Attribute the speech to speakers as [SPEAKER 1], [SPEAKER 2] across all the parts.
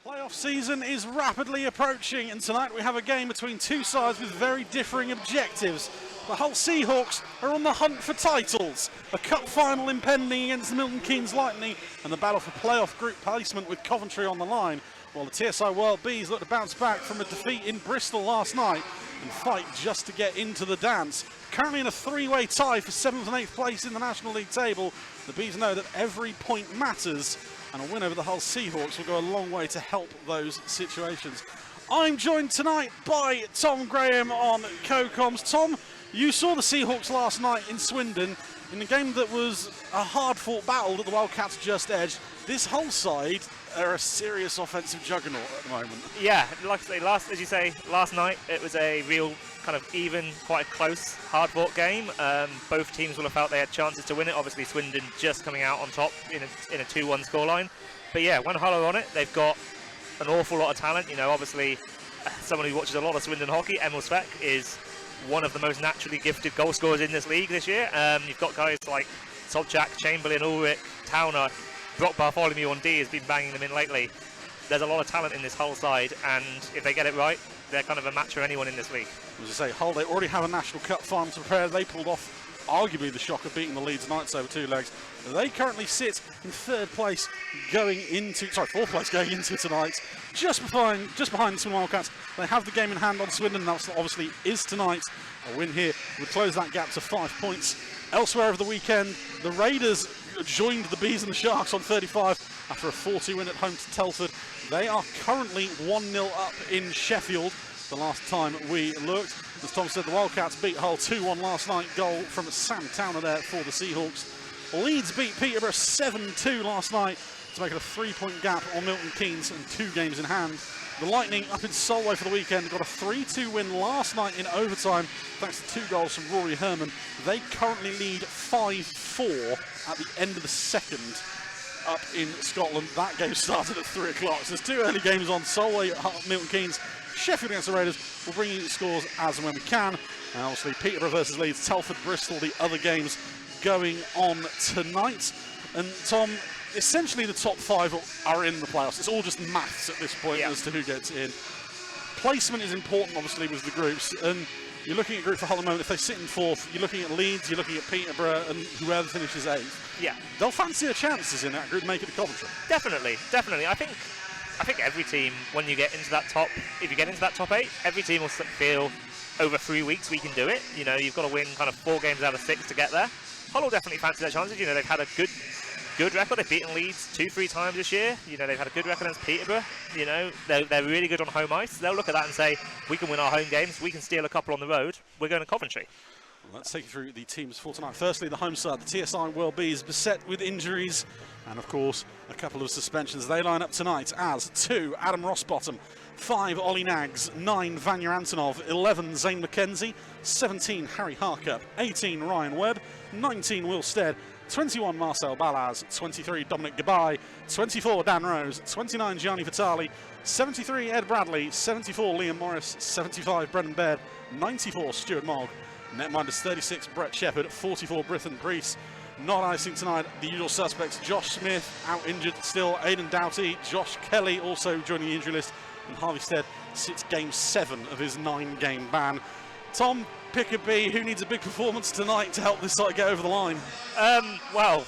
[SPEAKER 1] Playoff season is rapidly approaching, and tonight we have a game between two sides with very differing objectives. The Hull Seahawks are on the hunt for titles, a cup final impending against the Milton Keynes Lightning, and the battle for playoff group placement with Coventry on the line, while the TSI World Bees look to bounce back from a defeat in Bristol last night and fight just to get into the dance. Currently in a three-way tie for 7th and 8th place in the National League table, the Bees know that every point matters, and a win over the Hull Seahawks will go a long way to help those situations. I'm joined tonight by Tom Graham on co-coms. Tom, you saw the Seahawks last night in Swindon in a game that was a hard-fought battle that the Wildcats just edged. This Hull side are a serious offensive juggernaut at the moment.
[SPEAKER 2] Yeah, like I say, as you say, last night it was a real kind of even, quite a close, hard-fought game. Both teams will have felt they had chances to win it. Obviously, Swindon just coming out on top in a 2-1 scoreline. But yeah, when Hull are on it, they've got an awful lot of talent. You know, obviously, someone who watches a lot of Swindon hockey, Emil Speck, is one of the most naturally gifted goal scorers in this league this year. You've got guys like Sobchak, Chamberlain, Ulrich, Towner, Brock Bartholomew on D has been banging them in lately. There's a lot of talent in this Hull side, and if they get it right, they're kind of a match for anyone in this league.
[SPEAKER 1] As I say, Hull, they already have a National Cup final to prepare. They pulled off arguably the shock of beating the Leeds Knights over 2 legs. They currently sit in fourth place going into tonight, just behind the Swindon Wildcats. They have the game in hand on Swindon. That obviously is tonight. A win here would close that gap to 5 points. Elsewhere over the weekend, the Raiders joined the Bees and the Sharks on 35 after a 4-2 win at home to Telford. They are currently 1-0 up in Sheffield. The last time we looked, as Tom said, the Wildcats beat Hull 2-1 last night. Goal from Sam Towner there for the Seahawks. Leeds beat Peterborough 7-2 last night to make it a 3-point gap on Milton Keynes and 2 games in hand. The Lightning up in Solway for the weekend got a 3-2 win last night in overtime thanks to 2 goals from Rory Herman. They currently lead 5-4 at the end of the second up in Scotland. That game started at 3 o'clock. So there's 2 early games on: Solway, Milton Keynes, Sheffield against the Raiders. We'll bring you the scores as and when we can. And obviously Peterborough versus Leeds, Telford, Bristol, the other games going on tonight. And Tom, essentially the top 5 are in the playoffs. It's all just maths at this point as to who gets in. Placement is important, obviously, with the groups. And you're looking at group for Hull at the moment. If they sit in 4th, you're looking at Leeds, you're looking at Peterborough, and whoever finishes 8th. Yeah. They'll fancy their chances in that group, make it to Coventry.
[SPEAKER 2] Definitely. I think every team, when you get into that top, if you get into that top 8, every team will feel over 3 weeks we can do it. You know, you've got to win kind of 4 games out of 6 to get there. Hull will definitely fancy their chances. You know, they've had a good record. They've beaten Leeds 2-3 times this year. You know, they've had a good record against Peterborough. You know, they're really good on home ice. They'll look at that and say, we can win our home games, we can steal a couple on the road, we're going to Coventry.
[SPEAKER 1] Well, let's take you through the teams for tonight. Firstly, the home side, the TSI World Bees, beset with injuries and, of course, a couple of suspensions. They line up tonight as 2, Adam Rossbottom, 5, Ollie Nags, 9, Vanya Antonov, 11, Zane McKenzie, 17, Harry Harkup, 18, Ryan Webb, 19, Will Stead, 21, Marcel Balaz, 23, Dominic Gabai, 24, Dan Rose, 29, Gianni Vitali, 73, Ed Bradley, 74, Liam Morris, 75, Brendan Baird, 94, Stuart Mogg, netminders 36, Brett Shepherd, 44, Britton Priest. Not icing tonight, the usual suspects: Josh Smith, out injured still, Aidan Doughty, Josh Kelly also joining the injury list, and Harvey Stead sits game 7 of his 9-game ban. Tom, pick a B. Who needs a big performance tonight to help this side get over the line?
[SPEAKER 2] Well,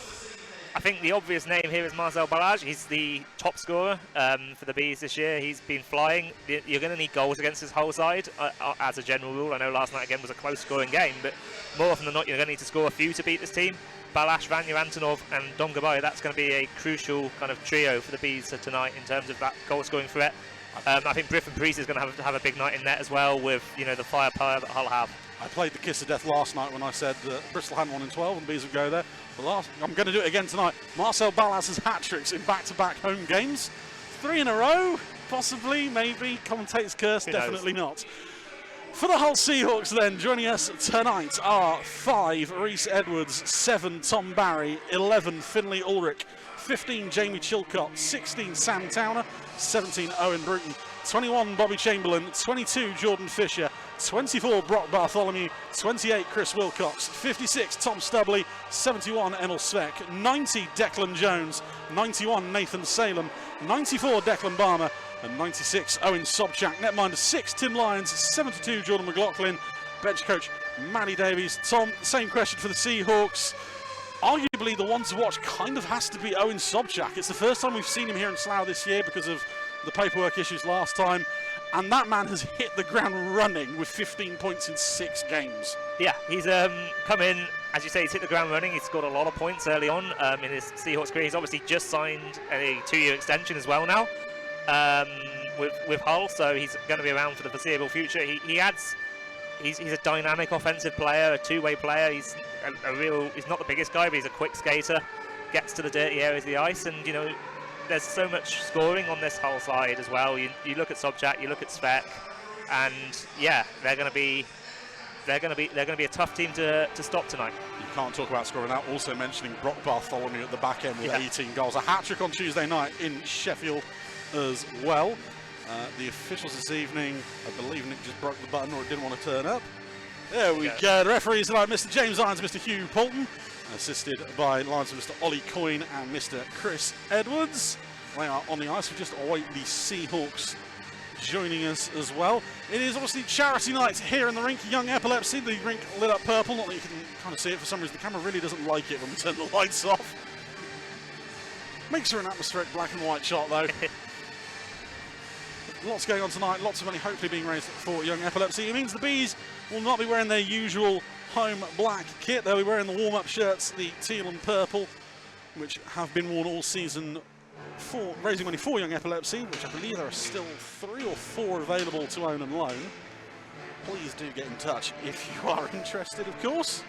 [SPEAKER 2] I think the obvious name here is Marcel Balaj. He's the top scorer for the Bees this year. He's been flying. You're going to need goals against his whole side as a general rule. I know last night again was a close scoring game, but more often than not, you're going to need to score a few to beat this team. Balash, Vanya Antonov and Dom Gabai, that's going to be a crucial kind of trio for the Bees tonight in terms of that goal scoring threat. I think Britton Priest is going to have a big night in net as well, with, you know, the firepower that Hull have.
[SPEAKER 1] I played the kiss of death last night when I said that Bristol hadn't won in 12 and Bees would go there. But I'm going to do it again tonight. Marcel Ballas has hat-tricks in back-to-back home games. 3 in a row, possibly, maybe. Commentator's curse, definitely not. For the Hull Seahawks then, joining us tonight are 5, Reese Edwards, 7, Tom Barry, 11, Finlay Ulrich, 15, Jamie Chilcott, 16, Sam Towner, 17, Owen Bruton, 21 Bobby Chamberlain, 22 Jordan Fisher, 24 Brock Bartholomew, 28 Chris Wilcox, 56 Tom Stubley, 71 Emil Sveck, 90 Declan Jones, 91 Nathan Salem, 94 Declan Barmer, and 96 Owen Sobchak. Netminder 6 Tim Lyons, 72 Jordan McLaughlin, bench coach Matty Davies. Tom, same question for the Seahawks. Arguably the one to watch kind of has to be Owen Sobchak. It's the first time we've seen him here in Slough this year because of the paperwork issues last time, and that man has hit the ground running with 15 points in 6 games.
[SPEAKER 2] Yeah, he's come in, as you say, he's hit the ground running. He's scored a lot of points early on in his Seahawks career. He's obviously just signed a 2-year extension as well now with Hull, so he's going to be around for the foreseeable future. He's a dynamic offensive player, a two-way player. He's not the biggest guy, but he's a quick skater, gets to the dirty areas of the ice, and you know, there's so much scoring on this Hull side as well. You look at Sobchak, you look at Sveck, and yeah, they're going to be a tough team to stop tonight.
[SPEAKER 1] You can't talk about scoring without also mentioning Brock Bartholomew at the back end with 18 goals. A hat-trick on Tuesday night in Sheffield as well. The officials this evening, I believe Nick just broke the button or didn't want to turn up. There we go. The referees tonight, Mr. James Irons, Mr. Hugh Poulton, assisted by linesman Mr. Ollie Coyne and Mr. Chris Edwards. They are on the ice. We just await the Seahawks joining us as well. It is obviously charity night here in the rink. Young Epilepsy, the rink lit up purple. Not that you can kind of see it for some reason. The camera really doesn't like it when we turn the lights off. Makes for an atmospheric black and white shot though. Lots going on tonight, lots of money hopefully being raised for Young Epilepsy. It means the Bees will not be wearing their usual home black kit. They'll be wearing the warm-up shirts, the teal and purple, which have been worn all season for raising money for Young Epilepsy, which I believe there are still 3 or 4 available to own and loan. Please do get in touch if you are interested, of course.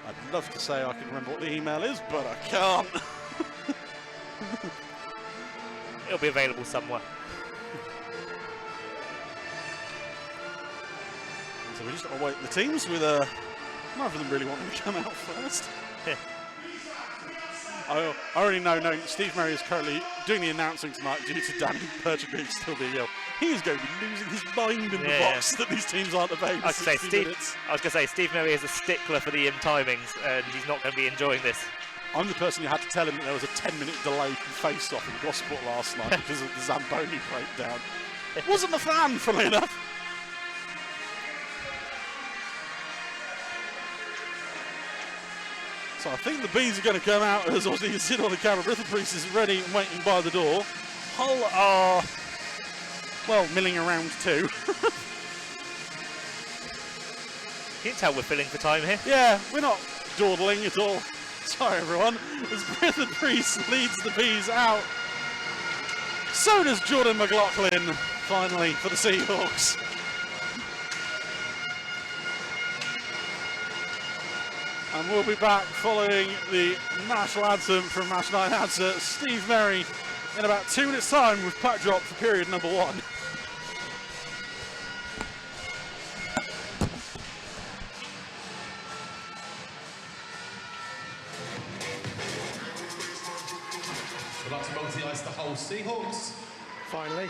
[SPEAKER 1] I'd love to say I can remember what the email is, but I can't.
[SPEAKER 2] It'll be available somewhere.
[SPEAKER 1] So we just await the teams with neither of them really wanting to come out first. I already know Steve Murray is currently doing the announcing tonight due to Danny Perchik still being ill. He's going to be losing his mind in the box that these teams aren't available.
[SPEAKER 2] I was going to say, Steve Murray is a stickler for the timings, and he's not going to be enjoying this.
[SPEAKER 1] I'm the person who had to tell him that there was a 10-minute delay from face-off in Gosport last night because of the Zamboni breakdown. Wasn't a fan, funnily enough. So I think the Bees are going to come out, as obviously you can see it on the camera. Brittle Priest is ready and waiting by the door. Hull are, well, milling around too.
[SPEAKER 2] You can tell we're filling for time here.
[SPEAKER 1] Yeah, we're not dawdling at all. Sorry, everyone. As Brittle Priest leads the Bees out, so does Jordan McLaughlin, finally, for the Seahawks. And we'll be back following the national anthem from Match Night announcer Steve Merry in about 2 minutes' time with puck drop for period number 1.
[SPEAKER 3] We'd like to welcome to the ice the Hull Seahawks.
[SPEAKER 4] Finally.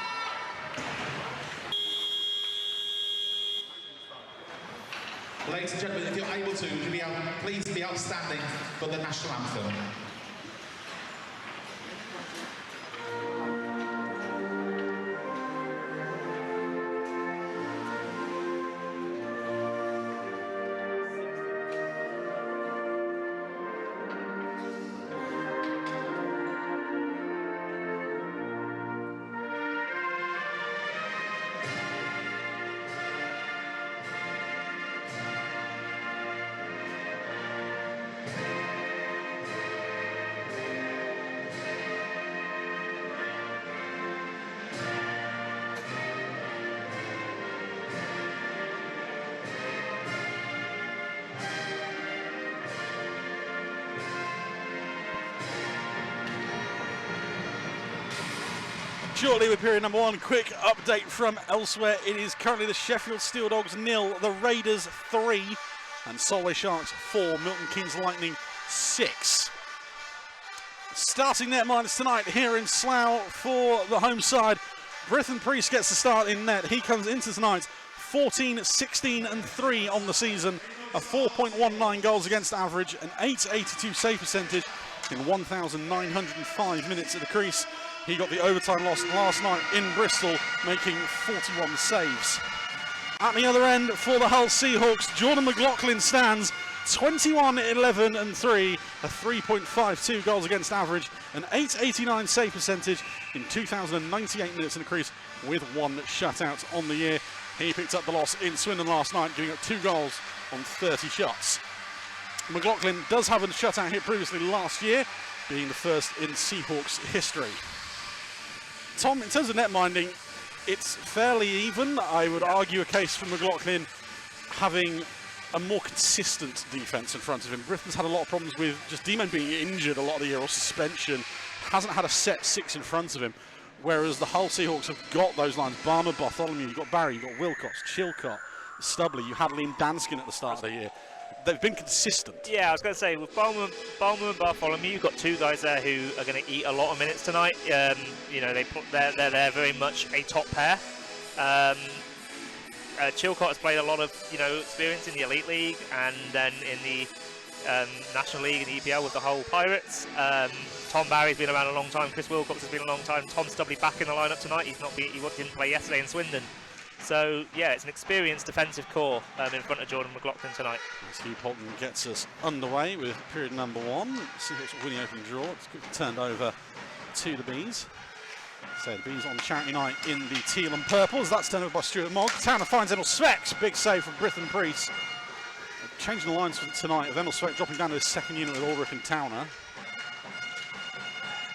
[SPEAKER 3] Ladies and gentlemen, if you're able to, would you be please be outstanding for the national anthem.
[SPEAKER 1] Shortly with period number 1, quick update from elsewhere. It is currently the Sheffield Steel Dogs 0, the Raiders 3, and Solway Sharks 4, Milton Keynes Lightning 6. Starting net minus tonight here in Slough for the home side Britton Priest gets the start in net. He comes into tonight 14, 16 and 3 on the season, a 4.19 goals against average, an 882 save percentage in 1,905 minutes at the crease. He got the overtime loss last night in Bristol, making 41 saves. At the other end for the Hull Seahawks, Jordan McLaughlin stands 21, 11 and 3, a 3.52 goals against average, an 889 save percentage in 2,098 minutes in the crease with 1 shutout on the year. He picked up the loss in Swindon last night, giving up 2 goals on 30 shots. McLaughlin does have a shutout hit previously last year, being the first in Seahawks history. Tom, in terms of net minding, it's fairly even. I would argue a case for McLaughlin having a more consistent defence in front of him. Britain's had a lot of problems with just D-men being injured a lot of the year or suspension. Hasn't had a set 6 in front of him. Whereas the Hull Seahawks have got those lines. Barmer, Bartholomew, you've got Barry, you've got Wilcox, Chilcott, Stubley, you had Liam Danskin at the start of the year. They've been consistent. Yeah,
[SPEAKER 2] I was going to say, with Balmer and Bartholomew, you've got 2 guys there who are going to eat a lot of minutes tonight. You know, they're very much a top pair. Chilcott has played a lot of, experience in the Elite League and then in the National League and the EPL with the Hull Pirates. Tom Barry's been around a long time. Chris Wilcox has been a long time. Tom Stubley back in the lineup tonight. He didn't play yesterday in Swindon. So, yeah, it's an experienced defensive core in front of Jordan McLaughlin tonight.
[SPEAKER 1] As Hugh Polton gets us underway with period number 1. Seahawks winning open draw. It's quickly turned over to the Bees. So the Bees on charity night in the teal and purples. That's turned over by Stuart Mogg. Towner finds Emil Sveks. Big save from Britton Priest. Changing the lines for tonight of Emil Svek dropping down to his second unit with Ulrich and Towner.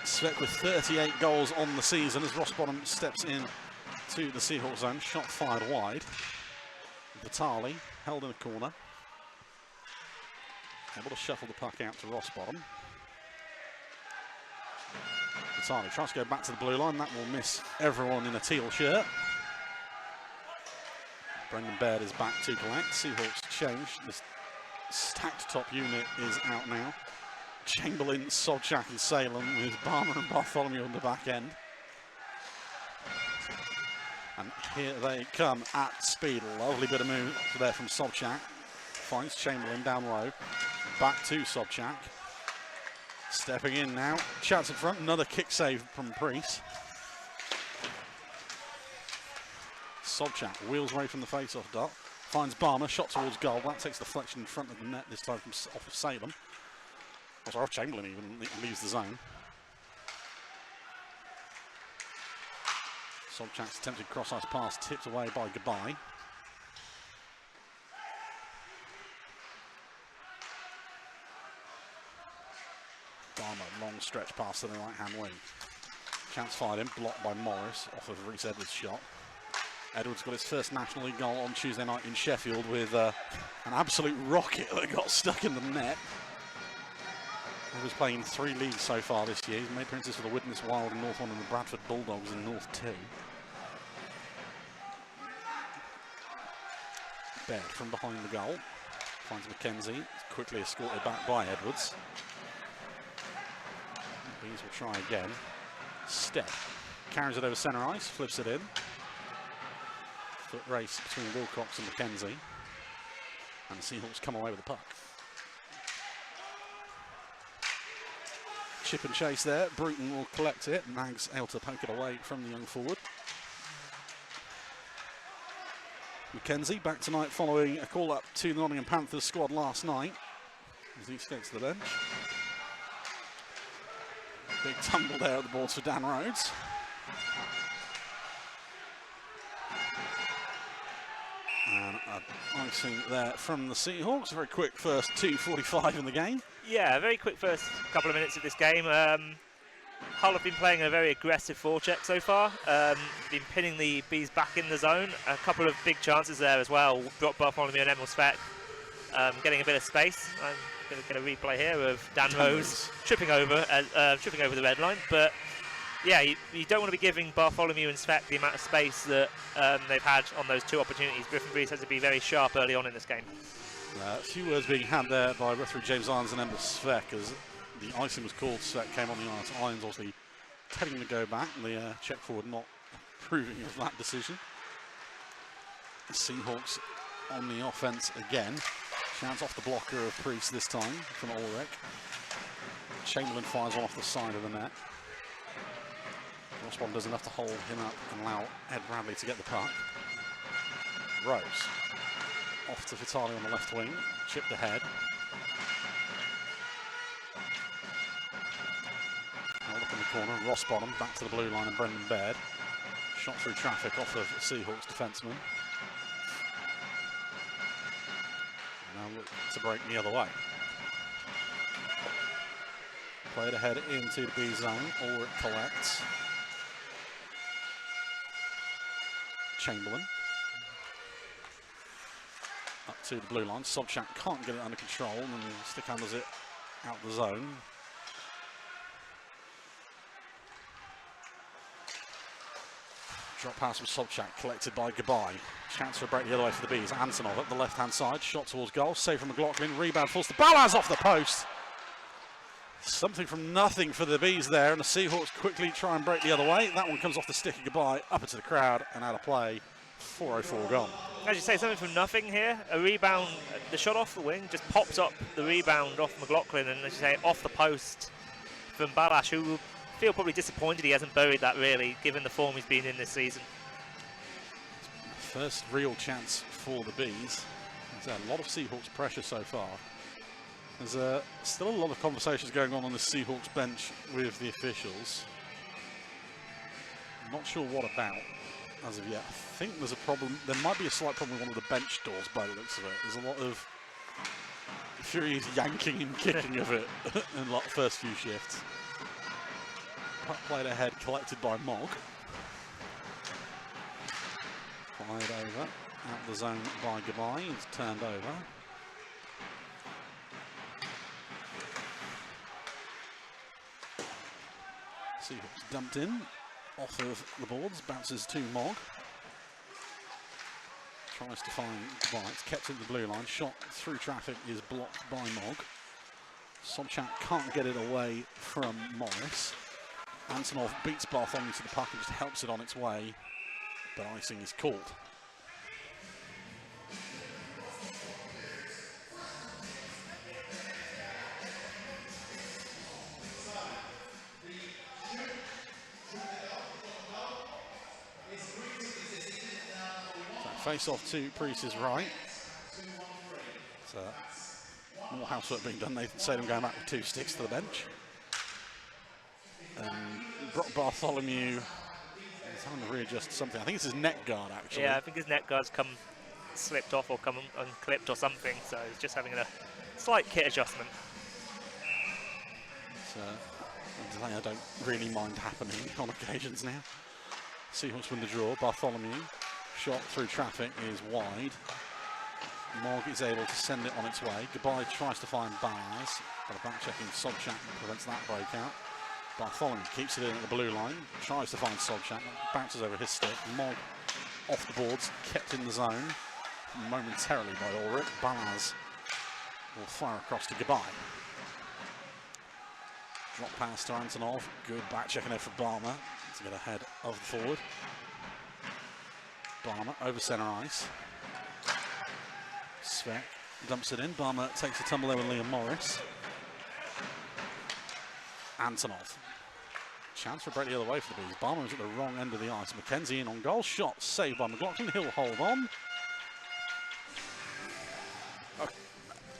[SPEAKER 1] Svek with 38 goals on the season as Rossbottom steps in to the Seahawks zone. Shot fired wide. Vitali held in a corner. Able to shuffle the puck out to Rossbottom. Vitali tries to go back to the blue line. That will miss everyone in a teal shirt. Brendan Baird is back to collect. Seahawks change. This stacked top unit is out now. Chamberlain, Sobchak and Salem with Barmer and Bartholomew on the back end. And here they come at speed. Lovely bit of move there from Sobchak. Finds Chamberlain down low. Back to Sobchak. Stepping in now. Chance in front. Another kick save from Priest. Sobchak wheels away from the face-off dot. Finds Barmer. Shot towards goal. That takes deflection in front of the net, this time from off of Salem. Also, off Chamberlain even leaves the zone. Sobchak's attempted cross-ice pass tipped away by Goodbye. Barmer, long stretch pass to the right-hand wing. Chance fired in, blocked by Morris off of Reece Edwards' shot. Edwards got his first National League goal on Tuesday night in Sheffield with an absolute rocket that got stuck in the net. He was playing in 3 leagues so far this year. He's made appearances for the Widnes Wild in North 1 and the Bradford Bulldogs in North 2. Baird from behind the goal. Finds McKenzie. Quickly escorted back by Edwards. Bees will try again. Step. Carries it over centre ice. Flips it in. Foot race between Wilcox and McKenzie. And the Seahawks come away with the puck. Chip and chase there. Bruton will collect it. Nags able to poke it away from the young forward. McKenzie back tonight following a call up to the Nottingham Panthers squad last night as he skates to the bench. Big tumble there at the boards for Dan Rhodes. And icing there from the Seahawks. A very quick first 2:45 in the game.
[SPEAKER 2] Yeah, a very quick first couple of minutes of this game. Hull have been playing a very aggressive forecheck so far. Been pinning the Bees back in the zone. A couple of big chances there as well. Drop Bartholomew and Emil Svek getting a bit of space. I'm going to get a replay here of Dan Rose tripping over the red line. But yeah, you don't want to be giving Bartholomew and Svek the amount of space that they've had on those 2 opportunities. Griffin Breeze has to be very sharp early on in this game.
[SPEAKER 1] A few words being had there by referee James Irons and Emil Svek as the icing was called. Svek came on the ice. Irons obviously telling him to go back. The check forward not approving of that decision. Seahawks on the offense again. Chance off the blocker of Priest this time from Ulrich. Chamberlain fires one off the side of the net. Rossbottom does enough to hold him up and allow Ed Bradley to get the puck. Rose off to Vitali on the left wing, chipped ahead. Held up in the corner, Rossbottom back to the blue line and Brendan Baird. Shot through traffic off of Seahawks defenseman. Now look to break the other way. Played ahead into the B zone, Ulrich collects. Chamberlain. Up to the blue line. Sobchak can't get it under control and stick handles it out the zone. Drop pass from Sobchak, collected by Gabai. Chance for a break the other way for the Bees. Antonov up the left-hand side, shot towards goal, save from McLaughlin, rebound falls to Balaz off the post. Something from nothing for the Bees there, and the Seahawks quickly try and break the other way. That one comes off the stick of Gabai, up into the crowd and out of play. 4:04 gone.
[SPEAKER 2] As you say, something from nothing here. A rebound, the shot off the wing just pops up the rebound off McLaughlin, and as you say, off the post from Balash, who will feel probably disappointed he hasn't buried that really, given the form he's been in this season.
[SPEAKER 1] First real chance for the Bees. There's a lot of Seahawks pressure so far. There's still a lot of conversations going on the Seahawks bench with the officials. I'm not sure what about as of yet. I think there's a problem. There might be a slight problem with one of the bench doors by the looks of it. There's a lot of furious yanking and kicking of it in the first few shifts. Puck played ahead, collected by Mogg. Fired over, out the zone by Gabai. It's turned over. Seahawks dumped in, off of the boards, bounces to Mogg. Tries to find Gabai, it's kept in the blue line, shot through traffic is blocked by Mogg. Sobchak can't get it away from Morris. Antonov beats Bartholomew to the puck and just helps it on its way, but icing is called. Face off to Priest's right. So more housework being done. Nathan Salem going back with 2 sticks to the bench. Brock Bartholomew is having to readjust something. I think it's his neck guard actually.
[SPEAKER 2] Yeah, I think his neck guard's slipped off or come unclipped or something. So he's just having a slight kit adjustment.
[SPEAKER 1] So I don't really mind happening on occasions now. Seahawks win the draw. Bartholomew. Shot through traffic is wide. Mogg is able to send it on its way. Gabai tries to find Baz, but a back checking Sobchak prevents that breakout. Bartholomew keeps it in at the blue line, tries to find Sobchak, bounces over his stick. Mogg off the boards, kept in the zone momentarily by Ulrich. Baz will fire across to Gabai. Drop pass to Antonov, good back checking there for Barmer to get ahead of the forward. Barmer over centre ice. Svek dumps it in. Barmer takes a tumble there with Liam Morris. Antonov. Chance for a break the other way for the Bees. Barmer is at the wrong end of the ice. McKenzie in on goal. Shot saved by McLaughlin. He'll hold on.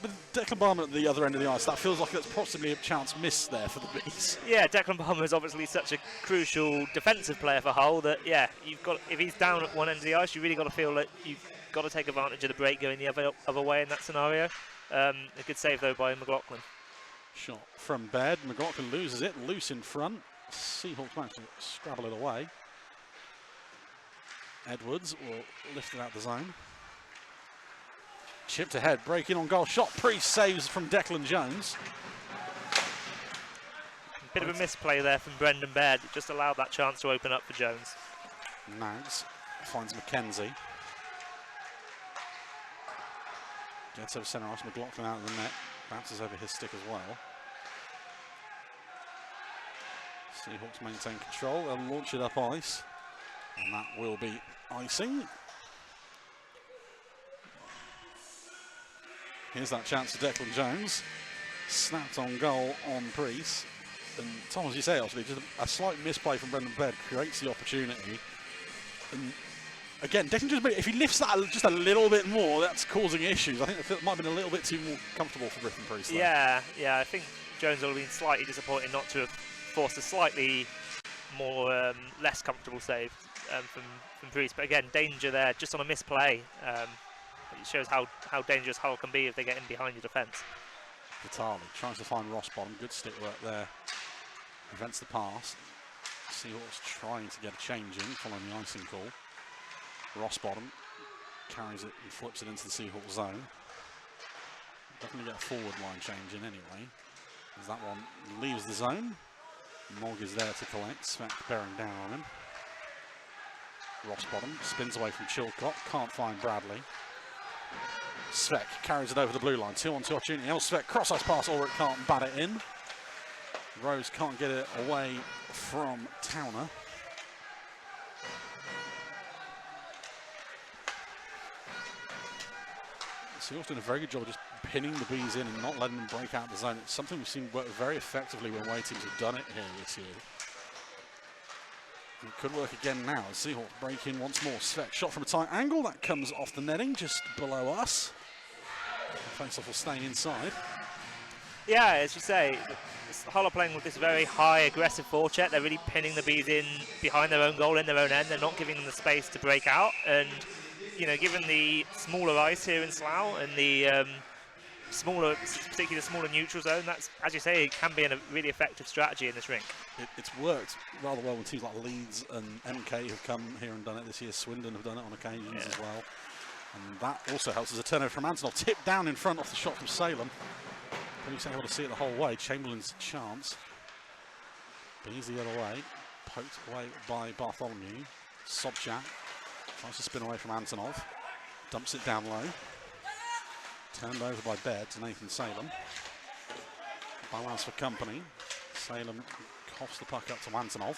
[SPEAKER 1] With Declan Barmer at the other end of the ice, that feels like that's possibly a chance missed there for the Bees.
[SPEAKER 2] Yeah, Declan Palmer is obviously such a crucial defensive player for Hull that, yeah, you've got, if he's down at one end of the ice, you really got to feel that you've got to take advantage of the break going the other way in that scenario. A good save though by McLaughlin.
[SPEAKER 1] Shot from Baird. McLaughlin loses it, loose in front. Seahawks manage to scrabble it away. Edwards will lift it out the zone. Chipped ahead, breaking on goal. Shot, Priest saves from Declan Jones.
[SPEAKER 2] Bit of a misplay there from Brendan Baird. It just allowed that chance to open up for Jones.
[SPEAKER 1] Nags finds McKenzie. Gets over centre ice. McLaughlin out of the net. Bounces over his stick as well. Seahawks maintain control. They'll launch it up ice. And that will be icing. Here's that chance for Declan Jones. Snapped on goal on Priest. And Tom, as you say, actually, just a slight misplay from Brendan Bed creates the opportunity. And again, Declan Jones, if he lifts that just a little bit more, that's causing issues. I think it might have been a little bit too more comfortable for Griffin Priest.
[SPEAKER 2] Yeah, I think Jones will have been slightly disappointed not to have forced a slightly more less comfortable save from Priest. But again, danger there just on a misplay. It shows how dangerous Hull can be if they get in behind your defence.
[SPEAKER 1] Vitali tries to find Rossbottom. Good stick work there. Prevents the pass. Seahawks trying to get a change in following the icing call. Rossbottom carries it and flips it into the Seahawks zone. Definitely get a forward line change in anyway, as that one leaves the zone. Mogg is there to collect. Svek bearing down on him. Rossbottom spins away from Chilcott. Can't find Bradley. Svek carries it over the blue line. 2-on-2 opportunity. Svek cross-ice pass. Ulrich can't bat it in. Rose can't get it away from Towner. Seahawks doing a very good job of just pinning the Bees in and not letting them break out the zone. It's something we've seen work very effectively when away teams have done it here this year. And it could work again now as Seahawks break in once more. Svek shot from a tight angle. That comes off the netting just below us. The face-off will stay inside.
[SPEAKER 2] Yeah, as you say, Hull are playing with this very high aggressive forecheck. They're really pinning the Bees in behind their own goal in their own end. They're not giving them the space to break out. And you know, given the smaller ice here in Slough and the particularly the smaller neutral zone, that's, as you say, it can be a really effective strategy in this rink.
[SPEAKER 1] It's worked rather well when teams like Leeds and MK have come here and done it this year. Swindon have done it on occasions as well. And that also helps as a turnover from Antonov. Tipped down in front off the shot from Salem. Police able to see it the whole way. Chamberlain's chance. Bees the other way. Poked away by Bartholomew. Sobchak tries to spin away from Antonov. Dumps it down low. Turned over by Baird to Nathan Salem. Balance for company. Salem coughs the puck up to Antonov.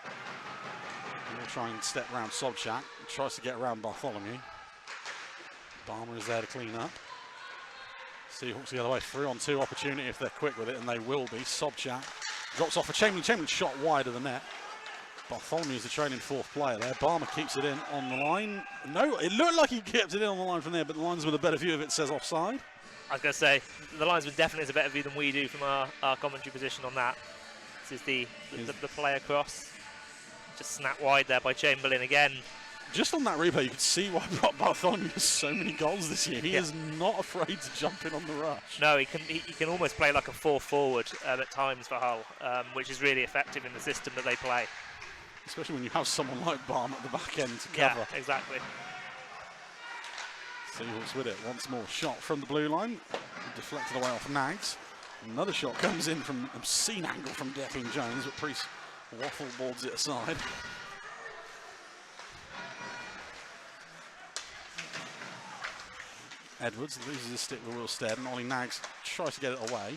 [SPEAKER 1] He'll try and step around Sobchak. Tries to get around Bartholomew. Barmer is there to clean up. Seahawks the other way. 3-on-2 opportunity if they're quick with it, and they will be. Sobchak drops off for Chamberlain. Chamberlain shot wide of the net. Bartholomew is the trailing fourth player there. Barmer keeps it in on the line. No, it looked like he kept it in on the line from there, but the linesman with a better view of it says offside.
[SPEAKER 2] I was going to say, the linesman definitely has a better view than we do from our commentary position on that. This is the play across. Just snap wide there by Chamberlain again.
[SPEAKER 1] Just on that replay, you could see why Bartholomew has so many goals this year. He is not afraid to jump in on the rush.
[SPEAKER 2] No, he can almost play like a 4-forward at times for Hull, which is really effective in the system that they play.
[SPEAKER 1] Especially when you have someone like Barm at the back end to cover.
[SPEAKER 2] Yeah, exactly.
[SPEAKER 1] Seahawks with it once more. Shot from the blue line. Deflected away off Nags. Another shot comes in from an obscene angle from Declan Jones, but Priest waffle boards it aside. Edwards loses his stick with Will Stead, and Ollie Nags tries to get it away.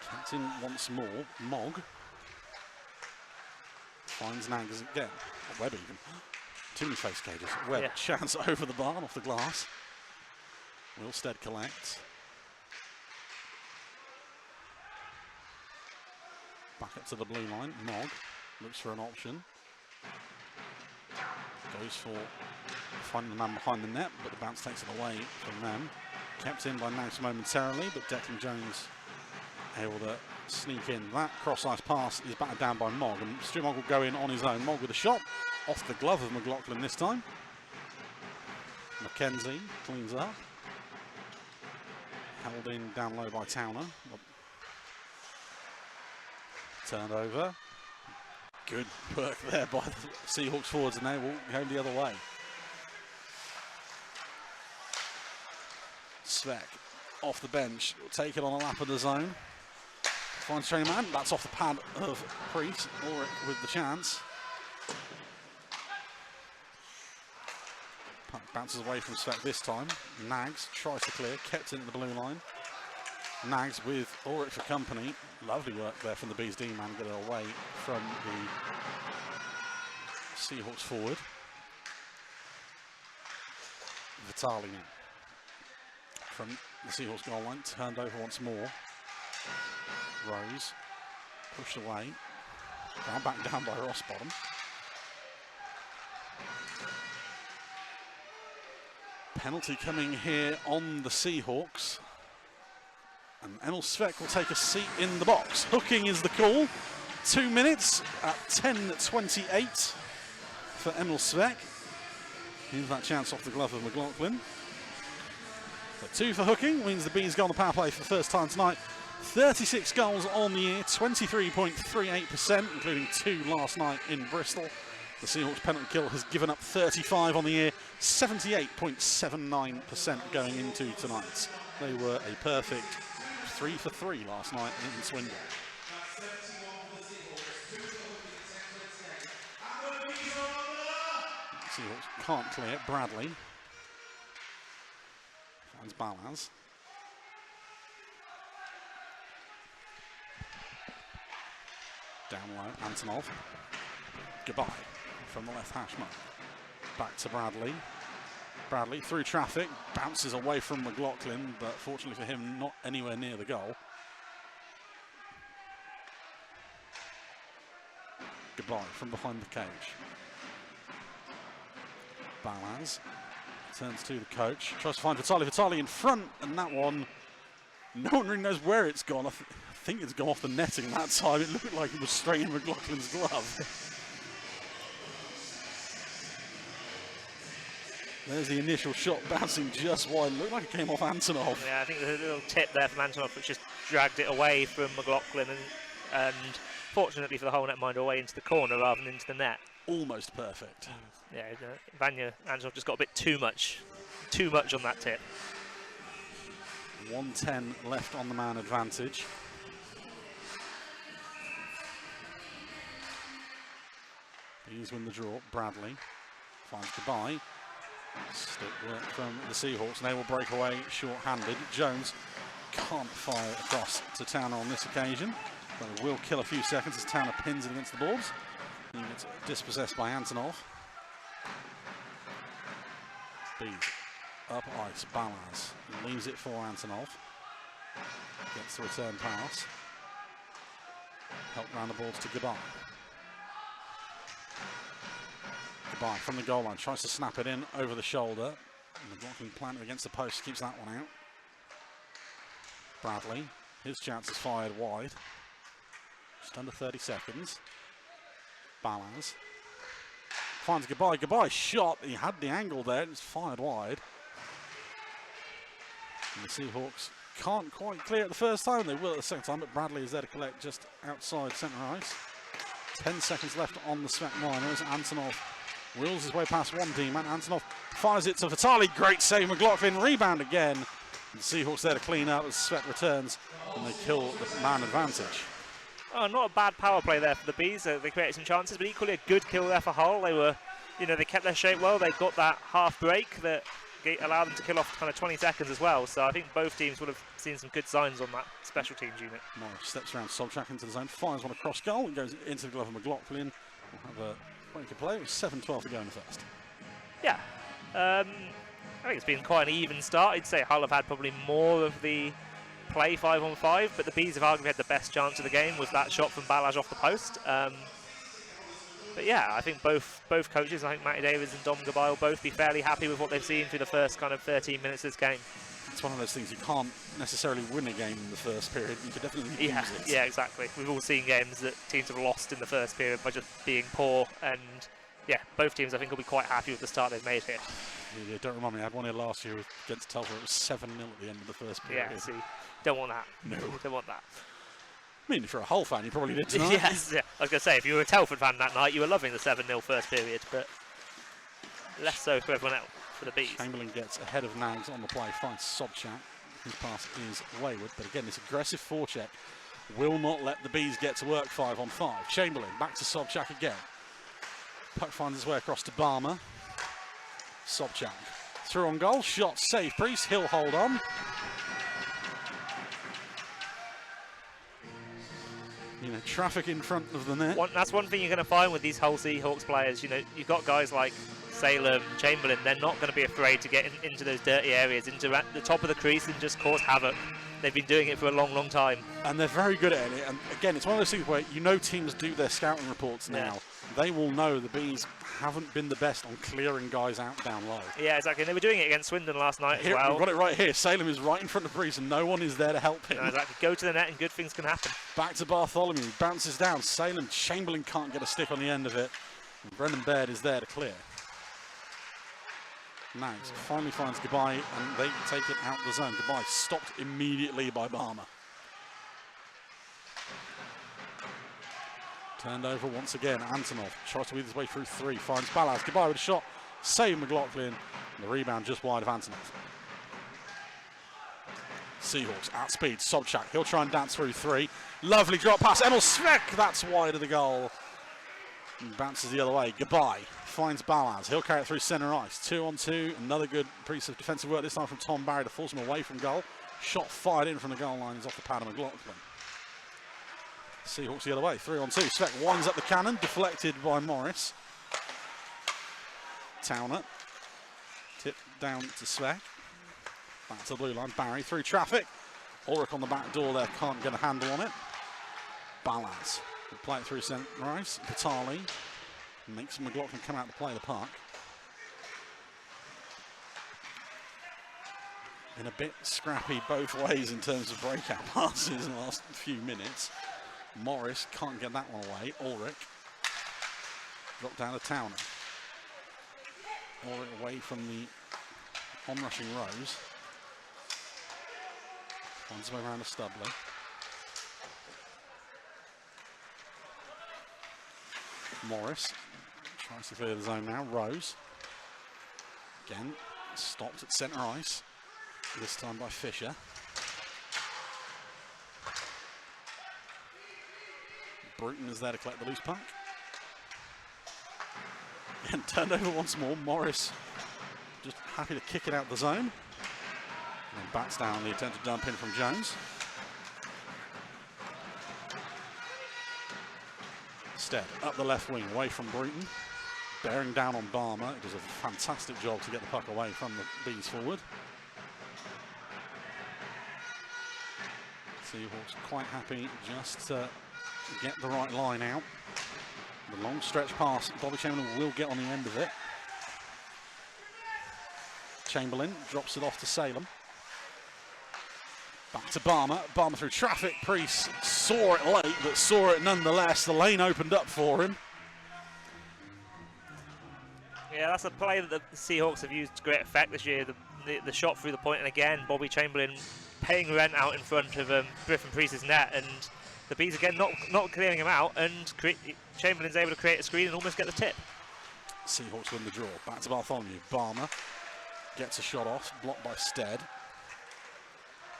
[SPEAKER 1] Kept in once more. Mogg finds Nags again. Webb even. Too many face cages. Webb chance over the bar off the glass. Will Stead collects. Back up to the blue line. Mogg looks for an option. Goes for finding the man behind the net, but the bounce takes it away from them. Kept in by Nags momentarily, but Declan Jones able to sneak in. That cross-ice pass is battered down by Mogg, and Stu Mogg will go in on his own. Mogg with a shot off the glove of McLaughlin this time. McKenzie cleans up. Held in down low by Towner. Turned over. Good work there by the Seahawks forwards, and they will go the other way. Svek off the bench, will take it on a lap of the zone. Finds training man, that's off the pad of Priest, or with the chance. Puck bounces away from Svek this time. Nags tries to clear, kept into the blue line. Nags with Ulrich for company. Lovely work there from the Bees D man, get it away from the Seahawks forward. Vitali now. From the Seahawks goal line, turned over once more. Rose, pushed away. Now back down by Rossbottom. Penalty coming here on the Seahawks. And Emil Svek will take a seat in the box. Hooking is the call. 2 minutes at 10:28 for Emil Svek. Here's that chance off the glove of McLaughlin. So 2 for hooking, means the Bees go on the power play for the first time tonight. 36 goals on the year, 23.38%, including 2 last night in Bristol. The Seahawks penalty kill has given up 35 on the year, 78.79% going into tonight. They were a perfect 3 for 3 last night in Swindon. Seahawks can't clear. Bradley finds Balaz. Down low, Antonov. Goodbye from the left hash mark. Back to Bradley. Bradley through traffic, bounces away from McLaughlin, but fortunately for him, not anywhere near the goal. Goodbye from behind the cage. Balaz turns to the coach, tries to find Vitali. Vitali in front, and that one, no one really knows where it's gone. I think it's gone off the netting that time. It looked like it was straight in McLaughlin's glove. There's the initial shot bouncing just wide. It looked like it came off Antonov.
[SPEAKER 2] Yeah, I think there's a little tip there from Antonov, which just dragged it away from McLaughlin, and fortunately for the whole netminder, away into the corner rather than into the net.
[SPEAKER 1] Almost perfect.
[SPEAKER 2] Yeah, Vanya Antonov just got a bit too much on that tip.
[SPEAKER 1] 1:10 left on the man advantage. Bees win the draw. Bradley finds Goodbye. Stick work from the Seahawks, and they will break away short-handed. Jones can't fire it across to Towner on this occasion, but it will kill a few seconds as Towner pins it against the boards. He gets dispossessed by Antonov. Bees up ice. Balaz leaves it for Antonov. Gets the return pass. Help round the boards to Goodbye. Goodbye from the goal line. Tries to snap it in over the shoulder. McLaughlin planted against the post. Keeps that one out. Bradley. His chance is fired wide. Just under 30 seconds. Balaz finds Goodbye. Goodbye shot. He had the angle there. It's fired wide. And the Seahawks can't quite clear it the first time. They will at the second time, but Bradley is there to collect just outside centre ice. 10 seconds left on the Svek liners. Antonov wheels his way past one D-man. Antonov fires it to Vitali. Great save. McLaughlin rebound again. And the Seahawks there to clean up as Svek returns, and they kill the man advantage.
[SPEAKER 2] Oh, not a bad power play there for the Bees. They created some chances, but equally a good kill there for Hull. They were, they kept their shape well. They got that half break that allowed them to kill off kind of 20 seconds as well. So I think both teams would have seen some good signs on that special teams unit.
[SPEAKER 1] Morris steps around Sobchak into the zone, fires one across goal, and goes into the glove of McLaughlin. We'll have a point to play. It was 7-12 to go in the first.
[SPEAKER 2] Yeah. I think it's been quite an even start. I'd say Hull have had probably more of the play 5-on-5, but the Bees have arguably had the best chance of the game with that shot from Balaj off the post. But yeah, I think both coaches, I think Matty Davies and Dom Gabay will both be fairly happy with what they've seen through the first kind of 13 minutes of this game.
[SPEAKER 1] It's one of those things, you can't necessarily win a game in the first period. You could definitely lose it.
[SPEAKER 2] Yeah, exactly. We've all seen games that teams have lost in the first period by just being poor, and yeah, both teams I think will be quite happy with the start they've made here.
[SPEAKER 1] Yeah, don't remind me, I had one here last year against Telford. It was 7-0 at the end of the first period.
[SPEAKER 2] Yeah, see, don't want that.
[SPEAKER 1] No.
[SPEAKER 2] Don't want that.
[SPEAKER 1] I mean, if you're a Hull fan, you probably did tonight.
[SPEAKER 2] Yes, yeah. I was going to say, if you were a Telford fan that night, you were loving the 7-0 first period, but less so for everyone else, for the Bees.
[SPEAKER 1] Chamberlain gets ahead of Nags on the play, finds Sobchak. His pass is wayward, but again, this aggressive forecheck will not let the Bees get to work 5-on-5. Chamberlain back to Sobchak again. Puck finds his way across to Barmer. Sobchak through on goal, shot, save Priest, he'll hold on. You know, traffic in front of the net.
[SPEAKER 2] That's one thing you're going to find with these whole Seahawks players. You know, you've got guys like Salem, Chamberlain. They're not going to be afraid to get into those dirty areas, into the top of the crease and just cause havoc. They've been doing it for a long, long time.
[SPEAKER 1] And they're very good at it. And again, it's one of those things where you know teams do their scouting reports now.
[SPEAKER 2] Yeah.
[SPEAKER 1] They will know the Bees haven't been the best on clearing guys out down low.
[SPEAKER 2] Yeah, exactly. And they were doing it against Swindon last night as well.
[SPEAKER 1] We've got it right here. Salem is right in front of Breeze and no one is there to help him.
[SPEAKER 2] No, exactly. Go to the net and good things can happen.
[SPEAKER 1] Back to Bartholomew. Bounces down. Salem, Chamberlain can't get a stick on the end of it. And Brendan Baird is there to clear. Nags finally finds Goodbye and they take it out the zone. Goodbye stopped immediately by Barmer. Turned over once again. Antonov tries to weave his way through three. Finds Ballas. Goodbye with a shot. Save McLaughlin. The rebound just wide of Antonov. Seahawks at speed. Sobchak. He'll try and dance through three. Lovely drop pass. Emil Svek. That's wide of the goal. And bounces the other way. Goodbye. Finds Ballas. He'll carry it through centre ice. 2-on-2. Another good piece of defensive work, this time from Tom Barry to force him away from goal. Shot fired in from the goal line is off the pad of McLaughlin. Seahawks the other way. 3-on-2. Svek winds up the cannon. Deflected by Morris. Towner. Tip down to Svek. Back to the blue line. Barry through traffic. Ulrich on the back door there. Can't get a handle on it. Ballas will play it through centre ice. Vitali makes McLaughlin come out to play the puck. Been a bit scrappy both ways in terms of breakout passes in the last few minutes. Morris can't get that one away. Ulrich dropped down to Towner. Ulrich away from the onrushing Rose. Finds his way around to Stubley. Morris tries to clear the zone now. Rose. Again, stopped at centre ice. This time by Fisher. Bruton is there to collect the loose puck. And turned over once more. Morris just happy to kick it out the zone. And then bats down the attempt to dump in from Jones. Stead up the left wing, away from Bruton. Bearing down on Barmer. He does a fantastic job to get the puck away from the Bees forward. Seahawks quite happy just to get the right line out. The long stretch pass, Bobby Chamberlain will get on the end of it. Chamberlain drops it off to Salem. Back to Barmer. Barmer through traffic. Priest saw it late, but saw it nonetheless. The lane opened up for him.
[SPEAKER 2] Yeah, that's a play that the Seahawks have used to great effect this year. The shot through the point, and again, Bobby Chamberlain paying rent out in front of Griffin Priest's net, and the Bees again not clearing him out, and Chamberlain's able to create a screen and almost get the tip.
[SPEAKER 1] Seahawks win the draw. Back to Bartholomew. Barmer gets a shot off, blocked by Stead.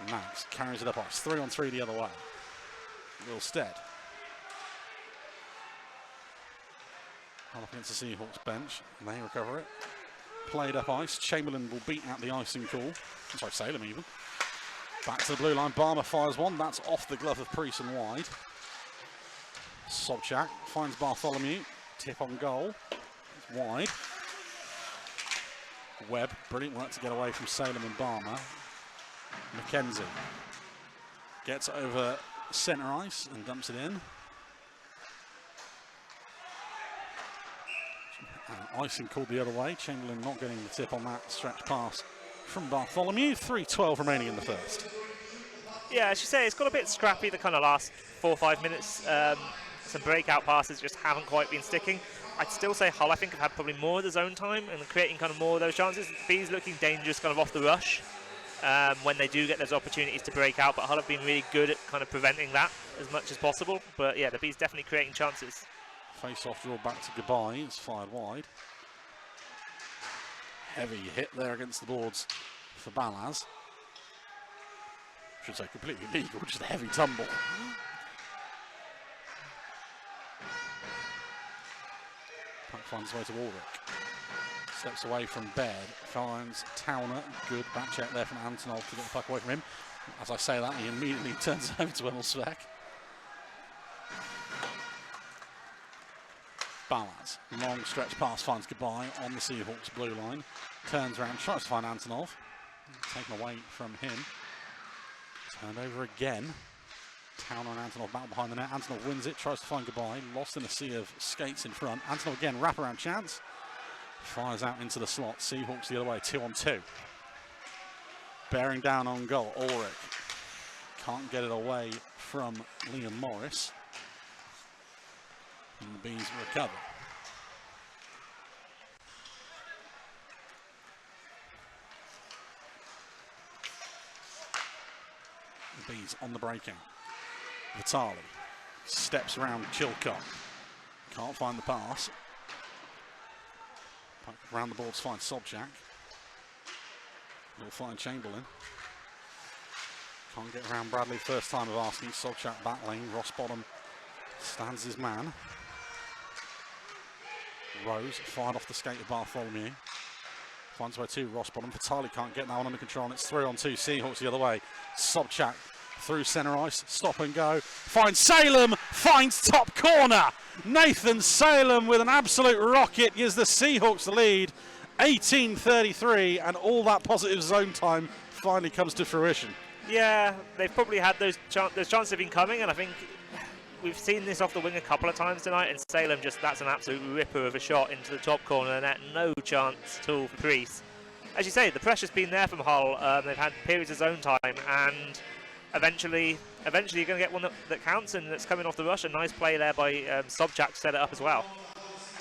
[SPEAKER 1] Max carries it up ice. 3-on-3 the other way. Will Stead. Up against the Seahawks bench. And they recover it. Played up ice. Chamberlain will beat out the icing call. I'm sorry, Salem even. Back to the blue line. Barmer fires one. That's off the glove of Priest and wide. Sobchak finds Bartholomew. Tip on goal. It's wide. Webb. Brilliant work to get away from Salem and Barmer. McKenzie gets over centre ice and dumps it in. Icing called the other way. Chamberlain not getting the tip on that stretch pass from Bartholomew. 3:12 remaining in the first.
[SPEAKER 2] Yeah, as you say, it's got a bit scrappy the kind of last 4 or 5 minutes. Some breakout passes just haven't quite been sticking. I'd still say Hull, I think, have had probably more of the zone time and creating kind of more of those chances. Bees looking dangerous kind of off the rush when they do get those opportunities to break out, but Hull have been really good at kind of preventing that as much as possible. But yeah, the Bees definitely creating chances.
[SPEAKER 1] Face-off draw back to Goodbye. It's fired wide. Heavy hit there against the boards for Ballas. Should say completely legal, just a heavy tumble. Puck finds its way to Ulrich. Steps away from Baird. Finds Towner. Good back check there from Antonov to get the puck away from him. As I say that, he immediately turns over to Emil Svek. Balaz, long stretch pass finds goodbye on the Seahawks blue line. Turns around, tries to find Antonov. Taken away from him. Turned over again. Towner and Antonov battle behind the net. Antonov wins it, tries to find goodbye. Lost in a sea of skates in front. Antonov again, wraparound chance. Fires out into the slot. Seahawks the other way, 2-on-2. Bearing down on goal, Ulrich. Can't get it away from Liam Morris. And the Bees recover. The Bees on the breaking. Vitali steps around Chilcott. Can't find the pass. Around the boards finds Sobchak. Will find Chamberlain. Can't get around Bradley first time of asking. Sobchak battling. Rossbottom stands his man. Rose fired off the skate of Bartholomew. Finds way to Rossbottom. Vitali can't get that one under control, and it's 3-on-2. Seahawks the other way. Sobchak through centre ice. Stop and go. Finds Salem. Finds top corner. Nathan Salem with an absolute rocket gives the Seahawks the lead. 18-33, and all that positive zone time finally comes to fruition.
[SPEAKER 2] Yeah, they've probably had those chances have been coming, and I think we've seen this off the wing a couple of times tonight, and Salem that's an absolute ripper of a shot into the top corner of the net. No chance at all for Priest. As you say, the pressure's been there from Hull. They've had periods of zone time, and eventually you're going to get one that counts, and that's coming off the rush. A nice play there by Sobchak to set it up as well.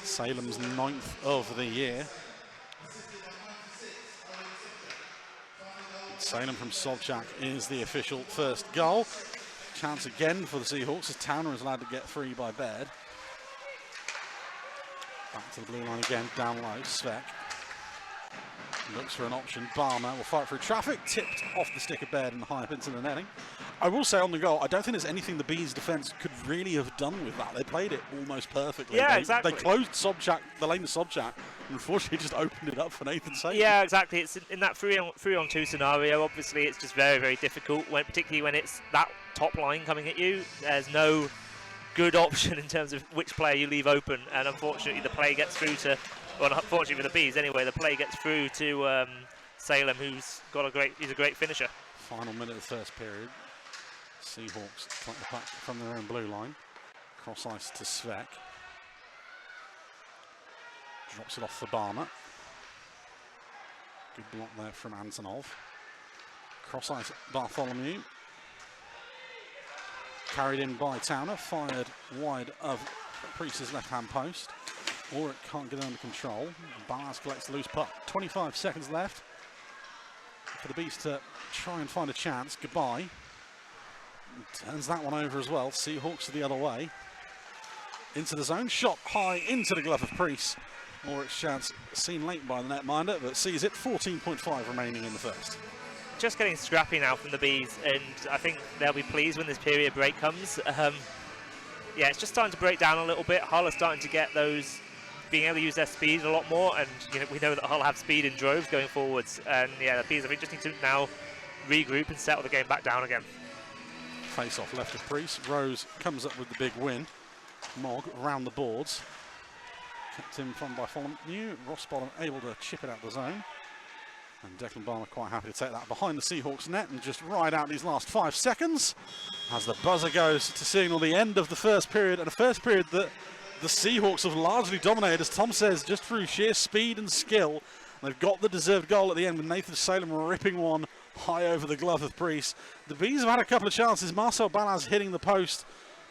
[SPEAKER 1] Salem's 9th of the year. Salem from Sobchak is the official first goal. Chance again for the Seahawks as Towner is allowed to get free by Baird. Back to the blue line again, down low, Svek. Looks for an option, Barmer will fight through traffic, tipped off the stick of Baird and high up into the netting. I will say on the goal, I don't think there's anything the Bees' defence could really have done with that. They played it almost perfectly.
[SPEAKER 2] Yeah,
[SPEAKER 1] exactly. They closed Sobchak, the lane of Sobchak, and unfortunately just opened it up for Nathan Salem.
[SPEAKER 2] Yeah, exactly. It's in that 3-on-2 scenario. Obviously, it's just very, very difficult, particularly when it's that top line coming at you. There's no good option in terms of which player you leave open, and unfortunately the play gets through to, well, unfortunately for the Bees anyway, the play gets through to Salem, who's he's a great finisher.
[SPEAKER 1] Final minute of the first period. Seahawks take the puck from their own blue line. Cross ice to Svek. Drops it off for Barmer. Good block there from Antonov. Cross ice Bartholomew. Carried in by Towner. Fired wide of Priest's left-hand post. Or it can't get under control. Balaz collects the loose puck. 25 seconds left for the Beast to try and find a chance. Goodbye. Turns that one over as well. Seahawks are the other way. Into the zone. Shot high into the glove of Priest. Or its chance seen late by the netminder, but sees it. 14.5 remaining in the first.
[SPEAKER 2] Just getting scrappy now from the Bees, and I think they'll be pleased when this period break comes. Yeah, it's just starting to break down a little bit. Hull are starting to get those, being able to use their speed a lot more, and we know that Hull have speed in droves going forwards. And yeah, the Bees, I think, just need to now regroup and settle the game back down again.
[SPEAKER 1] Face off left of Priest. Rose comes up with the big win. Mogg around the boards. Kept in from by Bartholomew. Rossbottom able to chip it out the zone. And Declan Barmer quite happy to take that behind the Seahawks net and just ride out these last 5 seconds as the buzzer goes to signal the end of the first period, and a first period that the Seahawks have largely dominated, as Tom says, just through sheer speed and skill. They've got the deserved goal at the end with Nathan Salem ripping one high over the glove of Priest. The Bees have had a couple of chances. Marcel Balaz hitting the post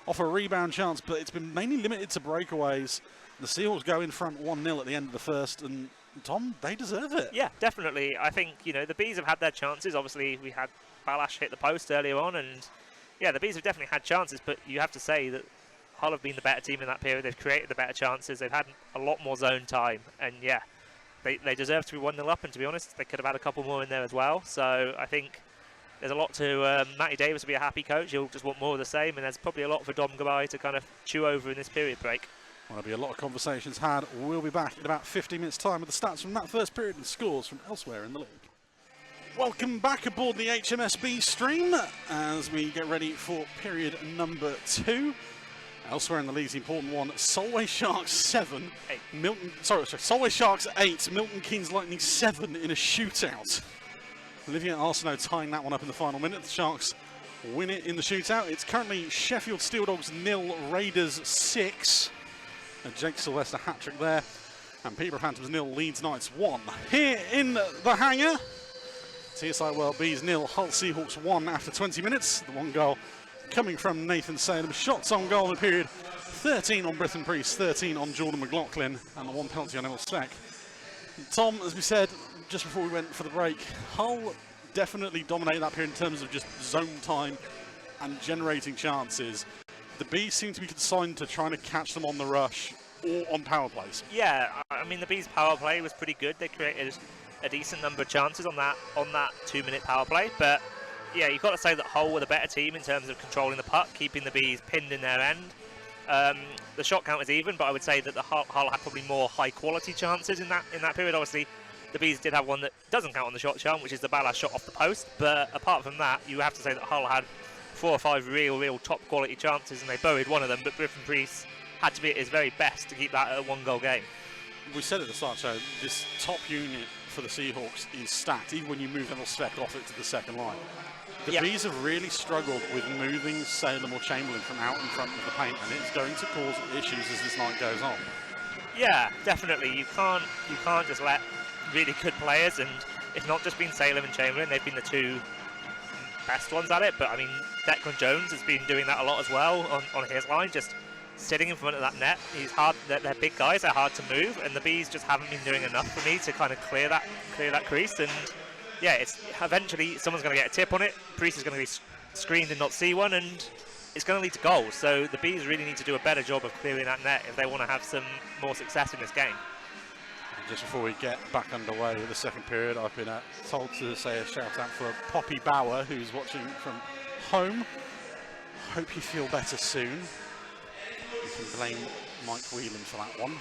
[SPEAKER 1] off a rebound chance, but it's been mainly limited to breakaways. The Seahawks go in front 1-0 at the end of the first, and Tom, they deserve it.
[SPEAKER 2] Yeah, definitely. I think, the Bees have had their chances. Obviously, we had Balash hit the post earlier on, and yeah, the Bees have definitely had chances, but you have to say that Hull have been the better team in that period. They've created the better chances. They've had a lot more zone time, and yeah, they deserve to be 1-0 up, and to be honest, they could have had a couple more in there as well. So I think there's a lot to Matty Davis will be a happy coach. He'll just want more of the same, and there's probably a lot for Dom Gabai to kind of chew over in this period break.
[SPEAKER 1] Well, there'll be a lot of conversations had. We'll be back in about 15 minutes' time with the stats from that first period and scores from elsewhere in the league. Welcome back aboard the HMSB stream as we get ready for period number 2. Elsewhere in the league, the important one, Solway Sharks 7, Solway Sharks 8, Milton Keynes Lightning 7 in a shootout. Olivia Arsenault tying that one up in the final minute. The Sharks win it in the shootout. It's currently Sheffield Steel Dogs 0, Raiders 6. And Jake Sylvester hat-trick there. And Peterborough Phantoms 0, Leeds Knights 1. Here in the hangar, TSI World Bees 0, Hull Seahawks 1 after 20 minutes. The one goal coming from Nathan Salem. Shots on goal in the period, 13 on Britton Priest, 13 on Jordan McLaughlin, and the one penalty on Emil Speck. Tom, as we said just before we went for the break, Hull definitely dominated that period in terms of just zone time and generating chances. The Bees seem to be consigned to trying to catch them on the rush or on power plays.
[SPEAKER 2] Yeah, I mean the Bees' power play was pretty good. They created a decent number of chances on that 2-minute power play, but yeah, you've got to say that Hull were the better team in terms of controlling the puck, keeping the Bees pinned in their end. The shot count was even, but I would say that the Hull had probably more high-quality chances in that period. Obviously, the Bees did have one that doesn't count on the shot chart, which is the Ballas shot off the post. But apart from that, you have to say that Hull had 4 or 5 real top-quality chances, and they buried one of them. But Griffin Priest had to be at his very best to keep that a one-goal game.
[SPEAKER 1] We said at the start, so this top unit for the Seahawks is stacked, even when you move Emil Speck off it to the second line. The Bees have really struggled with moving Salem or Chamberlain from out in front of the paint, and it's going to cause issues as this night goes on.
[SPEAKER 2] Yeah, definitely. You can't just let really good players, and it's not just been Salem and Chamberlain, they've been the 2 best ones at it, but I mean Declan Jones has been doing that a lot as well on his line, just sitting in front of that net. He's hard. They're big guys, they're hard to move, and the Bees just haven't been doing enough for me to kind of clear that crease. And yeah, it's eventually someone's going to get a tip on it. Priest is going to be screened and not see one, and it's going to lead to goals. So the Bees really need to do a better job of clearing that net if they want to have some more success in this game.
[SPEAKER 1] And just before we get back underway with the second period, I've been told to say a shout out for Poppy Bauer, who's watching from home. Hope you feel better soon. You can blame Mike Whelan for that one.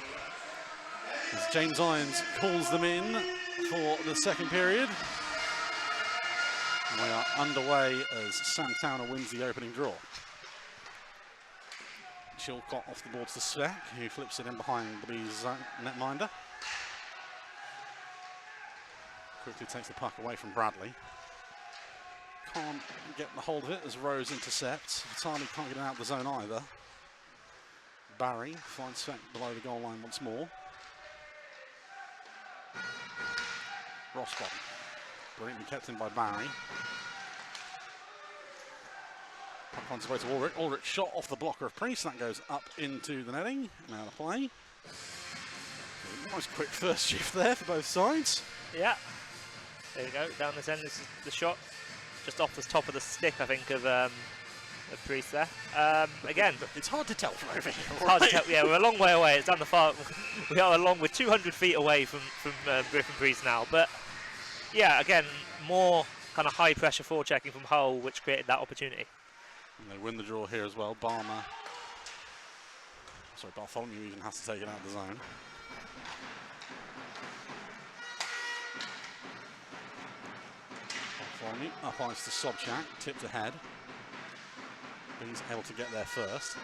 [SPEAKER 1] As James Irons calls them in for the second period. We are underway as Sam Towner wins the opening draw. Chilcott off the boards to Speck, who flips it in behind the Bees netminder. Quickly takes the puck away from Bradley. Can't get the hold of it as Rose intercepts. Vitali can't get it out of the zone either. Barry finds Speck below the goal line once more. Rossbottom. Brilliantly kept in by Barry. Puck finds its way to Ulrich. Ulrich shot off the blocker of Priest. That goes up into the netting. Now to play. Nice quick first shift there for both sides.
[SPEAKER 2] Yeah. There you go. Down this end. This is the shot. Just off the top of the stick, I think, of Priest there. Again,
[SPEAKER 1] it's hard to tell from over here.
[SPEAKER 2] It's hard to tell. Yeah, we're a long way away. It's down the far. We are we're 200 feet away from Griffin Priest now. But yeah, again, more kind of high pressure forechecking from Hull, which created that opportunity.
[SPEAKER 1] And they win the draw here as well. Bartholomew even has to take it out of the zone. Bartholomew up ice to Sobchak, tipped ahead. He's able to get there first.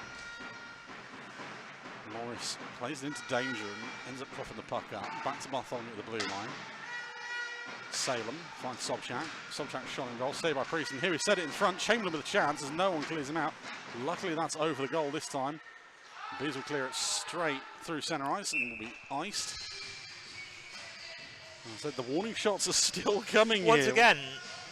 [SPEAKER 1] Morris plays it into danger and ends up coughing the puck up. Back to Bartholomew at the blue line. Salem finds Sobchak. Sobchak shot in goal, saved by Priest, and here he set it in front. Chamberlain with a chance as no one clears him out. Luckily that's over the goal this time. The Bees will clear it straight through centre ice and will be iced. I said the warning shots are still coming
[SPEAKER 2] Once
[SPEAKER 1] here.
[SPEAKER 2] again,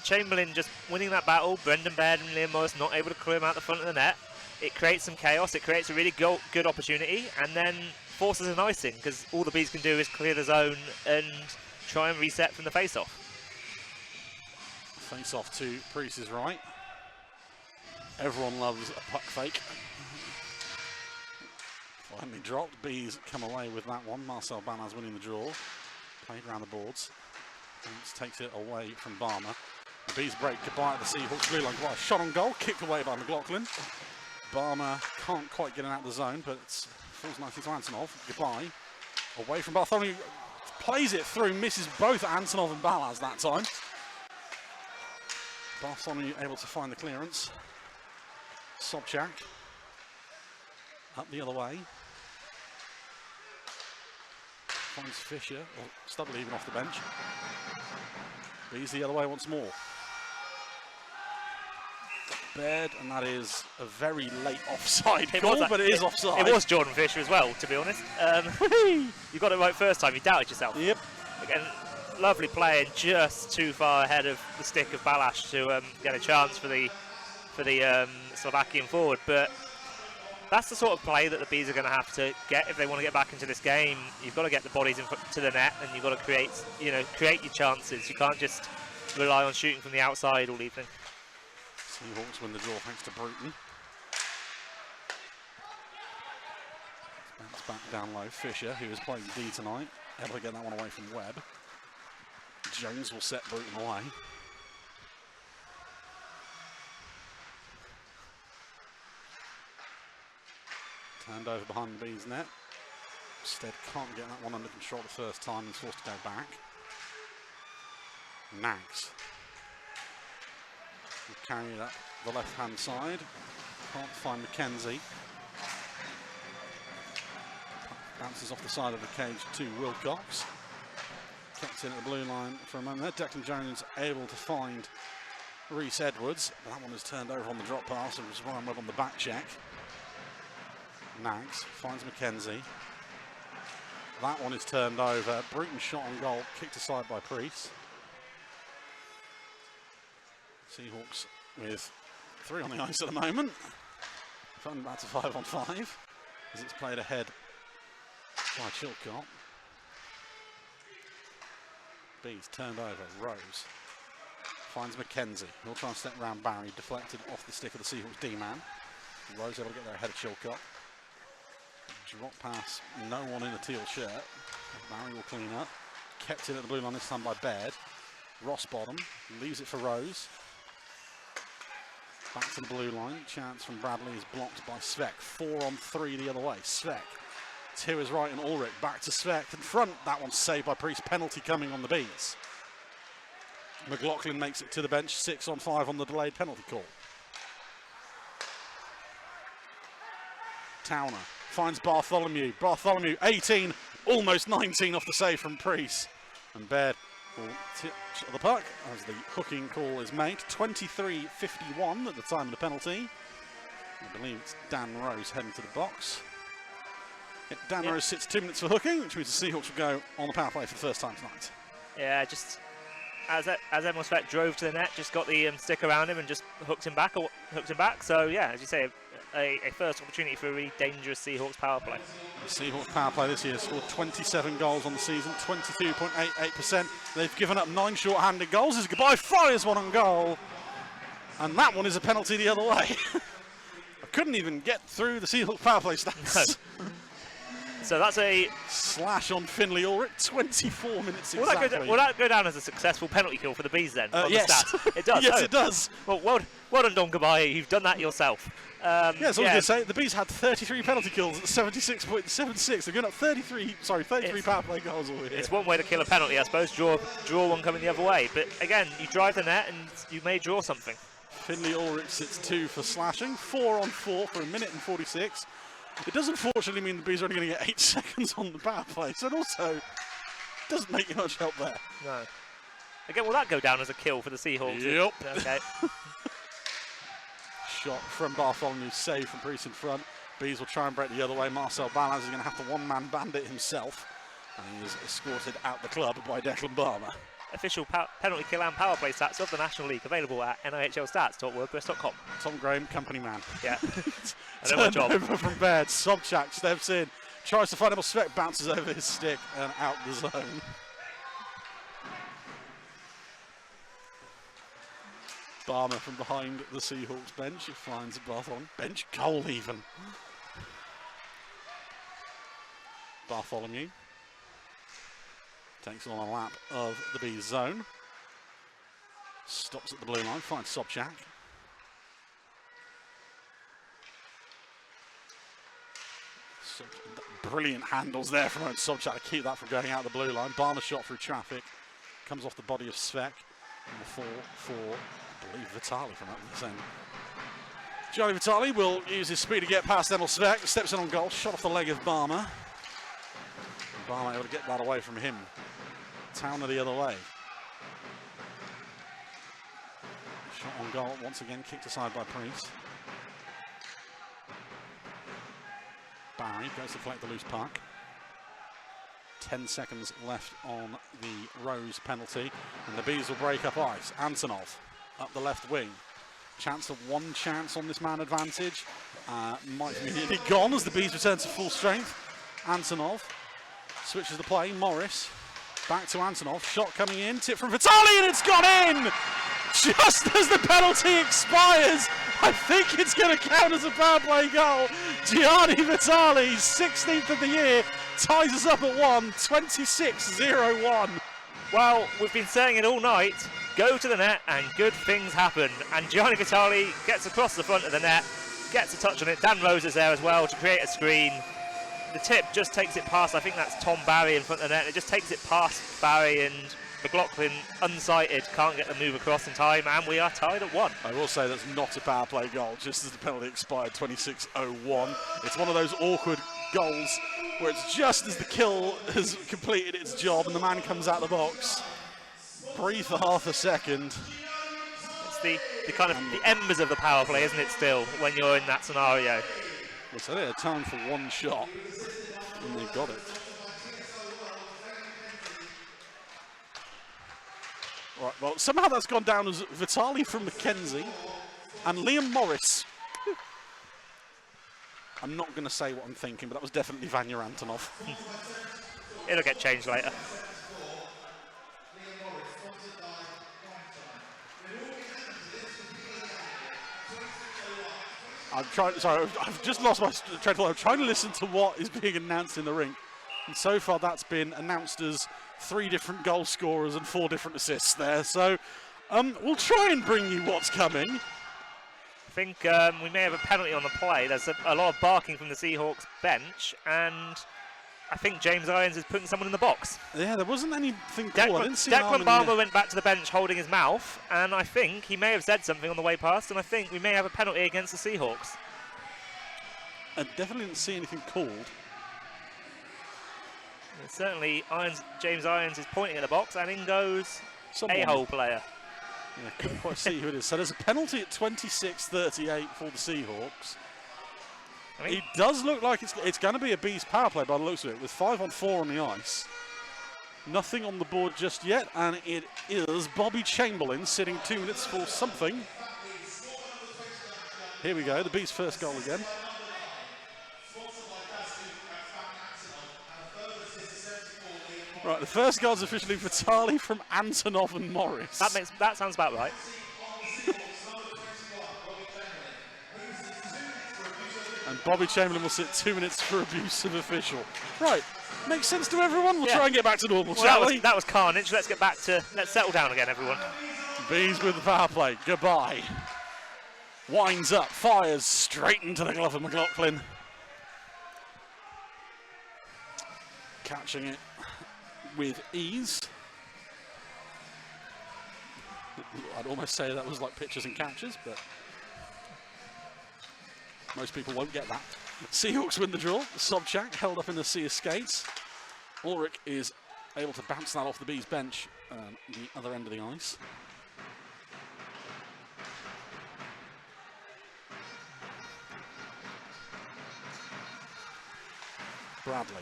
[SPEAKER 2] Chamberlain just winning that battle. Brendan Baird and Liam Morris not able to clear him out the front of the net. It creates some chaos. It creates a really good opportunity, and then forces an icing because all the Bees can do is clear the zone and try and reset from the face-off.
[SPEAKER 1] Face-off to Priest's right. Everyone loves a puck fake. Finally dropped. Bees come away with that one. Marcel Banaz winning the draw. Played around the boards. Just takes it away from Barmer. The Bees break goodbye at the Seahawks blue line. Quite a shot on goal, kicked away by McLaughlin. Barmer can't quite get it out of the zone, but it falls nicely to Antonov. Goodbye. Away from Bartholomew. Plays it through, misses both Antonov and Balaz that time. Bartholomew able to find the clearance. Sobchak. Up the other way. Finds Fisher, or Studley even off the bench. Bees the other way once more. Baird, and that is a very late offside goal, but it is offside.
[SPEAKER 2] It was Jordan Fisher as well, to be honest. You got it right first time, you doubted yourself.
[SPEAKER 1] Yep.
[SPEAKER 2] Again, lovely play and just too far ahead of the stick of Balash to get a chance for the Slovakian forward. But that's the sort of play that the Bees are going to have to get if they want to get back into this game. You've got to get the bodies to the net, and you've got to create your chances. You can't just rely on shooting from the outside all evening.
[SPEAKER 1] Seahawks win the draw thanks to Bruton. Bounce back down low. Fisher, who is playing D tonight, able to get that one away from Webb. Jones will set Bruton away. Turned over behind the Bees net. Stead can't get that one under control the first time and is forced to go back. Nags will carry it up the left-hand side. Can't find Mackenzie. Bounces off the side of the cage to Wilcox. Kept in at the blue line for a moment there. Declan Jones able to find Reese Edwards. That one is turned over on the drop pass and was Ryan Webb on the back check. Nags finds Mackenzie. That one is turned over. Bruton shot on goal, kicked aside by Priest. Seahawks with 3 on the ice at the moment. Fun back to 5-on-5 as it's played ahead by Chilcott. Bees turned over. Rose finds Mackenzie. He'll try and step around Barry, deflected off the stick of the Seahawks D-man. Rose able to get there ahead of Chilcott. Drop pass, no one in a teal shirt. Barry will clean up. Kept in at the blue line this time by Baird. Ross bottom, leaves it for Rose. Back to the blue line. Chance from Bradley is blocked by Svek. 4-on-3 the other way. Svek to his right and Ulrich. Back to Svek in front. That one's saved by Priest. Penalty coming on the Bees. McLaughlin makes it to the bench. 6-on-5 on the delayed penalty call. Towner finds Bartholomew. Bartholomew 18, almost 19 off the save from Priest. And Baird will tip the puck as the hooking call is made. 23:51 at the time of the penalty. I believe it's Dan Rose heading to the box. Dan Rose sits 2 minutes for hooking, which means the Seahawks will go on the power play for the first time tonight.
[SPEAKER 2] Yeah, just as Emil Svek drove to the net, just got the stick around him and just hooked him back. So yeah, as you say, a first opportunity for a really dangerous Seahawks power play.
[SPEAKER 1] The Seahawks power play this year scored 27 goals on the season, 22.88%. They've given up 9 short-handed goals. As Goodbye fires one on goal, and that one is a penalty the other way. I couldn't even get through the Seahawks power play stats. No.
[SPEAKER 2] So that's a
[SPEAKER 1] slash on Finley Ulrich, 24 minutes exactly.
[SPEAKER 2] Will that go down as a successful penalty kill for the Bees then?
[SPEAKER 1] Yes.
[SPEAKER 2] The stats? It does.
[SPEAKER 1] Yes, it does.
[SPEAKER 2] Well done, Don Goodbye. You've done that yourself.
[SPEAKER 1] Yes, I was going to say, the Bees had 33 penalty kills at 76.76. They've given up 33 power play goals all year.
[SPEAKER 2] It's one way to kill a penalty, I suppose. Draw one coming the other way. But again, you drive the net and you may draw something.
[SPEAKER 1] Finley Ulrich sits 2 for slashing, 4-on-4 for 1 minute and 46. It does unfortunately mean the Bees are only going to get 8 seconds on the power play, so it also doesn't make you much help there.
[SPEAKER 2] No. Again, will that go down as a kill for the Seahawks?
[SPEAKER 1] Yep.
[SPEAKER 2] Okay.
[SPEAKER 1] Shot from Bartholomew, save from Priest in front. Bees will try and break the other way. Marcel Balaz is going to have to one-man bandit himself, and he is escorted out the club by Declan Barmer.
[SPEAKER 2] Official penalty kill and power play stats of the National League available at NIHLstats.wordpress.com.
[SPEAKER 1] Tom Graham, company man.
[SPEAKER 2] Yeah. I know my job.
[SPEAKER 1] Over from Baird. Sobchak steps in, tries to find him. Svek bounces over his stick and out the zone. Barmer from behind the Seahawks bench. He finds Bartholomew. Bench goal even. Bartholomew takes on a lap of the Bees zone. Stops at the blue line, finds Sobchak. Brilliant handles there from Sobchak to keep that from going out the blue line. Barmer shot through traffic. Comes off the body of Svek. And the fall for, I believe, Vitali from up this end. Gianni Vitali will use his speed to get past Emil Svek. Steps in on goal. Shot off the leg of Barmer. Barmer able to get that away from him. Towner the other way. Shot on goal. Once again kicked aside by Priest. Barry goes to collect the loose puck. 10 seconds left on the Rose penalty. And the Bees will break up ice. Antonov up the left wing. Chance of one chance on this man advantage. Might be nearly gone as the Bees return to full strength. Antonov switches the play. Morris back to Antonov. Shot coming in. Tip from Vitali and it's gone in! Just as the penalty expires. I think it's going to count as a power play goal. Gianni Vitali, 16th of the year, ties us up at 1, 26-0-1.
[SPEAKER 2] Well, we've been saying it all night. Go to the net and good things happen. And Gianni Vitali gets across the front of the net, gets a touch on it. Dan Rose is there as well to create a screen. The tip just takes it past, I think that's Tom Barry in front of the net. It just takes it past Barry and McLaughlin, unsighted, can't get the move across in time, and we are tied at 1.
[SPEAKER 1] I will say that's not a power play goal, just as the penalty expired, 26-0-1. It's one of those awkward goals where it's just as the kill has completed its job and the man comes out the box. Breathe for half a second.
[SPEAKER 2] It's the kind of the embers of the power play, isn't it, still, when you're in that scenario?
[SPEAKER 1] Well, so they had time for one shot, and they got it. Right, well, somehow that's gone down as Vitali from Mackenzie and Liam Morris. I'm not going to say what I'm thinking, but that was definitely Vanya Antonov.
[SPEAKER 2] It'll get changed later.
[SPEAKER 1] I've just lost my train of thought. I'm trying to listen to what is being announced in the rink. And so far that's been announced as 3 different goal scorers and 4 different assists there. So we'll try and bring you what's coming.
[SPEAKER 2] I think we may have a penalty on the play. There's a lot of barking from the Seahawks bench, and I think James Irons is putting someone in the box.
[SPEAKER 1] Yeah, there wasn't anything cool. I didn't see
[SPEAKER 2] Declan Barber went back to the bench holding his mouth, and I think he may have said something on the way past, and I think we may have a penalty against the Seahawks.
[SPEAKER 1] I definitely didn't see anything called.
[SPEAKER 2] And certainly, James Irons is pointing at the box, and in goes a-hole player.
[SPEAKER 1] Yeah, couldn't quite see who it is. So there's a penalty at 26-38 for the Seahawks. It does look like it's going to be a Bees power play by the looks of it, with 5-on-4 on the ice. Nothing on the board just yet, and it is Bobby Chamberlain sitting 2 minutes for something. Here we go, the Bees' first goal again. Right, the first goal's officially Vitali from Antonov and Morris.
[SPEAKER 2] That sounds about right.
[SPEAKER 1] And Bobby Chamberlain will sit 2 minutes for abuse of official. Right, makes sense to everyone. We'll try and get back to normal, shall we?
[SPEAKER 2] That was carnage. Let's settle down again, everyone.
[SPEAKER 1] Bees with the power play. Goodbye. Winds up, fires straight into the glove of McLaughlin. Catching it with ease. I'd almost say that was like pitches and catches, but most people won't get that. Seahawks win the draw. Sobchak held up in the sea of skates. Ulrich is able to bounce that off the Bees bench, the other end of the ice. Bradley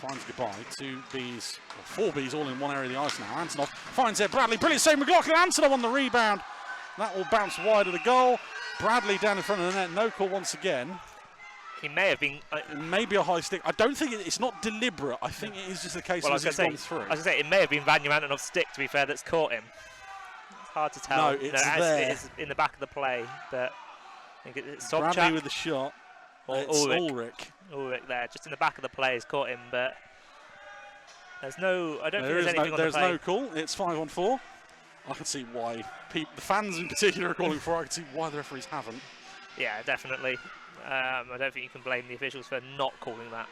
[SPEAKER 1] finds goodbye. 2 Bees, or 4 Bees all in one area of the ice now. Antonov finds it. Bradley, brilliant save. McLaughlin, Antonov on the rebound. That will bounce wide of the goal. Bradley down in front of the net. No call once again.
[SPEAKER 2] He may have been.
[SPEAKER 1] It may be a high stick. I don't think it's not deliberate. I think it is just a case of it's gone through.
[SPEAKER 2] I was going to say, it may have been Vanya Antonov's stick, to be fair, that's caught him. It's hard to tell.
[SPEAKER 1] No, it's there.
[SPEAKER 2] It's in the back of the play, but I think it's Sobchak.
[SPEAKER 1] Bradley with the shot. It's Ulrich.
[SPEAKER 2] Ulrich there, just in the back of the play, has caught him, but there's no. I don't think there's anything on the play.
[SPEAKER 1] There's no call. It's 5-on-4. I can see why the fans in particular are calling for it. I can see why the referees haven't.
[SPEAKER 2] Yeah, definitely. I don't think you can blame the officials for not calling that.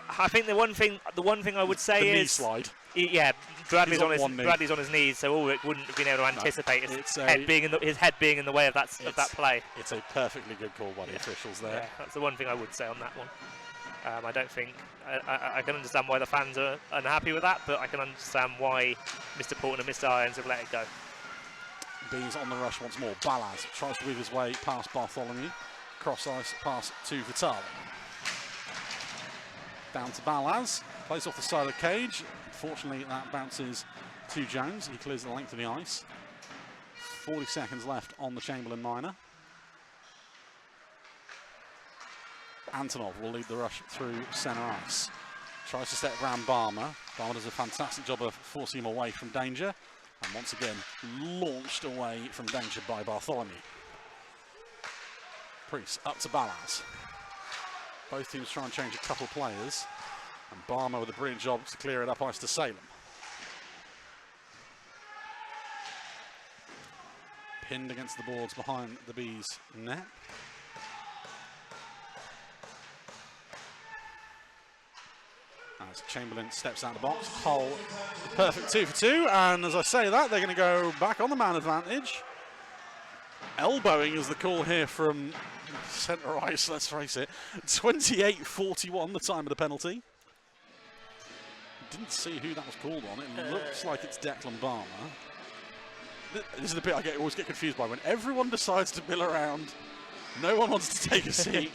[SPEAKER 2] I think the one thing I would say
[SPEAKER 1] the knee
[SPEAKER 2] is
[SPEAKER 1] slide.
[SPEAKER 2] Yeah, Bradley's
[SPEAKER 1] on
[SPEAKER 2] on
[SPEAKER 1] one knee.
[SPEAKER 2] Bradley's on his knees, so Ulrich wouldn't have been able to anticipate his head being in the way of that play.
[SPEAKER 1] It's a perfectly good call by the officials there.
[SPEAKER 2] Yeah, that's the one thing I would say on that one. I don't think I can understand why the fans are unhappy with that, but I can understand why Mr. Portman and Mr. Irons have let it go.
[SPEAKER 1] Bees on the rush once more. Balaz tries to weave his way past Bartholomew. Cross ice pass to Vitali. Down to Balaz. Plays off the side of the cage. Fortunately, that bounces to Jones. He clears the length of the ice. 40 seconds left on the Chamberlain minor. Antonov will lead the rush through centre ice. Tries to step around Barmer. Barmer does a fantastic job of forcing him away from danger. And once again, launched away from danger by Bartholomew. Priest up to Balaz. Both teams try and change a couple players. And Barmer with a brilliant job to clear it up ice to Salem. Pinned against the boards behind the Bees' net. As Chamberlain steps out of the box, Hull, perfect 2 for 2, and as I say that, they're going to go back on the man advantage. Elbowing is the call here from centre ice, let's face it. 28-41, the time of the penalty. Didn't see who that was called on. It looks like it's Declan Barmer. This is the bit I always get confused by. When everyone decides to mill around, no one wants to take a seat.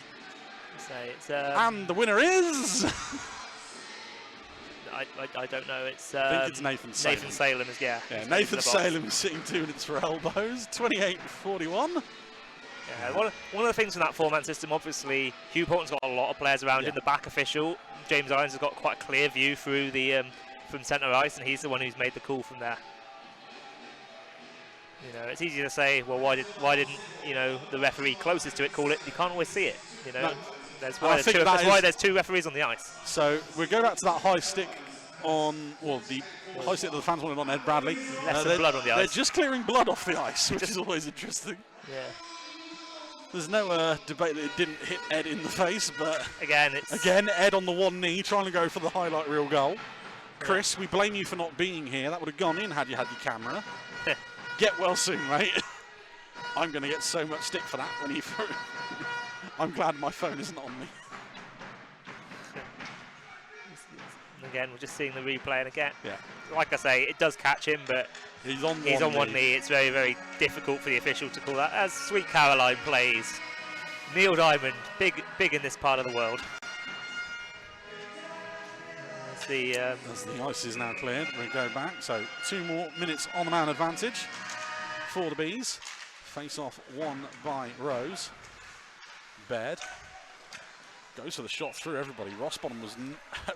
[SPEAKER 2] So it's,
[SPEAKER 1] and the winner is...
[SPEAKER 2] I don't know.
[SPEAKER 1] I think it's Nathan Salem.
[SPEAKER 2] Nathan Salem is, yeah.
[SPEAKER 1] Nathan Salem is sitting 2 minutes for elbows. 28-41.
[SPEAKER 2] Yeah, one of the things in that four-man system, obviously, Hugh Portman's got a lot of players around him. The back official, James Irons, has got quite a clear view through the from centre ice, and he's the one who's made the call from there. You know, it's easy to say, well, why didn't the referee closest to it call it? You can't always see it. You know, that's why there's two referees on the ice.
[SPEAKER 1] So we go back to that high stick on the high stick that the fans wanted on Ed Bradley.
[SPEAKER 2] Left some blood on the ice.
[SPEAKER 1] They're just clearing blood off the ice, which is always interesting.
[SPEAKER 2] Yeah.
[SPEAKER 1] There's no debate that it didn't hit Ed in the face, but
[SPEAKER 2] again,
[SPEAKER 1] Ed on the one knee trying to go for the highlight reel goal. Chris, we blame you for not being here. That would have gone in had you had your camera. Get well soon, mate. I'm going to get so much stick for that when he threw. I'm glad my phone isn't on me.
[SPEAKER 2] Again, we're just seeing the replay, and again,
[SPEAKER 1] yeah,
[SPEAKER 2] like I say, it does catch him, but
[SPEAKER 1] he's on
[SPEAKER 2] one knee. It's very, very difficult for the official to call that. As Sweet Caroline plays, Neil Diamond, big in this part of the world. As
[SPEAKER 1] the ice is now cleared, we go back. So 2 more minutes on the man advantage for the Bees. Face off won by Rose. Baird goes for the shot through everybody. Rossbottom was.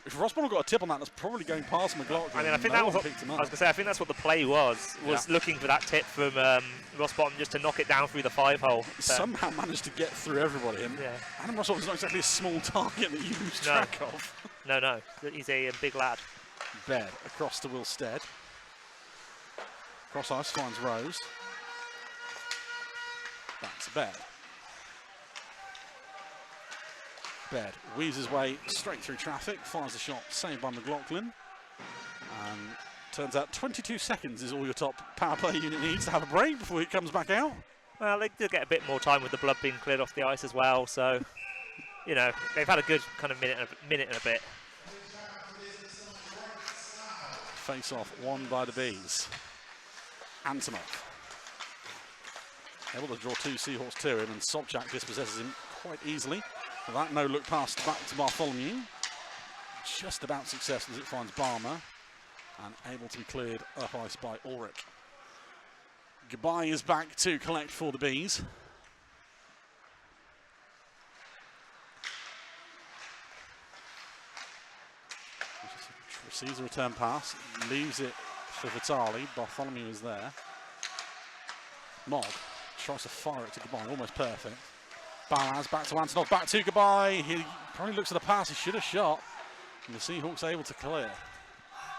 [SPEAKER 1] If Rossbottom got a tip on that, that's probably going past McLaughlin.
[SPEAKER 2] I mean, I think that was. I was going to say, I think that's what the play was looking for that tip from Rossbottom just to knock it down through the 5-hole.
[SPEAKER 1] Somehow managed to get through everybody. And Adam Rossbottom's not exactly a small target that you lose track of.
[SPEAKER 2] No, he's a big lad.
[SPEAKER 1] Baird across to Will Stead. Cross ice finds Rose. That's Baird. Baird weaves his way straight through traffic, fires the shot, saved by McLaughlin. And turns out 22 seconds is all your top power play unit needs to have a break before it comes back out.
[SPEAKER 2] Well, they did get a bit more time with the blood being cleared off the ice as well, so, you know, they've had a good kind of minute and a bit.
[SPEAKER 1] Face off won by the Bees. Antonov able to draw 2 Seahawks to him, and Sobchak dispossesses him quite easily. With that no-look pass back to Bartholomew. Just about success as it finds Barmer, and able to be cleared up ice by Ulrich. Goodbye is back to collect for the Bees. Receives a return pass, leaves it for Vitali. Bartholomew is there. Mogg tries to fire it to Goodbye, almost perfect. Balaz back to Antonov, back to Goodbye. He probably looks at the pass he should have shot. And the Seahawks able to clear.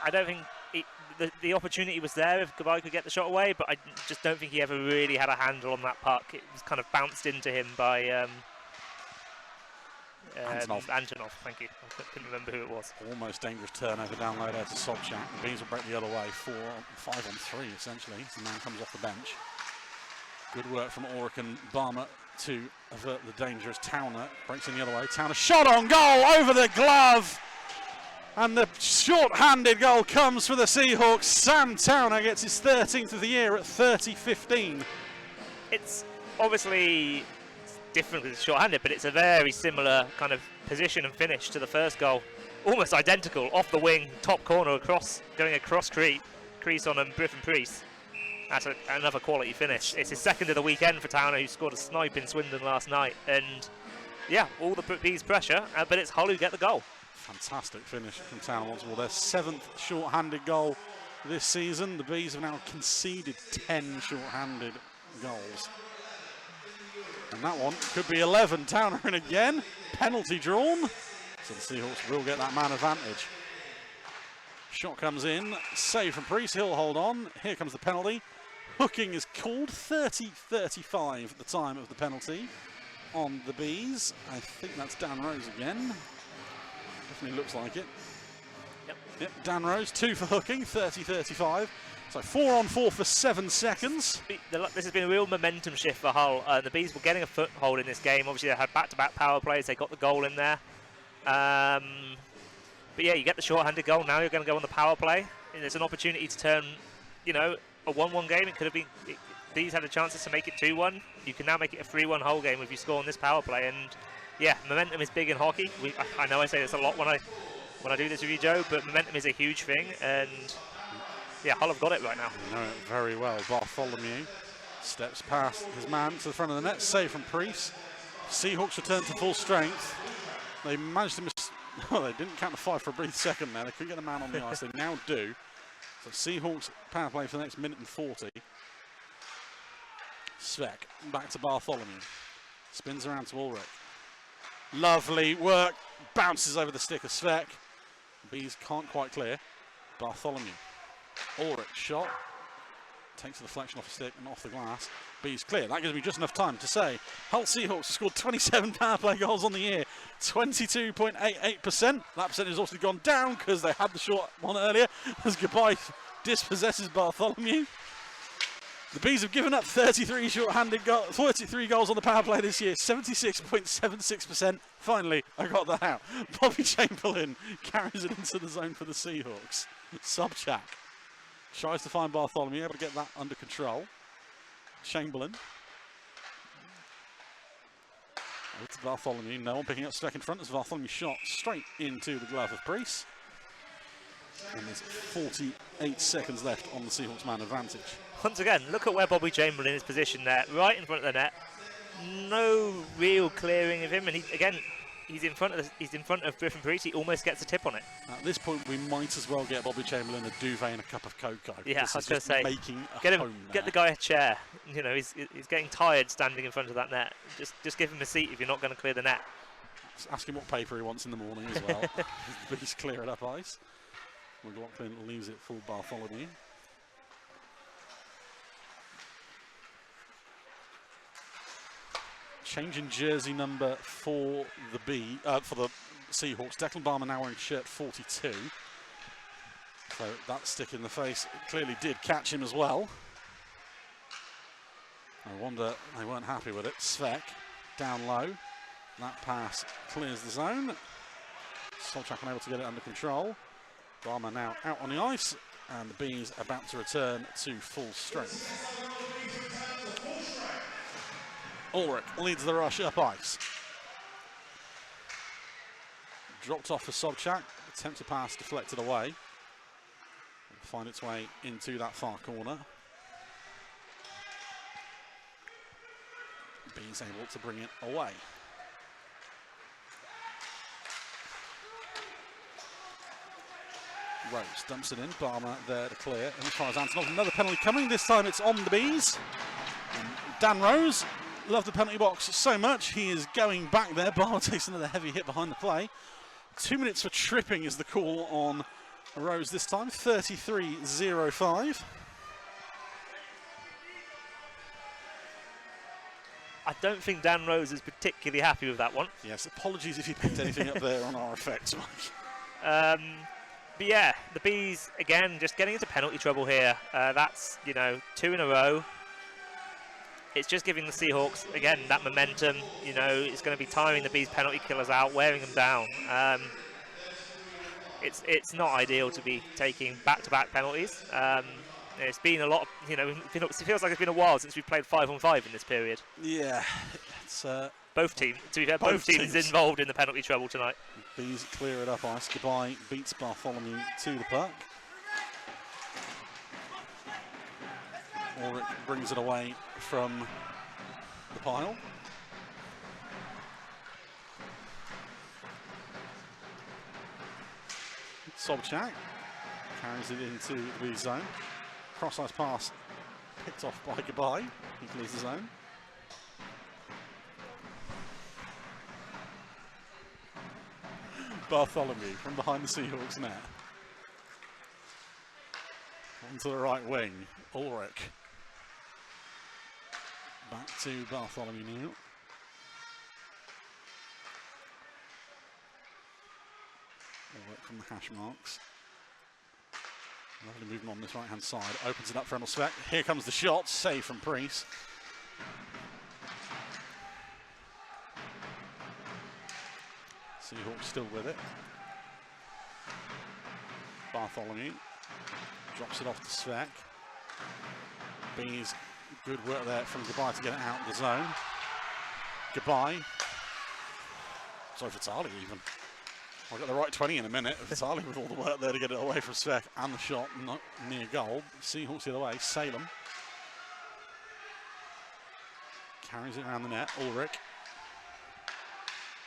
[SPEAKER 2] I don't think the opportunity was there if Goodbye could get the shot away, but I just don't think he ever really had a handle on that puck. It was kind of bounced into him by Antonov, thank you. I couldn't remember who it was.
[SPEAKER 1] Almost dangerous turnover down low there to Sobchak. The Bees will break the other way. 5 on 3 essentially. The man comes off the bench. Good work from Auric and Barmer to avert the danger as Towner breaks in the other way. Towner shot on goal over the glove. And the short-handed goal comes for the Seahawks. Sam Towner gets his 13th of the year at 30-15.
[SPEAKER 2] It's obviously different because it's short-handed, but it's a very similar kind of position and finish to the first goal. Almost identical, off the wing, top corner, going across crease on Griffin Priest. That's another quality finish. It's his second of the weekend for Towner, who scored a snipe in Swindon last night. And yeah, all the Bees pressure, but it's Hull who get the goal. Fantastic finish from Towner once more. Their 7th short-handed goal this season. The Bees have now conceded 10 short-handed goals. And that one could be 11. Towner in again. Penalty drawn. So the Seahawks will get that man advantage. Shot comes in. Save from Priest. He'll hold on. Here comes the penalty. Hooking is called. 30-35 at the time of the penalty on the Bees. I think that's Dan Rose again. Definitely looks like it. Yep, Dan Rose, 2 for hooking, 30-35. So 4 on 4 for 7 seconds. This has been a real momentum shift for Hull. The Bees were getting a foothold in this game. Obviously, they had back-to-back power plays. They got the goal in there. But yeah, you get the short-handed goal. Now you're going to go on the power play. And there's an opportunity to turn, you know, a 1-1 game. It could have been. Bees had a chance to make it 2-1. You can now make it a 3-1 Hull game if you score on this power play. And yeah, momentum is big in hockey. I know I say this a lot when I do this with you, Joe, but momentum is a huge thing, and yeah, Hull have got it right now. You know it very well. Bartholomew steps past his man to the front of the net, save from Priest. Seahawks return to full strength. They managed to they didn't count the 5 for a brief second there. They couldn't get a man on the ice. They now do. So Seahawks power play for the next minute and 40. Svek back to Bartholomew. Spins around to Ulrich. Lovely work, bounces over the stick of Svek. Bees can't quite clear. Bartholomew. Ulrich shot. Takes the deflection off the stick and off the glass. Bees clear. That gives me just enough time to say Hull Seahawks have scored 27 power play goals on the year. 22.88%. That percentage has also gone down because they had the short one earlier as Goodbye dispossesses Bartholomew. The Bees have given up 33 short-handed goals, 33 goals on the power play this year, 76.76%. Finally, I got that out. Bobby Chamberlain carries it into the zone for the Seahawks. Sobchak tries to find Bartholomew, able to get that under control. Chamberlain. Over to Bartholomew, no one picking up Svek in front as Bartholomew shot straight into the glove of Priest. And there's 48 seconds left on the Seahawks man advantage. Once again, look at where Bobby Chamberlain is positioned there, right in front of the net. No real clearing of him, and he's in front of Griffin Priest. He almost gets a tip on it. At this point, we might as well get Bobby Chamberlain a duvet and a cup of cocoa. Yeah, I was going to say, get the guy a chair. You know, he's getting tired standing in front of that net. Just give him a seat if you're not going to clear the net. Ask him what paper he wants in the morning as well. He's clearing up ice. McLaughlin leaves it for Bartholomew. Change in jersey number for the Seahawks. Declan Barmer now wearing shirt 42. So that stick in the face clearly did catch him as well. I wonder they weren't happy with it. Svek down low. That pass clears the zone. Sobchak unable to get it under control. Barmer now out on the ice, and the Bees about to return to full strength. Ulrich leads the rush up ice. Dropped off for Sobchak. Attempted pass deflected away. It'll find its way into that far corner. Bees able to bring it away. Rose dumps it in. Barmer there to clear. And as far as Antonov, another penalty coming. This time it's on the Bees. And Dan Rose loved the penalty box so much, he is going back there. Barmer takes another heavy hit behind the play. 2 minutes for tripping is the call on Rose this time. 33-05. I don't think Dan Rose is particularly happy with that one.
[SPEAKER 1] Yes, apologies if you picked anything up there on our effects, Mike.
[SPEAKER 2] But yeah, the Bees, again, just getting into penalty trouble here. That's, 2 in a row. It's just giving the Seahawks, again, that momentum. It's going to be tiring the Bees' penalty killers out, wearing them down. It's not ideal to be taking back-to-back penalties. It's been a lot of, it feels like it's been a while since we've played 5-on-5 in this period.
[SPEAKER 1] Yeah, it's...
[SPEAKER 2] both teams, to be fair, both teams involved in the penalty trouble tonight.
[SPEAKER 1] Bees clear it up ice. Goodbye beats Bartholomew to the puck. Ulrich brings it away from the pile. Sobchak carries it into the Bees zone. Cross-ice pass picked off by Goodbye. He clears the zone. Bartholomew from behind the Seahawks net. Onto the right wing, Ulrich. Back to Bartholomew now. Ulrich from the hash marks. Lovely movement on this right hand side. Opens it up for Emil Svek. Here comes the shot, save from Priest. Seahawks still with it. Bartholomew drops it off to Svek. Bees, good work there from Goodbye to get it out of the zone. Goodbye. Sorry for Tali even. I'll get the right 20 in a minute. Tali with all the work there to get it away from Svek and the shot not near goal. Seahawks the other way. Salem carries it around the net. Ulrich.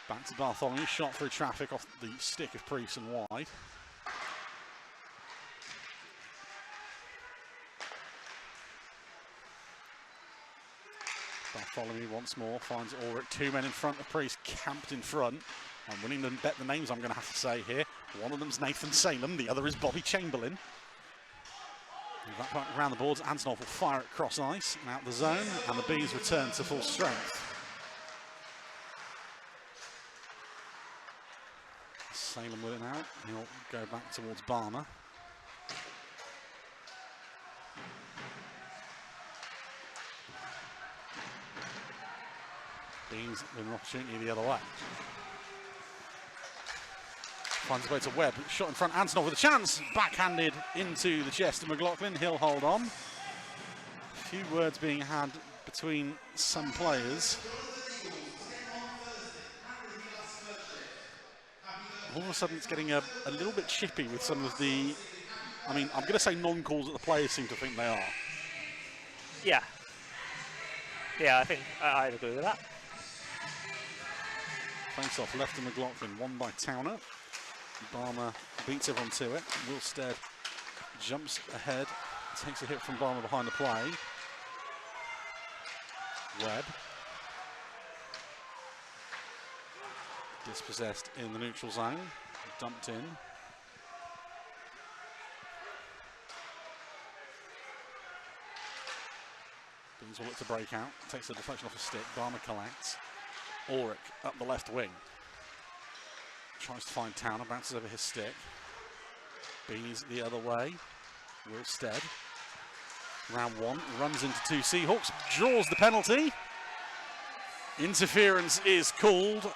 [SPEAKER 1] Back to Bartholomew, shot through traffic off the stick of Priest and wide. Bartholomew once more finds Ulrich, 2 men in front of Priest, camped in front. I'm willing to bet the names I'm going to have to say here. One of them's Nathan Salem, the other is Bobby Chamberlain. That back around the boards, Antonov will fire it cross ice and out the zone, and the Bees return to full strength. Salem with it now. He'll go back towards Barmer. Bees with an opportunity the other way. Finds his way to Webb. Shot in front. Antonov with a chance. Backhanded into the chest of McLaughlin. He'll hold on. A few words being had between some players. All of a sudden it's getting a little bit chippy with some of the, I'm going to say non-calls that the players seem to think they are.
[SPEAKER 2] Yeah. Yeah, I think I'd agree with that.
[SPEAKER 1] Face off left to McLaughlin, won by Towner. Barmer beats everyone to it. Wilstead jumps ahead, takes a hit from Barmer behind the play. Webb. Dispossessed in the neutral zone, dumped in. Beans will look to break out, takes the deflection off a stick, Barmer collects. Ulrich up the left wing. Tries to find Towner, bounces over his stick. Bees the other way. Wilstead. Round one, runs into 2 Seahawks, draws the penalty. Interference is called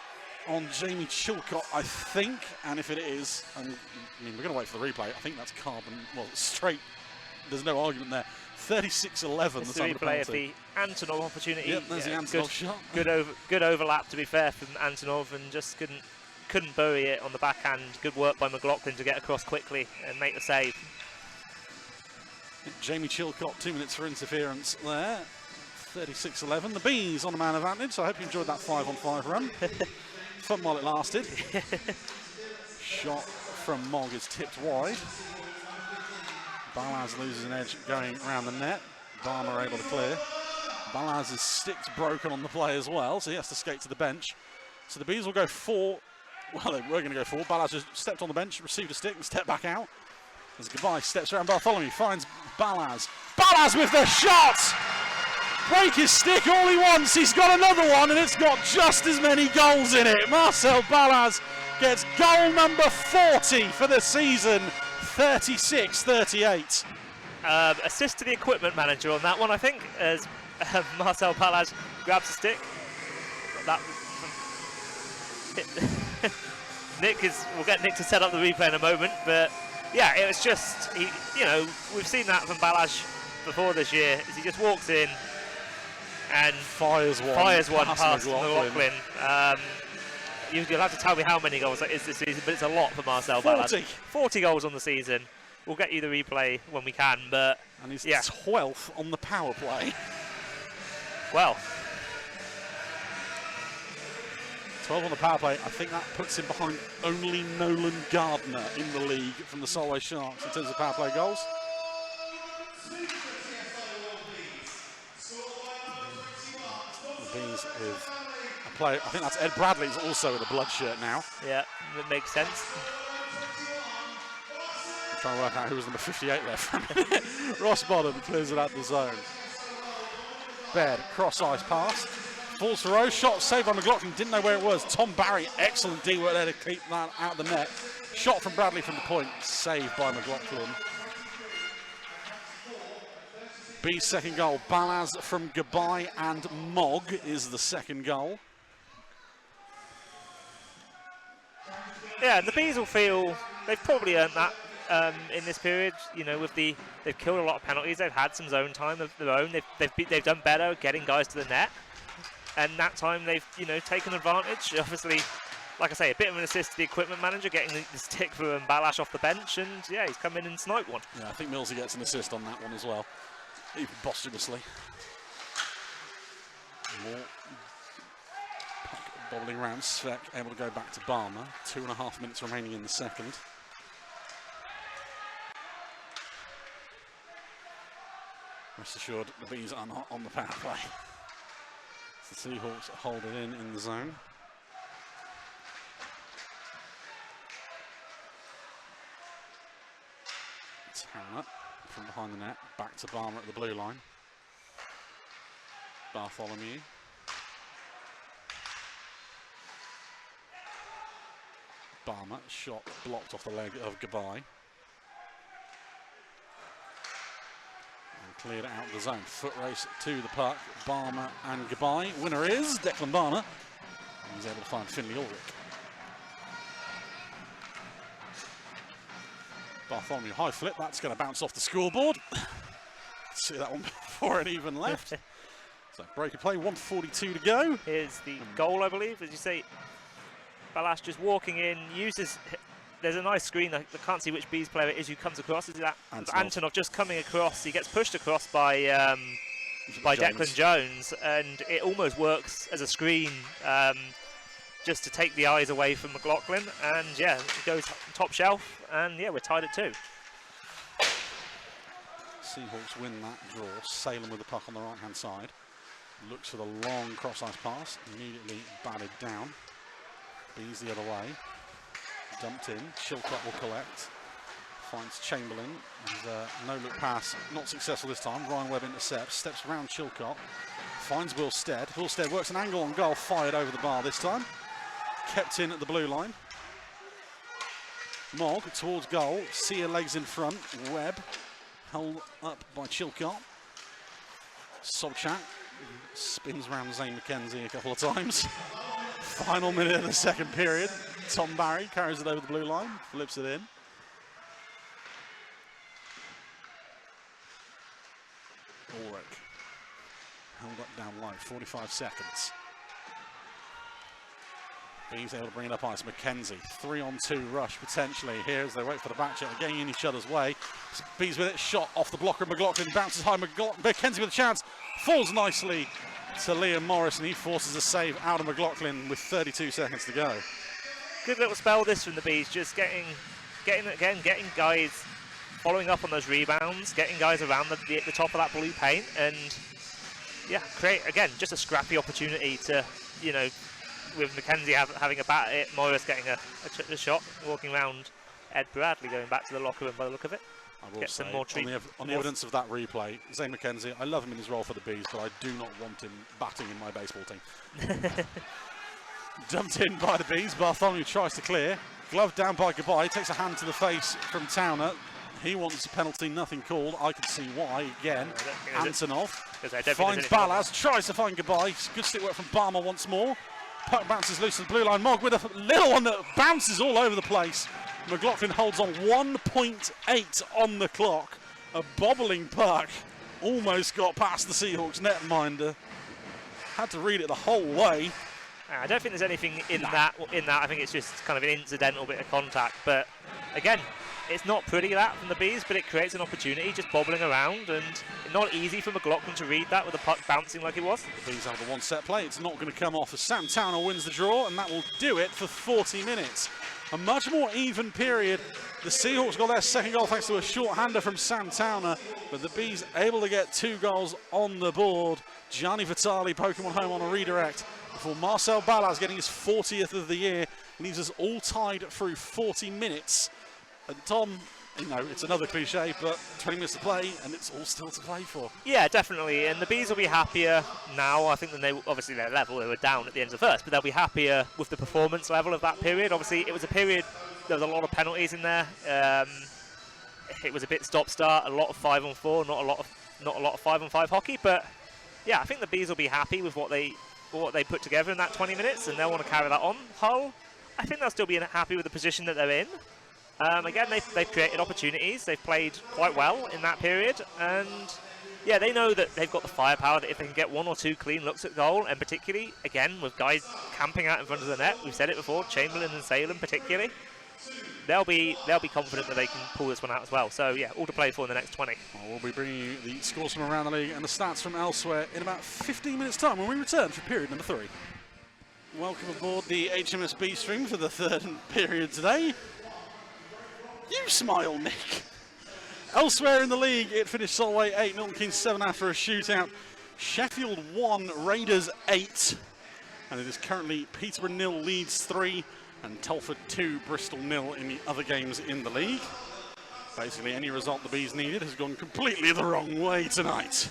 [SPEAKER 1] on Jamie Chilcott, I think, and if it is, we're going to wait for the replay. I think that's carbon, well, straight. There's no argument there. 36-11.
[SPEAKER 2] It's the replay of the Antonov opportunity.
[SPEAKER 1] Yep, there's the Antonov shot.
[SPEAKER 2] Good overlap, to be fair, from Antonov, and just couldn't bury it on the backhand. Good work by McLaughlin to get across quickly and make the save.
[SPEAKER 1] Jamie Chilcott, 2 minutes for interference there. 36-11. The Bees on the man advantage, so I hope you enjoyed that 5-on-5 run. Fun while it lasted. Shot from Mogg is tipped wide. Balaz loses an edge going around the net. Barmer able to clear. Balaz's stick's broken on the play as well, so he has to skate to the bench. So the Bees will go 4. Well, they were going to go 4. Balaz just stepped on the bench, received a stick, and stepped back out. As Goodbye steps around Bartholomew, finds Balaz. Balaz with the shot! break his stick all he wants. He's got another one, and it's got just as many goals in it. Marcel Balaz gets goal number 40 for the season, 36-38.
[SPEAKER 2] Assist to the equipment manager on that one, I think, as Marcel Balaz grabs the stick. That we'll get Nick to set up the replay in a moment, but yeah, it was just, we've seen that from Balaz before this year, is he just walks in and fires one past McLaughlin. You'll have to tell me how many goals that is this season, but it's a lot for Marcel Balaz. 40 goals on the season. We'll get you the replay when we can, but
[SPEAKER 1] and he's 12th on the power play.
[SPEAKER 2] Well,
[SPEAKER 1] 12 on the power play. I think that puts him behind only Nolan Gardner in the league from the Solway Sharks in terms of power play goals. The Bees with a player, I think that's Ed Bradley's also in a blood shirt now.
[SPEAKER 2] Yeah, that makes sense.
[SPEAKER 1] I'm trying to work out who was number 58 there from. Ross Bottom clears it out the zone. Baird, cross-ice pass. Falls for Rose, shot saved by McLaughlin, didn't know where it was. Tom Barry, excellent D work there to keep that out of the net. Shot from Bradley from the point, saved by McLaughlin. B's second goal, Balaz from Gabai and Mogg is the second goal.
[SPEAKER 2] Yeah, the Bees will feel they've probably earned that in this period. They've killed a lot of penalties. They've had some zone time of their own. They've done better getting guys to the net, and that time they've taken advantage. Obviously, like I say, a bit of an assist to the equipment manager, getting the stick for Balaz off the bench, and yeah, he's come in and sniped one.
[SPEAKER 1] Yeah, I think Millsy gets an assist on that one as well, even posthumously. More puck bobbling around. Svek able to go back to Barmer. 2.5 minutes remaining in the second. Rest assured, the Bees are not on the power play. The Seahawks hold it in the zone. Tanner from behind the net, back to Barmer at the blue line. Bartholomew. Barmer, shot blocked off the leg of Gabai. And cleared it out of the zone. Foot race to the puck. Barmer and Gabai. Winner is Declan Barner. He's able to find Finley Ulrich. Bartholomew high flip, that's going to bounce off the scoreboard. See that one before it even left. So break of play, 1:42 to go.
[SPEAKER 2] Here's the goal, I believe. As you say, Balaz just walking in, uses, there's a nice screen, I can't see which Bees player it is who comes across. Is that Antonov just coming across? He gets pushed across by Declan Jones, and it almost works as a screen just to take the eyes away from McLaughlin, and yeah, it goes top shelf, and yeah, we're tied at 2.
[SPEAKER 1] Seahawks win that draw. Salem with the puck on the right hand side. Looks for the long cross-ice pass, immediately batted down. Bees the other way. Dumped in. Chilcott will collect. Finds Chamberlain. No-look pass, not successful this time. Ryan Webb intercepts, steps around Chilcott. Finds Will Stead. Will Stead works an angle on goal, fired over the bar this time. Kept in at the blue line. Mogg towards goal. Sear legs in front. Webb held up by Chilcott. Sobchak spins around Zane McKenzie a couple of times. Final minute of the second period. Tom Barry carries it over the blue line, flips it in. Ulrich held up down low, 45 seconds. Bees able to bring it up ice. McKenzie, 3-on-2 rush potentially here as they wait for the back check. They're getting in each other's way. Bees with it, shot off the blocker. McLaughlin bounces high. McKenzie with a chance, falls nicely to Liam Morris, and he forces a save out of McLaughlin with 32 seconds to go.
[SPEAKER 2] Good little spell this from the Bees, just getting guys following up on those rebounds, getting guys around the top of that blue paint, and yeah, create again just a scrappy opportunity to, with McKenzie having a bat at it, Morris getting a shot, walking around, Ed Bradley going back to the locker room by the look of it.
[SPEAKER 1] I will
[SPEAKER 2] get
[SPEAKER 1] say,
[SPEAKER 2] some more
[SPEAKER 1] on the evidence of that replay, Zane McKenzie, I love him in his role for the Bees, but I do not want him batting in my baseball team. Dumped in by the Bees, Bartholomew tries to clear. Glove down by Goodbye, takes a hand to the face from Towner. He wants a penalty, nothing called. I can see why again. Antonov finds Balaz, tries to find Goodbye. Good stick work from Barmer once more. Puck bounces loose to the blue line. Mogg with a little one that bounces all over the place. McLaughlin holds on 1.8 on the clock. A bobbling puck almost got past the Seahawks netminder. Had to read it the whole way.
[SPEAKER 2] I don't think there's anything in that. I think it's just kind of an incidental bit of contact. But again, it's not pretty that from the Bees, but it creates an opportunity just bobbling around, and not easy for McLaughlin to read that with the puck bouncing like it was.
[SPEAKER 1] The Bees have the one set play. It's not going to come off as Sam Towner wins the draw, and that will do it for 40 minutes. A much more even period. The Seahawks got their second goal thanks to a short-hander from Sam Towner, but the Bees able to get 2 goals on the board. Gianni Vitali poking one home on a redirect before Marcel Balaz getting his 40th of the year. Leaves us all tied through 40 minutes. And Tom, you know, it's another cliche, but 20 minutes to play, and it's all still to play for.
[SPEAKER 2] Yeah, definitely. And the Bees will be happier now, I think, than they obviously their level. They were down at the end of the first, but they'll be happier with the performance level of that period. Obviously, it was a period, there was a lot of penalties in there. It was a bit stop-start, a lot of 5-on-4, not a lot of 5-on-5 hockey. But yeah, I think the Bees will be happy with what they put together in that 20 minutes, and they'll want to carry that on. Hull, I think they'll still be happy with the position that they're in. Again, they've created opportunities. They've played quite well in that period. And, yeah, they know that they've got the firepower that if they can get 1 or 2 clean looks at goal, and particularly, again, with guys camping out in front of the net, we've said it before, Chamberlain and Salem particularly, they'll be confident that they can pull this one out as well. So, yeah, all to play for in the next 20.
[SPEAKER 1] Well, we'll be bringing you the scores from around the league and the stats from elsewhere in about 15 minutes' time when we return for period number 3. Welcome aboard the HMS B stream for the 3rd period today. You smile, Nick. Elsewhere in the league, it finished Solway 8, Milton Keynes 7 after a shootout. Sheffield 1, Raiders 8. And it is currently Peterborough 0, Leeds 3, and Telford 2, Bristol 0 in the other games in the league. Basically, any result the Bees needed has gone completely the wrong way tonight.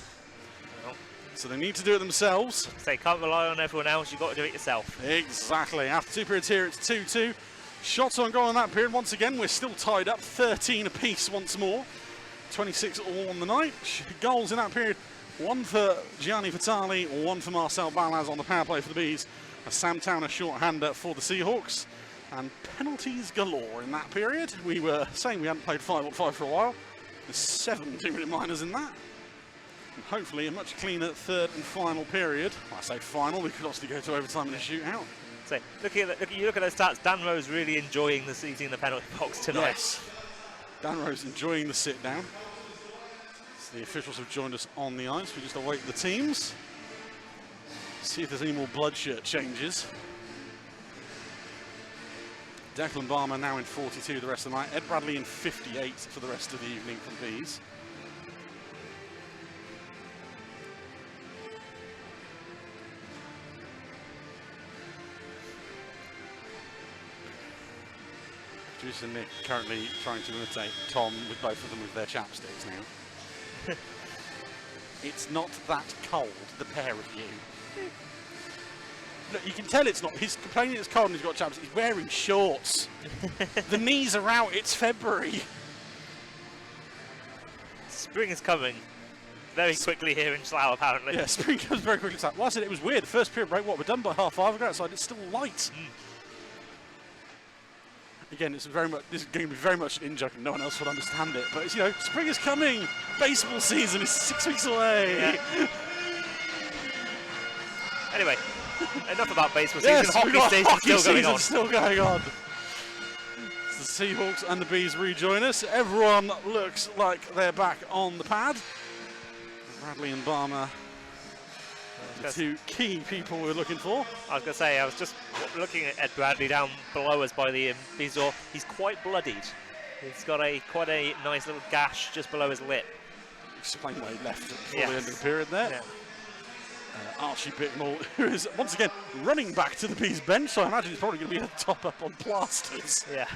[SPEAKER 2] Well,
[SPEAKER 1] so they need to do it themselves.
[SPEAKER 2] So you can't rely on everyone else, you've got to do it yourself. Exactly.
[SPEAKER 1] After 2 periods here, it's 2-2. Shots on goal in that period. Once again, we're still tied up, 13 apiece once more. 26 all on the night. Goals in that period, 1 for Gianni Vitali, 1 for Marcel Balaz on the power play for the Bees. A Sam Towner short-hander for the Seahawks. And penalties galore in that period. We were saying we hadn't played 5-on-5 for a while. There's 7 2-minute minors in that. And hopefully a much cleaner 3rd and final period. When I say final, we could obviously go to overtime in a shootout.
[SPEAKER 2] So you look at those stats, Dan Rowe's really enjoying the seating in the penalty box tonight.
[SPEAKER 1] Yes. Dan Rowe's enjoying the sit down. So the officials have joined us on the ice. We just await the teams. See if there's any more bloodshirt changes. Declan Barmer now in 42 the rest of the night. Ed Bradley in 58 for the rest of the evening from Bees. Producer Nick currently trying to imitate Tom with both of them with their chapsticks now. It's not that cold, the pair of you. Look, you can tell it's not. He's complaining it's cold and he's got chapsticks. He's wearing shorts. The knees are out, it's February.
[SPEAKER 2] Spring is coming very quickly here in Slough, apparently.
[SPEAKER 1] Yeah, spring comes very quickly. Well, I said it was weird. The first period break, what, we're done by 5:30. I go outside, it's still light. Again, this is going to be very much an in-joke and no one else will understand it. But, you know, spring is coming. Baseball season is 6 weeks away.
[SPEAKER 2] Yeah. Anyway, enough about baseball season.
[SPEAKER 1] Yes,
[SPEAKER 2] Hockey season's
[SPEAKER 1] still going on. The Seahawks and the Bees rejoin us. Everyone looks like they're back on the pad. Bradley and Barmer, the 2 key people we're looking for.
[SPEAKER 2] I was going to say, I was just looking at Ed Bradley down below us by the Beazor. He's quite bloodied. He's got quite a nice little gash just below his lip.
[SPEAKER 1] Explain why he left before the end of the period there.
[SPEAKER 2] Yeah.
[SPEAKER 1] Archie Bicknell, who is once again running back to the Bees bench, so I imagine he's probably going to be a top up on plasters.
[SPEAKER 2] Yeah.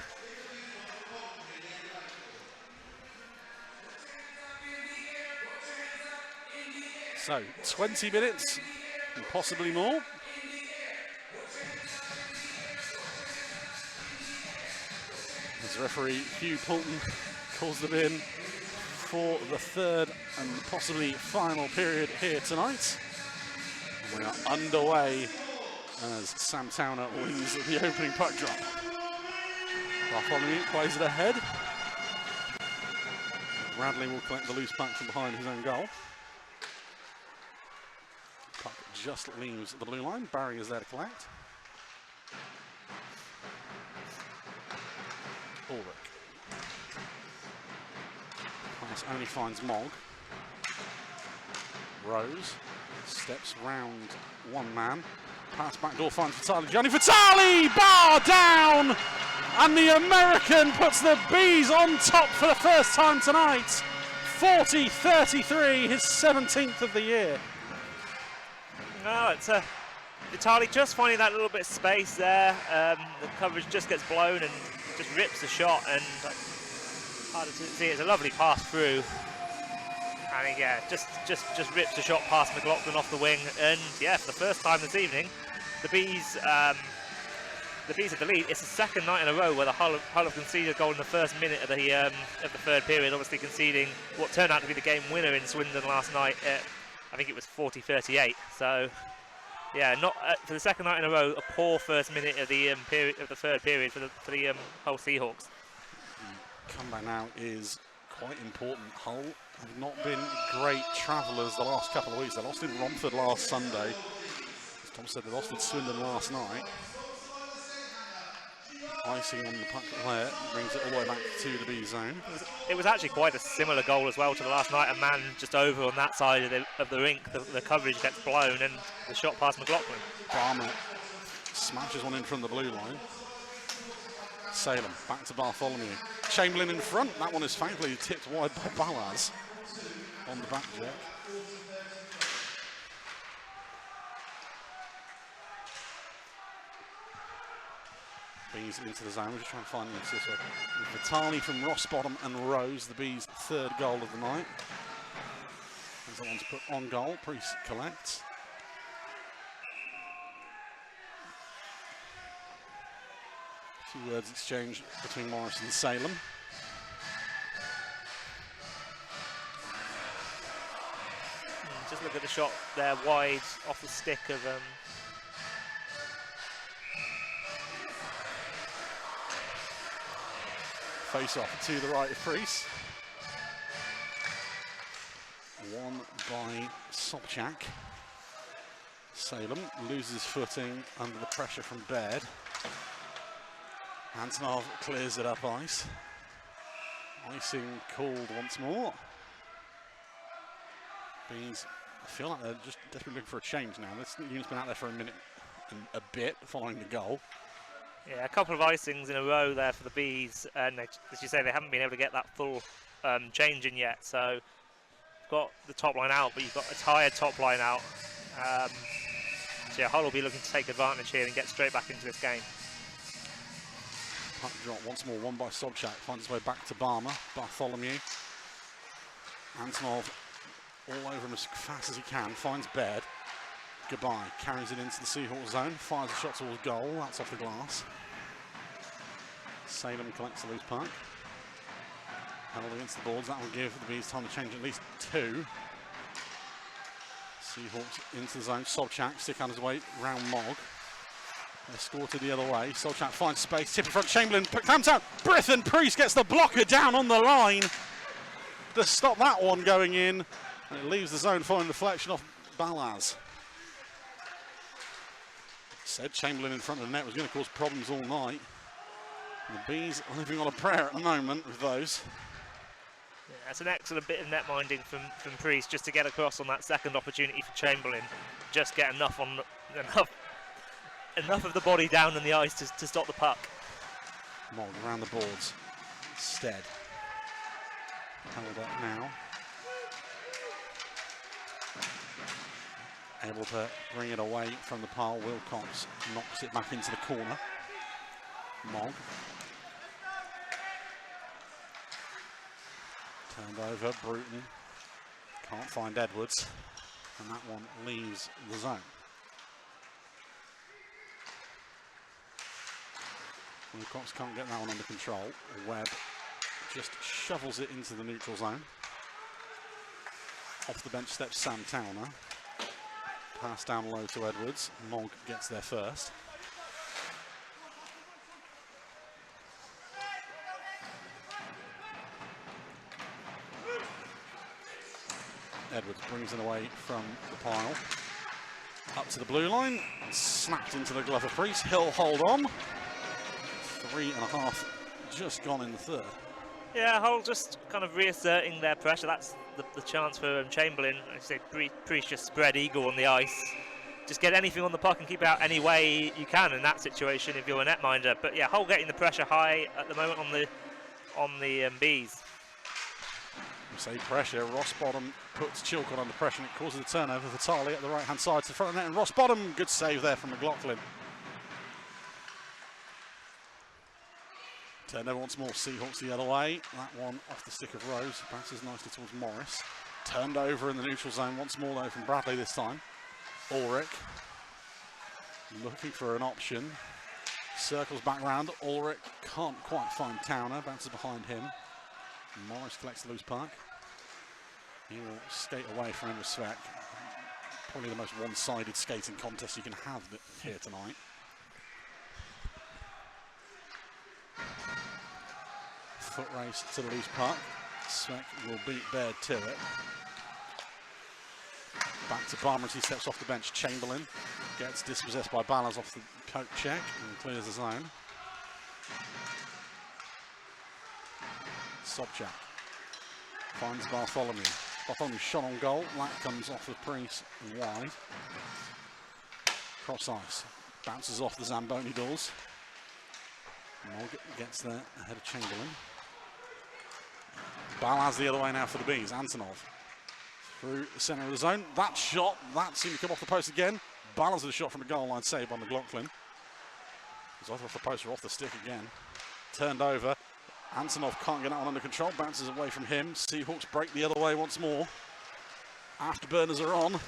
[SPEAKER 1] So 20 minutes and possibly more. As referee Hugh Poulton calls them in for the third and possibly final period here tonight. And we are underway as Sam Towner wins the opening puck drop. Bartholomew plays it ahead. Bradley will collect the loose puck from behind his own goal. Puck just leaves the blue line. Barry is there to collect. Ulrich. Pass only finds Mogg. Rose steps round one man. Pass back door finds Vitali. Gianni Vitali! Bar down! And the American puts the Bees on top for the first time tonight. 40-33, his 17th of the year.
[SPEAKER 2] No, it's Vitali just finding that little bit of space there. The coverage just gets blown and just rips the shot, and hard to see. It's a lovely pass through, and yeah, just rips the shot past McLaughlin off the wing. And yeah, for the first time this evening, the Bees have the lead. It's the second night in a row where the Hull have conceded a goal in the first minute of the third period. Obviously conceding what turned out to be the game winner in Swindon last night. I think it was 40-38. So yeah, not for the second night in a row, a poor first minute of the third period for the Hull Seahawks.
[SPEAKER 1] Comeback now is quite important. Hull have not been great travellers the last couple of weeks. They lost in Romford last Sunday. As Tom said, they lost in Swindon last night. Icing on the puck there brings it all the way back to the B zone.
[SPEAKER 2] It was actually quite a similar goal as well to the last night. A man just over on that side of the rink. The coverage gets blown and the shot past McLaughlin.
[SPEAKER 1] Barmer smashes one in from the blue line. Salem back to Bartholomew. Chamberlain in front. That one is thankfully tipped wide by Balaz on the back jet. Bees into the zone. We're just trying to find this way. Vitali from Rossbottom and Rose, the Bees' third goal of the night. There's the one to put on goal. Priest collects. A few words exchanged between Morris and Salem.
[SPEAKER 2] Just look at the shot there, wide off the stick of
[SPEAKER 1] Face off to the right of Priest. One by Sobchak. Salem loses footing under the pressure from Baird. Antonov clears it up ice. Icing called once more. Bees, I feel like they're just desperately looking for a change now. This unit's been out there for a minute and a bit following the goal.
[SPEAKER 2] Yeah, a couple of icings in a row there for the Bees, and as you say, they haven't been able to get that full change in yet. So you've got the top line out, but you've got a tired top line out. So yeah, Hull will be looking to take advantage here and get straight back into this game.
[SPEAKER 1] Puck drop once more, one by Sobchak, finds his way back to Bartholomew. Antonov all over him as fast as he can, finds Baird. Goodbye, carries it into the Seahawks zone, fires a shot towards goal, that's off the glass. Salem collects the loose puck. Held against the boards, that will give the Bees time to change at least two. Seahawks into the zone, Sobchak stick on his way round Mogg. Escorted the other way, Sobchak finds space, tip in front, Chamberlain comes out, Brithen Priest gets the blocker down on the line to stop that one going in, and it leaves the zone following deflection off Balaz. Said Chamberlain in front of the net was going to cause problems all night. And the Bees are living on a prayer at the moment with those.
[SPEAKER 2] Yeah, that's an excellent bit of net minding from Priest just to get across on that second opportunity for Chamberlain. Just get enough of the body down on the ice to stop the puck.
[SPEAKER 1] Mogg around the boards. Stead. Held up now. Able to bring it away from the pile. Wilcox knocks it back into the corner. Mogg. Turned over, Bruton. Can't find Edwards. And that one leaves the zone. Wilcox can't get that one under control. Webb just shovels it into the neutral zone. Off the bench steps Sam Towner. Pass down low to Edwards. Mogg gets there first. Edwards brings it away from the pile. Up to the blue line. Snapped into the glove of Priest. He'll hold on. 3.5 just gone in the third.
[SPEAKER 2] Yeah, Hull just kind of reasserting their pressure. That's the chance for Chamberlain. Like I say, Priest just spread eagle on the ice. Just get anything on the puck and keep it out any way you can in that situation if you're a netminder. But yeah, Hull getting the pressure high at the moment on the Bees.
[SPEAKER 1] We say pressure. Rossbottom puts Chilcott under pressure and it causes a turnover for Tarley at the right hand side to the front of the net. And Rossbottom, good save there from McLaughlin. Turnover once more, Seahawks the other way. That one off the stick of Rose, bounces nicely towards Morris. Turned over in the neutral zone once more though from Bradley this time. Ulrich looking for an option. Circles back round. Ulrich can't quite find Towner, bounces behind him. Morris collects the loose puck. He will skate away from Emil Svek. Probably the most one-sided skating contest you can have here tonight. Foot race to the loose puck. Svek will beat Baird to it. Back to Barmer as he steps off the bench. Chamberlain gets dispossessed by Ballas off the poke check and clears the zone. Sobchak finds Bartholomew. Bartholomew shot on goal. That comes off of Priest and wide. Cross ice. Bounces off the Zamboni doors. Mogg gets there ahead of Chamberlain. Ballas the other way now for the Bees. Antonov through the centre of the zone. That shot, that seemed to come off the post again. Ballas with a shot from the goal line, save by McLaughlin. He's either off the post or off the stick again. Turned over. Antonov can't get that one under control. Bounces away from him. Seahawks break the other way once more. Afterburners are on.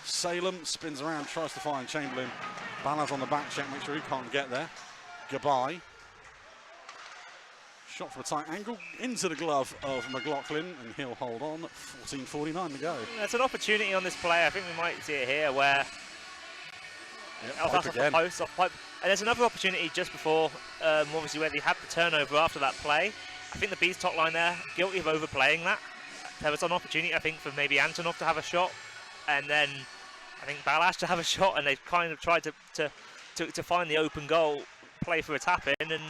[SPEAKER 1] Salem spins around, tries to find Chamberlain. Ballas on the back check, make sure he can't get there. Goodbye. Shot from a tight angle into the glove of McLaughlin, and he'll hold on. 14:49 to go.
[SPEAKER 2] There's an opportunity on this play. I think we might see it here where
[SPEAKER 1] Pipe again.
[SPEAKER 2] Off pipe. And there's another opportunity just before, obviously, where they had the turnover after that play. I think the Bees top line there, guilty of overplaying that. There was an opportunity, I think, for maybe Antonov to have a shot, and then I think Ballas to have a shot, and they kind of tried to find the open goal, play for a tap in, and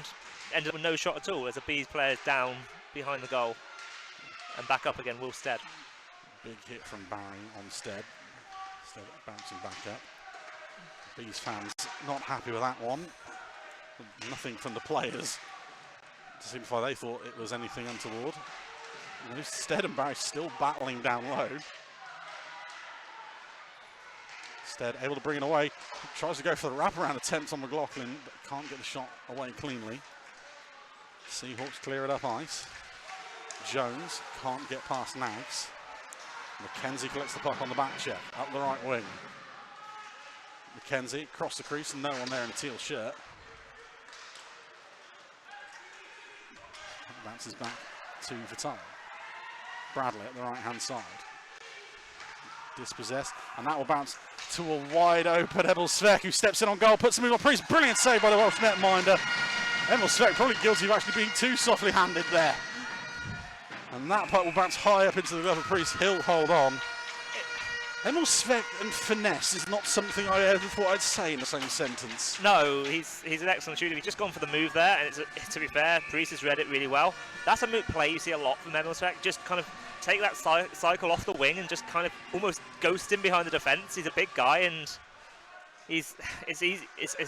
[SPEAKER 2] ended up with no shot at all as the Bees players down behind the goal and back up again. Will Stead.
[SPEAKER 1] Big hit from Barry on Stead. Stead bouncing back up. Bees fans not happy with that one. Nothing from the players to signify they thought it was anything untoward. Stead and Barry still battling down low. Stead able to bring it away. Tries to go for the wraparound attempt on McLaughlin, but can't get the shot away cleanly. Seahawks clear it up ice. Jones can't get past Nags. McKenzie collects the puck on the back check, up the right wing. McKenzie across the crease and no one there in a teal shirt. Bounces back to Vitale. Bradley at the right hand side. Dispossessed, and that will bounce to a wide open Emil Svek, who steps in on goal, puts him in on Priest. Brilliant save by the Welsh netminder. Emil Svek probably guilty of actually being too softly handed there. And that puck will bounce high up into the glove of Priest. He'll hold on. Emil Svek and finesse is not something I ever thought I'd say in the same sentence.
[SPEAKER 2] No, he's an excellent shooter. He's just gone for the move there, and to be fair, Priest has read it really well. That's a moot play you see a lot from Emil Svek. Just kind of take that cycle off the wing and just kind of almost ghost him behind the defence. He's a big guy, and it's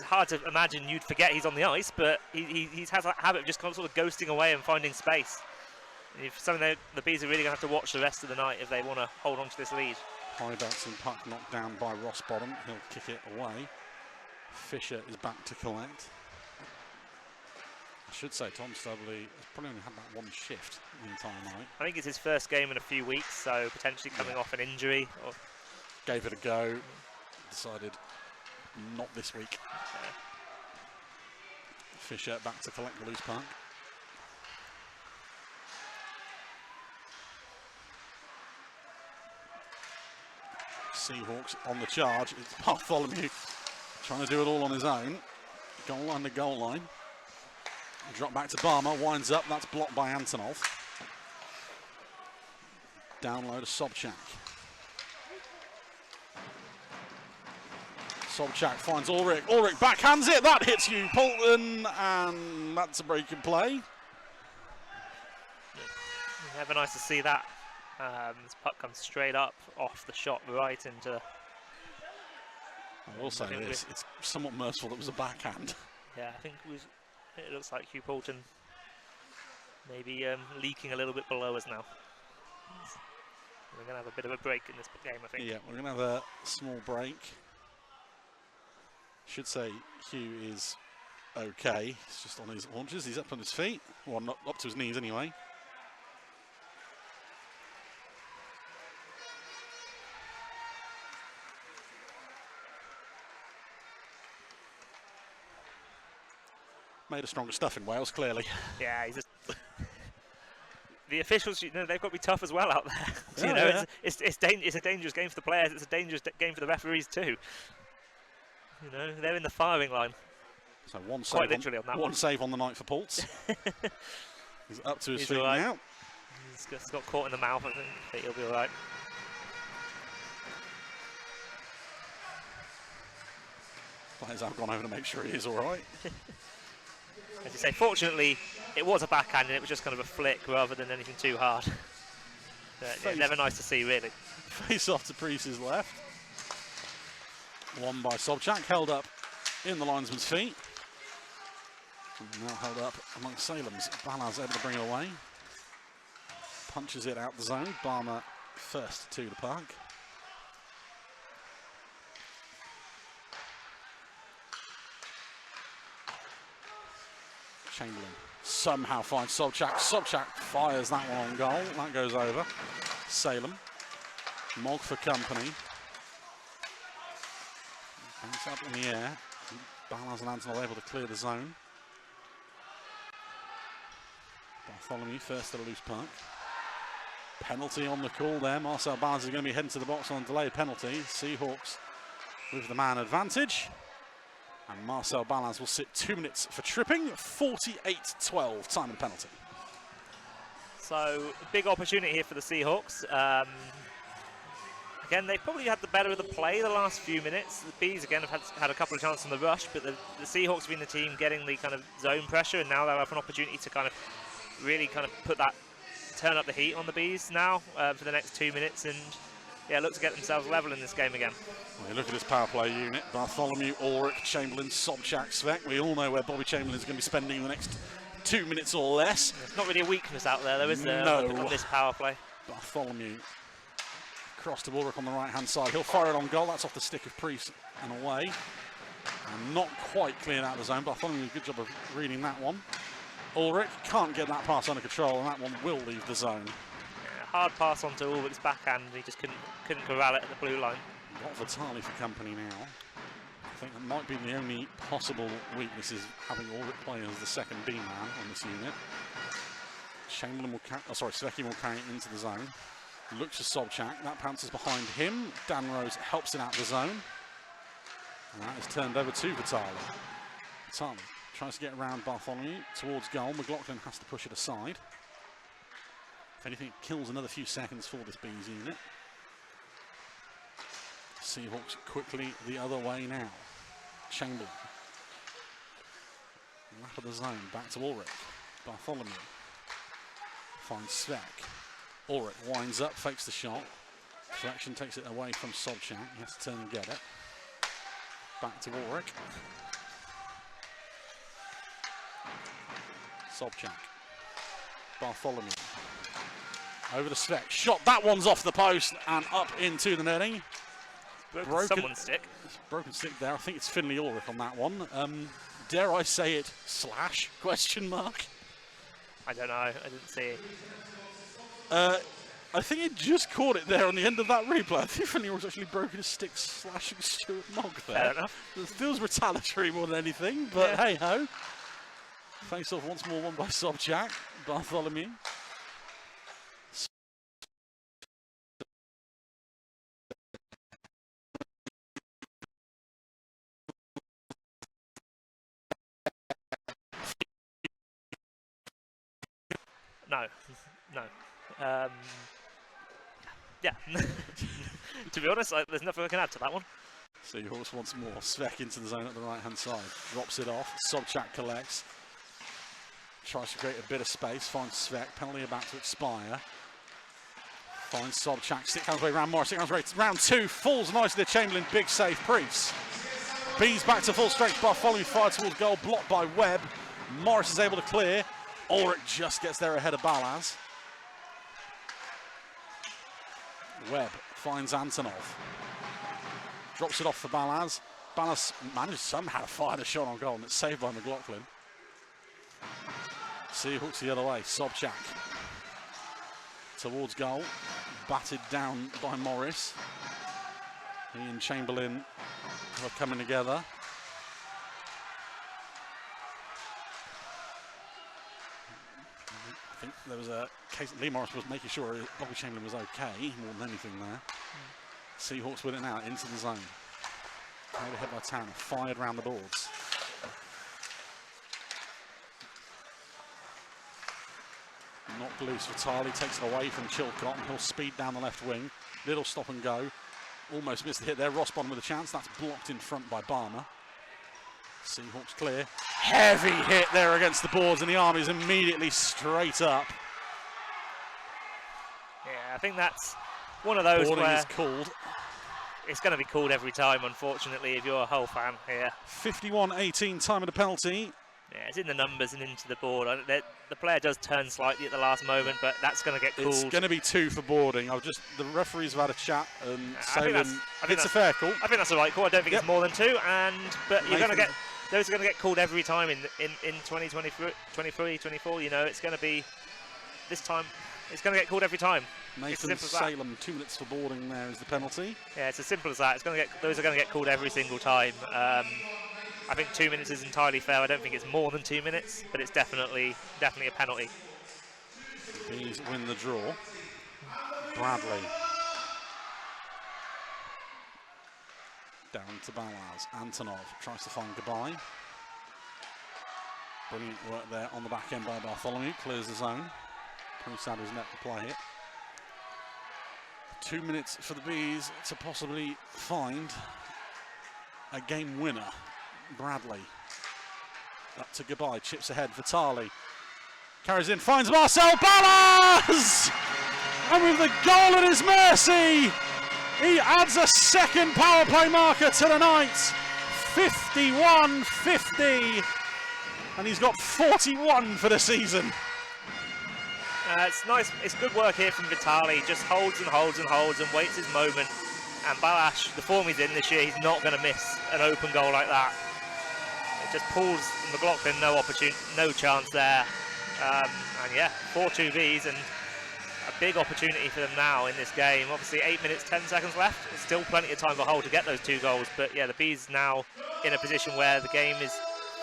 [SPEAKER 2] hard to imagine you'd forget he's on the ice, but he has a habit of just kind of sort of ghosting away and finding space. If something the Bees are really going to have to watch the rest of the night if they want to hold on to this lead.
[SPEAKER 1] High bouncing puck knocked down by Rossbottom. He'll kick it away. Fisher is back to collect. I should say Tom Stubley has probably only had that one shift the entire night.
[SPEAKER 2] I think it's his first game in a few weeks, so potentially coming off an injury.
[SPEAKER 1] gave it a go, decided not this week. Fisher back to collect the loose puck. Seahawks on the charge. It's Bartholomew trying to do it all on his own. Goal line to goal line. Drop back to Barmer, winds up, that's blocked by Antonov. Down low to Sobchak. Sobchak finds Ulrich. Ulrich backhands it, that hits you, Polton, and that's a break in play.
[SPEAKER 2] Never nice to see that. This puck comes straight up off the shot right into...
[SPEAKER 1] I will say this, it's somewhat merciful that it was a backhand.
[SPEAKER 2] Yeah, I think it looks like Hugh Poulton maybe leaking a little bit below us now. We're going to have a bit of a break in this game, I think.
[SPEAKER 1] Yeah, we're going to have a small break. Should say Hugh is okay. He's just on his haunches. He's up on his feet. Well, not up to his knees anyway. Made of stronger stuff in Wales, clearly.
[SPEAKER 2] Yeah, he's just the officials, you know, they've got to be tough as well out there.
[SPEAKER 1] Yeah,
[SPEAKER 2] you know,
[SPEAKER 1] yeah.
[SPEAKER 2] it's a dangerous game for the players. It's a dangerous game for the referees too. You know, they're in the firing line.
[SPEAKER 1] So one
[SPEAKER 2] Quite
[SPEAKER 1] save
[SPEAKER 2] literally on that one.
[SPEAKER 1] save on the night for Pultz. He's up to his
[SPEAKER 2] He's
[SPEAKER 1] feet
[SPEAKER 2] all right.
[SPEAKER 1] now.
[SPEAKER 2] He's just got caught in the mouth, I think, but he'll be all right.
[SPEAKER 1] Players have gone over to make sure he is all right.
[SPEAKER 2] As you say, fortunately, it was a backhand and it was just kind of a flick rather than anything too hard. But, yeah, never nice to see, really.
[SPEAKER 1] Face off to Priest's left. One by Sobchak, held up in the linesman's feet. And now held up amongst Salem's. Balaz able to bring it away. Punches it out the zone. Barmer first to the puck. Chamberlain somehow finds Sobchak. Sobchak fires that one on goal. That goes over. Salem. Mog for company. Bounce up in the air. Balaz and Anton are able to clear the zone. Bartholomew first to the loose puck. Penalty on the call there. Marcel Balaz is going to be heading to the box on a delayed penalty. Seahawks with the man advantage. And Marcel Balaz will sit 2 minutes for tripping. 48-12, time and penalty.
[SPEAKER 2] So, big opportunity here for the Seahawks. Again, they've probably had the better of the play the last few minutes. The Bees, again, have had a couple of chances on the rush, but the Seahawks have been the team getting the kind of zone pressure, and now they'll have an opportunity to kind of really kind of turn up the heat on the Bees now for the next 2 minutes, and yeah, look to get themselves level in this game again.
[SPEAKER 1] Well, you look at this power play unit. Bartholomew, Ulrich, Chamberlain, Sobchak, Svek. We all know where Bobby Chamberlain is going to be spending the next 2 minutes or less.
[SPEAKER 2] There's not really a weakness out there, is there,
[SPEAKER 1] no.
[SPEAKER 2] on this power play?
[SPEAKER 1] Bartholomew cross to Ulrich on the right-hand side. He'll fire it on goal. That's off the stick of Priest and away. And not quite cleared out of the zone. Bartholomew, good job of reading that one. Ulrich can't get that pass under control, and that one will leave the zone.
[SPEAKER 2] Yeah, hard pass onto Ulrich's backhand. He just couldn't corral it at the blue line.
[SPEAKER 1] Got Vitali for company now. I think that might be the only possible weakness is having Ulrich play as the second B-man on this unit. Chamberlain will Sveki will carry it into the zone. Looks for Sobchak, that bounces behind him. Dan Rose helps it out of the zone. And that is turned over to Vitali. Vitali tries to get around Bartholomew towards goal. McLaughlin has to push it aside. If anything, it kills another few seconds for this Bees unit. Seahawks quickly the other way now. Chamberlain. Lap of the zone, back to Ulrich. Bartholomew finds Svek. Ulrich winds up, fakes the shot. Deflection takes it away from Sobchak. He has to turn and get it. Back to Ulrich. Sobchak. Bartholomew. Over to Svek. Shot, that one's off the post and up into the netting.
[SPEAKER 2] Broken someone's stick.
[SPEAKER 1] Broken stick there. I think it's Finley Ulrich on that one. Dare I say it, slash, question mark?
[SPEAKER 2] I don't know. I didn't see it.
[SPEAKER 1] I I think he just caught it there on the end of that replay. I think Finley was actually broken his stick slashing Stuart Mogg there.
[SPEAKER 2] Fair enough.
[SPEAKER 1] It feels retaliatory more than anything, but
[SPEAKER 2] Yeah.
[SPEAKER 1] hey-ho. Face off once more, won by Sobchak. Bartholomew.
[SPEAKER 2] No. Yeah. To be honest, there's nothing I can add to that one.
[SPEAKER 1] Seahawks once more. Svek into the zone at the right-hand side. Drops it off. Sobchak collects. Tries to create a bit of space. Finds Svek. Penalty about to expire. Finds Sobchak. Stick hands way round Morris. Stick hands way round two. Falls nicely to Chamberlain. Big save. Priest. Bees back to full strength. Bartholomew fired towards goal. Blocked by Webb. Morris is able to clear. Ulrich just gets there ahead of Balaz. Webb finds Antonov. Drops it off for Balaz. Balaz manages somehow to fire the shot on goal, and it's saved by McLaughlin. Seahawks the other way. Sobchak towards goal. Batted down by Morris. He and Chamberlain are coming together. I think there was a case. Lee Morris was making sure Bobby Chamberlain was okay more than anything there. Seahawks with it now into the zone. Played ahead by Tanner. Fired round the boards. Knocked loose. Vitali takes it away from Chilcott, and he'll speed down the left wing. Little stop and go. Almost missed the hit there. Rossbottom with a chance. That's blocked in front by Barmer. Seahawks clear. Heavy hit there against the boards, and the Army's immediately straight up.
[SPEAKER 2] Yeah, I think that's one of those
[SPEAKER 1] Boarding
[SPEAKER 2] where
[SPEAKER 1] is called.
[SPEAKER 2] it's going to be called every time, unfortunately, if you're a Hull fan here.
[SPEAKER 1] 51-18 time of the penalty.
[SPEAKER 2] Yeah, it's in the numbers and into the board. The player does turn slightly at the last moment, but that's going to get called.
[SPEAKER 1] It's going to be 2 for boarding. The referees have had a chat, and it's a fair call.
[SPEAKER 2] I think that's the right call. I don't think it's more than 2, but you're going to get those are going to get called every time in 2023, 24. You know, it's going to be this time. It's going to get called every time.
[SPEAKER 1] Nathan Salem, 2 minutes for boarding. There is the penalty.
[SPEAKER 2] Yeah, it's as simple as that. Those are going to get called every single time. I think 2 minutes is entirely fair. I don't think it's more than 2 minutes, but it's definitely a penalty.
[SPEAKER 1] Bees win the draw. Bradley. Down to Balaz. Antonov tries to find Gabai. Brilliant work there on the back end by Bartholomew. Clears the zone. Prusad was net to play it. 2 minutes for the Bees to possibly find a game winner. Bradley. Up to Gabai. Chips ahead. Vitali. Carries in. Finds Marcel Balaz! And with the goal at his mercy, he adds a second power play marker to the night. 51-50. And he's got 41 for the season.
[SPEAKER 2] It's nice. It's good work here from Vitali. Just holds and holds and holds and waits his moment. And Balash, the form he's in this year, he's not going to miss an open goal like that. It just pulls McLaughlin, no opportunity, no chance there. And yeah, 4-2 Vs and a big opportunity for them now in this game. Obviously 8 minutes, 10 seconds left. There's still plenty of time for Hull to get those 2 goals. But yeah, the Bees now in a position where the game is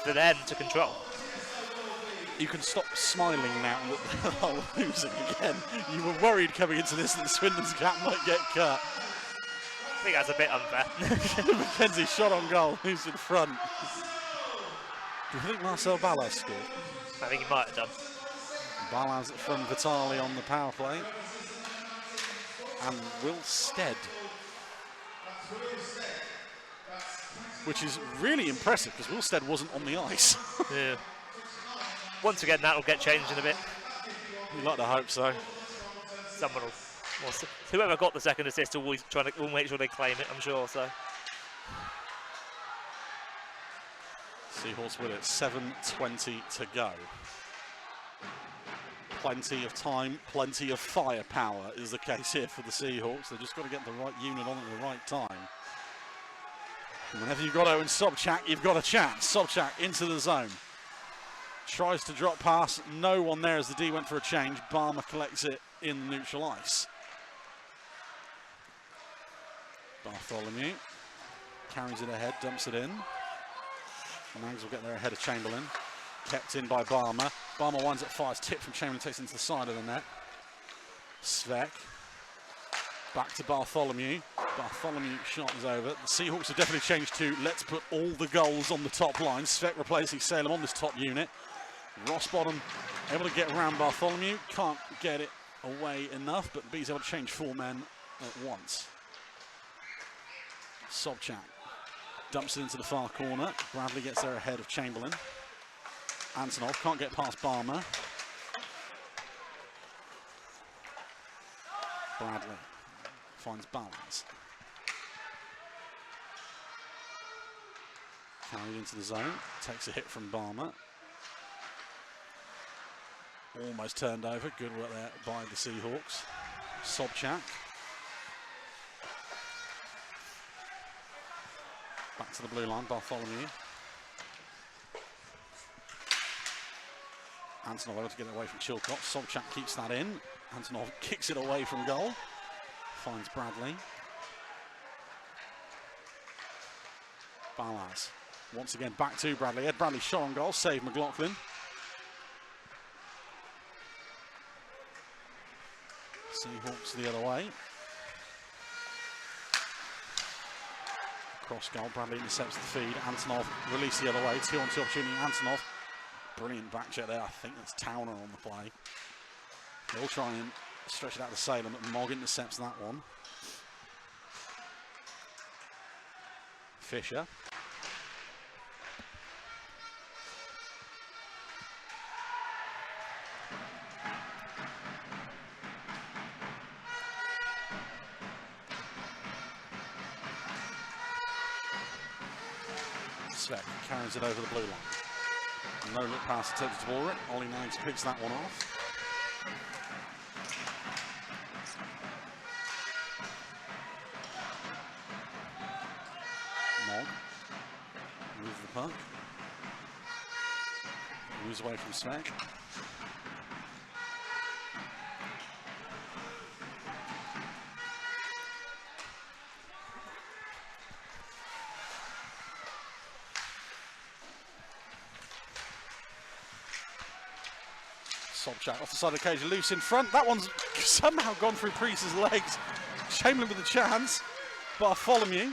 [SPEAKER 2] for them to control.
[SPEAKER 1] You can stop smiling now that Hull are losing again. You were worried coming into this that Swindon's cap might get cut.
[SPEAKER 2] I think that's a bit unfair.
[SPEAKER 1] Mackenzie shot on goal. Who's in front? Do you think Marcel Balaz scored?
[SPEAKER 2] I think he might have done.
[SPEAKER 1] Balaz from Vitali on the power play. And Will Stead. Which is really impressive because Will Stead wasn't on the ice.
[SPEAKER 2] Yeah. Once again, that'll get changed in a bit.
[SPEAKER 1] You'd like to hope so.
[SPEAKER 2] Someone will. Whoever got the second assist will make sure they claim it, I'm sure. So.
[SPEAKER 1] Seahawks with it, 7:20 to go. Plenty of time, plenty of firepower is the case here for the Seahawks. They've just got to get the right unit on at the right time. And whenever you've got Owen Sobchak, you've got a chance. Sobchak into the zone. Tries to drop pass, no one there as the D went for a change. Barmer collects it in the neutral ice. Bartholomew carries it ahead, dumps it in. Nags will get there ahead of Chamberlain. Kept in by Barmer. Barmer winds up, fires tip from Chamberlain, takes it into the side of the net. Svek. Back to Bartholomew. Bartholomew shot is over. The Seahawks have definitely changed to let's put all the goals on the top line. Svek replacing Salem on this top unit. Rossbottom able to get around Bartholomew. Can't get it away enough, but B's able to change 4 men at once. Sobchak dumps it into the far corner. Bradley gets there ahead of Chamberlain. Antonov can't get past Barmer. Bradley finds balance. Carried into the zone, takes a hit from Barmer. Almost turned over, good work there by the Seahawks. Sobchak. Back to the blue line, Bartholomew. Antonov able to get it away from Chilcott. Sobchak keeps that in. Antonov kicks it away from goal. Finds Bradley. Balaz once again back to Bradley. Ed Bradley shot on goal, save McLaughlin. Seahawks the other way. Cross goal, Bradley intercepts the feed. Antonov released the other way. 2-on-2 opportunity. Antonov, brilliant back check there. I think that's Towner on the play. They'll try and stretch it out to Salem, but Mogg intercepts that one. Fisher. Svek carries it over the blue line. No look pass attempted to ball it. Ollie Nags picks that one off. Mogg moves the puck. Moves away from Svek. Sobchak off the side of the cage, loose in front. That one's somehow gone through Priest's legs. Chamberlain with a chance. Bartholomew.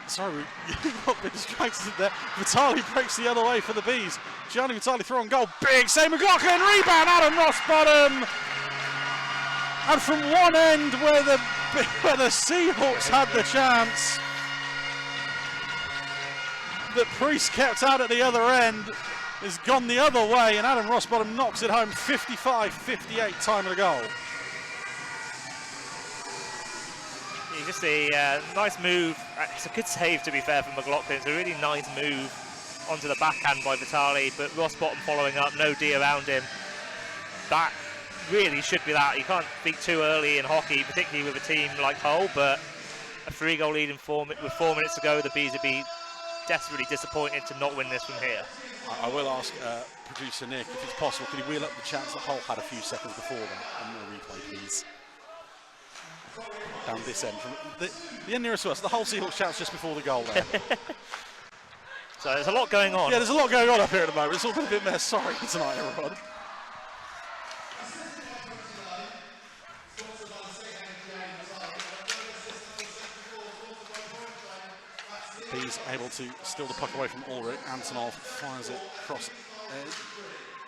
[SPEAKER 1] Sorry, we got a bit distracted there. Vitali breaks the other way for the Bees. Gianni Vitali throw on goal. Big save. McLaughlin rebound. Adam Rossbottom. And from one end where the Seahawks had the chance, that Priest kept out at the other end, has gone the other way, and Adam Rossbottom knocks it home. 55-58 time of the goal.
[SPEAKER 2] You just see a nice move. It's a good save, to be fair, from McLaughlin. It's a really nice move onto the backhand by Vitali, but Rossbottom following up, no D around him. That really should be that. You can't speak too early in hockey, particularly with a team like Hull, but a 3-goal lead with 4 minutes to go, the Bees would be desperately disappointed to not win this from here.
[SPEAKER 1] I will ask producer Nick if it's possible, can he wheel up the chance that Hull had a few seconds before that on the replay, please? Down this end, from the end nearest to us, the Hull Seahawks chance just before the goal there.
[SPEAKER 2] So there's a lot going on.
[SPEAKER 1] Yeah, there's a lot going on up here at the moment. It's all been a bit mess. Sorry tonight, everyone. He's able to steal the puck away from Ulrich. Antonov fires it across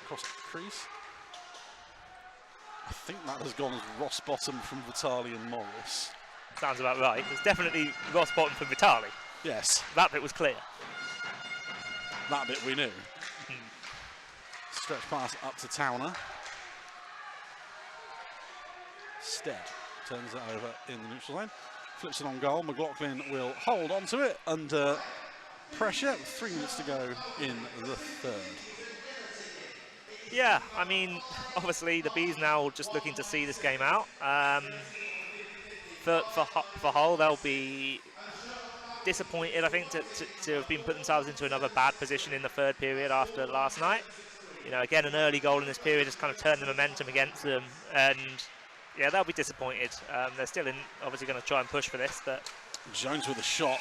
[SPEAKER 1] the crease. I think that has gone as Rossbottom from Vitali and Morris.
[SPEAKER 2] Sounds about right. It's definitely Rossbottom from Vitali.
[SPEAKER 1] Yes.
[SPEAKER 2] That bit was clear.
[SPEAKER 1] That bit we knew. Stretch pass up to Towner. Stead turns it over in the neutral zone. Flips it on goal. McLaughlin will hold on to it under pressure. 3 minutes to go in the third.
[SPEAKER 2] Yeah, I mean, obviously the Bees now just looking to see this game out. For Hull, they'll be disappointed, I think, to have been put themselves into another bad position in the third period after last night. You know, again, an early goal in this period has kind of turned the momentum against them, and Yeah, they'll be disappointed. They're still obviously going to try and push for this, but
[SPEAKER 1] Jones with a shot.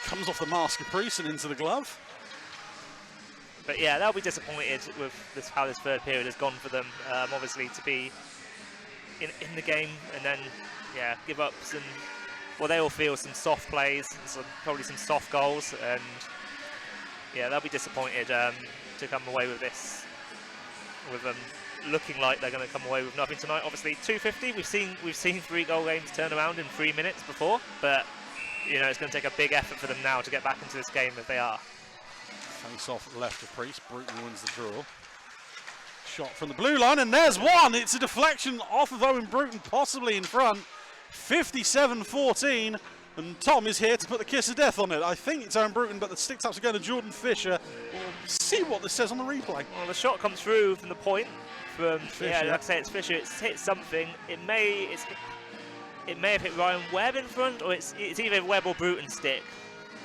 [SPEAKER 1] Comes off the mask of Priest and into the glove.
[SPEAKER 2] But yeah, they'll be disappointed with how this third period has gone for them. Obviously, to be in the game and then, yeah, give up some. Well, they all feel some soft plays, probably some soft goals, and yeah, they'll be disappointed to come away with this, with them looking like they're going to come away with nothing tonight. Obviously, 250. We've seen 3-goal games turn around in 3 minutes before, but you know it's going to take a big effort for them now to get back into this game if they are.
[SPEAKER 1] Face off left of Priest. Bruton wins the draw. Shot from the blue line, and there's one. It's a deflection off of Owen Bruton, possibly in front. 57-14, and Tom is here to put the kiss of death on it. I think it's Owen Bruton, but the stick taps are going to Jordan Fisher. We'll see what this says on the replay.
[SPEAKER 2] Well, the shot comes through from the point. From
[SPEAKER 1] Fisher.
[SPEAKER 2] Yeah, like I say, it's Fisher. It's hit something. It may have hit Ryan Webb in front, or it's either Webb or Bruton's stick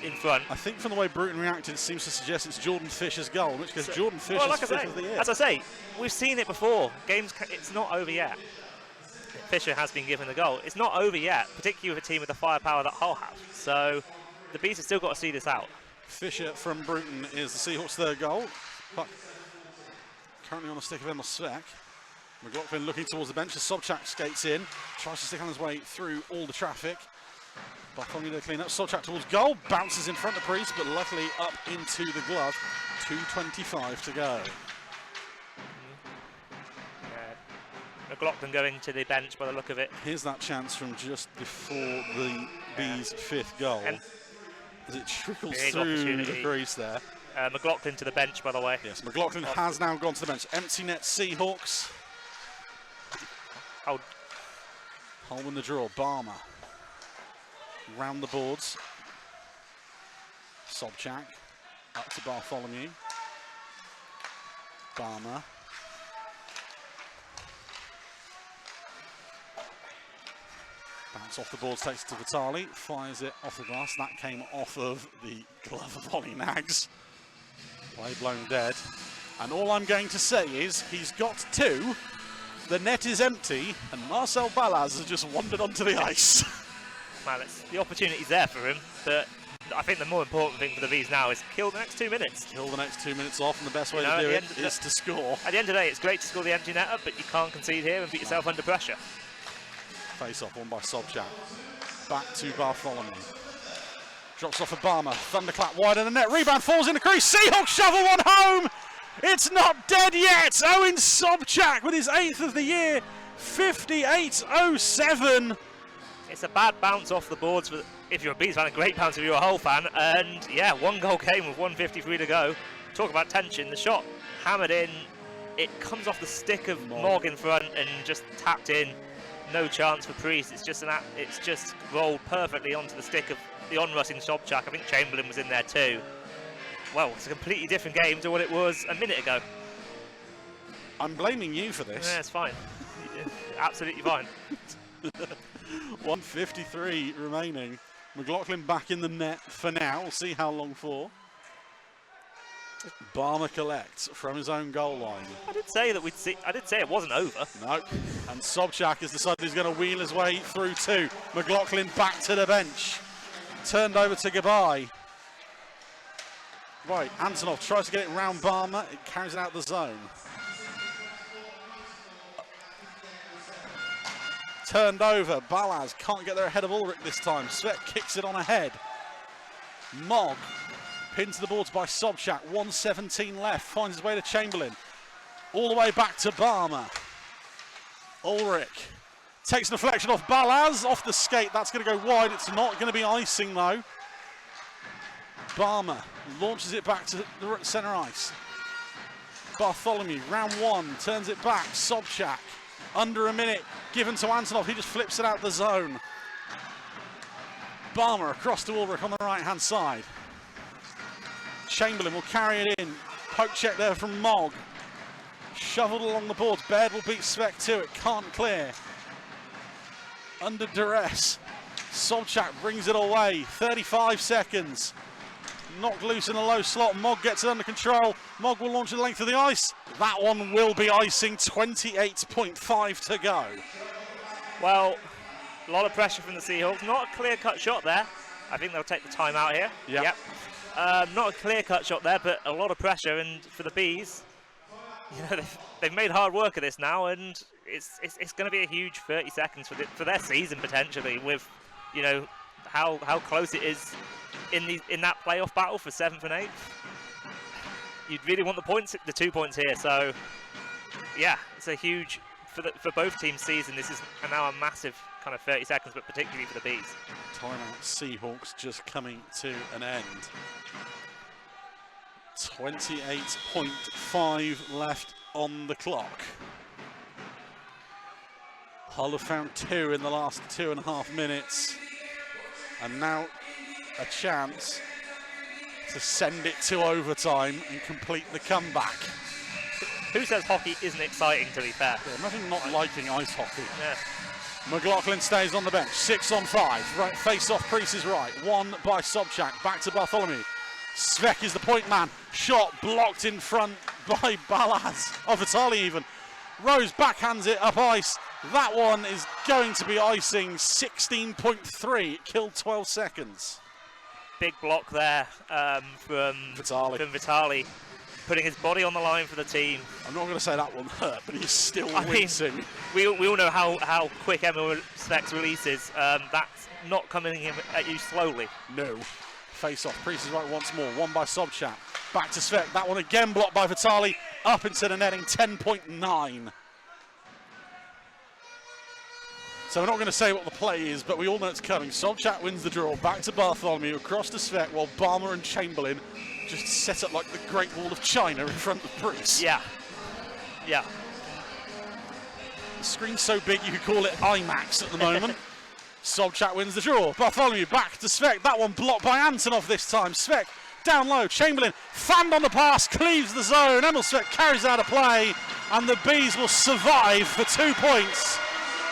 [SPEAKER 2] in front.
[SPEAKER 1] I think from the way Bruton reacted, it seems to suggest it's Jordan Fisher's goal, in which case Jordan Fisher's
[SPEAKER 2] well, like
[SPEAKER 1] fifth of the year.
[SPEAKER 2] As I say, we've seen it before. It's not over yet. Fisher has been given the goal. It's not over yet, particularly with a team with the firepower that Hull have. So the Bees have still got to see this out.
[SPEAKER 1] Fisher from Bruton is the Seahawks' third goal. Puck currently on the stick of Emil Svek. McLaughlin looking towards the bench as Sobchak skates in, tries to stick on his way through all the traffic. Bartholomew to clean up. Sobchak towards goal, bounces in front of Priest, but luckily up into the glove. 2:25 to go.
[SPEAKER 2] McLaughlin going to the bench by the look of it.
[SPEAKER 1] Here's that chance from just before the Bees' fifth goal.
[SPEAKER 2] And
[SPEAKER 1] as it trickles through the crease there.
[SPEAKER 2] McLaughlin to the bench, by the way.
[SPEAKER 1] Yes, McLaughlin has now gone to the bench. Empty net Seahawks.
[SPEAKER 2] Oh.
[SPEAKER 1] Hull win the draw. Barmer. Round the boards. Sobchak. Up to Bartholomew. Barmer. Bounce off the boards, takes it to Vitali, fires it off the glass. That came off of the glove of Ollie Nags. Play blown dead. And all I'm going to say is he's got two, the net is empty, and Marcel Balaz has just wandered onto the ice.
[SPEAKER 2] Well, the opportunity's there for him, but I think the more important thing for the Bees now is kill the next 2 minutes.
[SPEAKER 1] Kill the next 2 minutes off, and the best way to do it is to score.
[SPEAKER 2] At the end of the day, it's great to score the empty netter, but you can't concede here and put yourself under pressure.
[SPEAKER 1] Face off, won by Sobchak. Back to Bartholomew. Drops off of Barmer. Thunderclap wide of the net. Rebound falls in the crease. Seahawks shovel one home. It's not dead yet. Owen Sobchak with his 8th of the year. 58-07.
[SPEAKER 2] It's a bad bounce off the boards if you're a Bees fan, a great bounce if you're a Hull fan. And yeah, 1-goal game with 1:53 to go. Talk about tension. The shot hammered in. It comes off the stick of Mogg in front and just tapped in. No chance for Priest. It's just rolled perfectly onto the stick of the on-rushing Sobchak. I think Chamberlain was in there too. Well, it's a completely different game to what it was a minute ago.
[SPEAKER 1] I'm blaming you for this.
[SPEAKER 2] Yeah, it's fine. Absolutely fine.
[SPEAKER 1] 1:53 remaining. McLaughlin back in the net for now. We'll see how long for. Barmer collects from his own goal line.
[SPEAKER 2] I did say that I did say it wasn't over.
[SPEAKER 1] No. And Sobchak has decided he's going to wheel his way through too. McLaughlin back to the bench. Turned over to Gabai. Right, Antonov tries to get it round Barmer. It carries it out the zone. Turned over. Balaz can't get there ahead of Ulrich this time. Svet kicks it on ahead. Mogg pinned to the boards by Sobchak. 1:17 left. Finds his way to Chamberlain. All the way back to Barmer. Ulrich takes a deflection off Balaz. Off the skate. That's going to go wide. It's not going to be icing though. Barmer launches it back to the centre ice. Bartholomew, round one, turns it back. Sobchak, under a minute, given to Antonov. He just flips it out the zone. Barmer across to Ulrich on the right-hand side. Chamberlain will carry it in. Poke check there from Mogg. Shoveled along the boards. Baird will beat Svek to it. Can't clear. Under duress. Sobchak brings it away. 35 seconds. Knocked loose in a low slot. Mogg gets it under control. Mogg will launch the length of the ice. That one will be icing. 28.5 to go.
[SPEAKER 2] Well, a lot of pressure from the Seahawks. Not a clear-cut shot there. I think they'll take the time out here.
[SPEAKER 1] Yep.
[SPEAKER 2] Not a clear-cut shot there, but a lot of pressure. And for the Bees, they've made hard work of this now, and it's going to be a huge 30 seconds for their season potentially. With how close it is in that playoff battle for 7th and 8th. You'd really want the 2 points here. So yeah, it's a huge for both teams' season. This is now a massive kind of 30 seconds, but particularly for the Bees.
[SPEAKER 1] Timeout Seahawks just coming to an end. 28.5 left on the clock. Hull have found 2 in the last 2.5 minutes. And now a chance to send it to overtime and complete the comeback.
[SPEAKER 2] Who says hockey isn't exciting, to be fair?
[SPEAKER 1] Yeah, imagine not liking ice hockey.
[SPEAKER 2] Yeah.
[SPEAKER 1] McLaughlin stays on the bench, 6 on 5. Right, face off, Priest is right. 1 by Sobchak, back to Bartholomew. Svek is the point man. Shot blocked in front by Balaz. Vitali even. Rose backhands it up ice. That one is going to be icing. 16.3. It killed 12 seconds.
[SPEAKER 2] Big block there from Vitali. Putting his body on the line for the team.
[SPEAKER 1] I'm not going to say that one hurt, but he's still wincing.
[SPEAKER 2] We all know how quick Emma Svek's release is. That's not coming at you slowly.
[SPEAKER 1] No. Face off. Priest is right once more. 1 by Sobchak. Back to Svek. That one again blocked by Vitali. Up into the netting. 10.9. So we're not going to say what the play is, but we all know it's coming. Sobchak wins the draw. Back to Bartholomew. Across to Svek, while Balmer and Chamberlain just set up like the Great Wall of China in front of Priest.
[SPEAKER 2] Yeah. Yeah.
[SPEAKER 1] The screen's so big you could call it IMAX at the moment. Sobchak wins the draw. Bartholomew back to Svek. That one blocked by Antonov this time. Svek down low. Chamberlain fanned on the pass, cleaves the zone. Emil Svek carries out a play, and the Bees will survive for 2 points.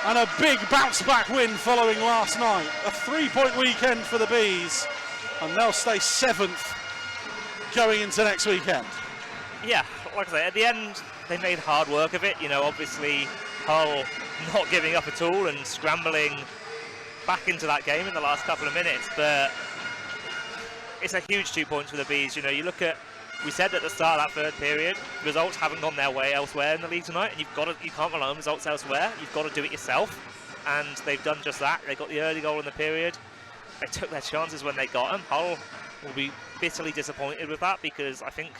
[SPEAKER 1] And a big bounce back win following last night. A 3-point weekend for the Bees, and they'll stay 7th going into next weekend.
[SPEAKER 2] Yeah, like I say, at the end, they made hard work of it. Obviously, Hull not giving up at all and scrambling back into that game in the last couple of minutes. But it's a huge 2 points for the Bees. You look at, we said at the start of that third period, results haven't gone their way elsewhere in the league tonight, and you can't rely on results elsewhere. You've got to do it yourself, and they've done just that. They got the early goal in the period. They took their chances when they got them. Hull will be bitterly disappointed with that, because I think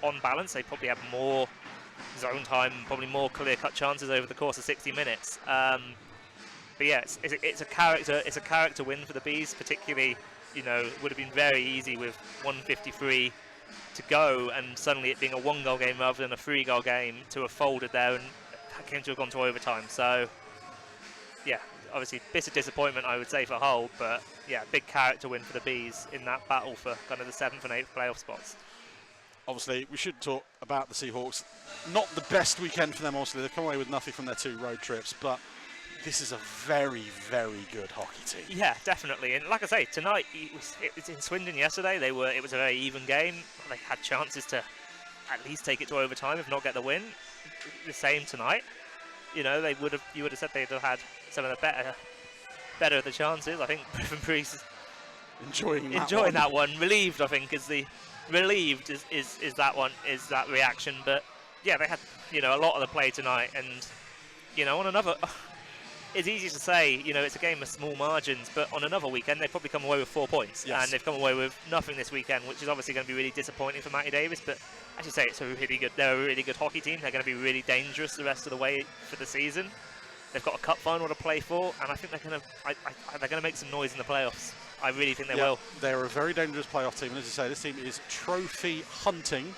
[SPEAKER 2] on balance they probably have more zone time, probably more clear-cut chances over the course of 60 minutes. But yeah, it's a character win for the Bees. Particularly, it would have been very easy with 1:53 to go, and suddenly it being a 1-goal game rather than a 3-goal game to have folded there, and that came to have gone to overtime. So yeah, obviously bitter disappointment, I would say, for Hull, but yeah, big character win for the Bees in that battle for kind of the 7th and 8th playoff spots.
[SPEAKER 1] Obviously, we should talk about the Seahawks. Not the best weekend for them, obviously. They've come away with nothing from their 2 road trips, but this is a very, very good hockey team.
[SPEAKER 2] Yeah, definitely. And like I say, tonight, it was in Swindon yesterday. It was a very even game. They had chances to at least take it to overtime, if not get the win. The same tonight. You would have said they'd have had some of the better of the chances. I think Griffin Priest
[SPEAKER 1] enjoying
[SPEAKER 2] that one. Relieved, I think, is that reaction. But yeah, they had a lot of the play tonight, and on another. It's easy to say, it's a game of small margins, but on another weekend they've probably come away with 4 points,
[SPEAKER 1] yes.
[SPEAKER 2] And they've come away with nothing this weekend, which is obviously going to be really disappointing for Matty Davis. But as you say, they're a really good hockey team. They're going to be really dangerous the rest of the way for the season. They've got a cup final to play for, and I think they're going to make some noise in the playoffs. I really think they will.
[SPEAKER 1] They're a very dangerous playoff team, and as you say, this team is trophy hunting.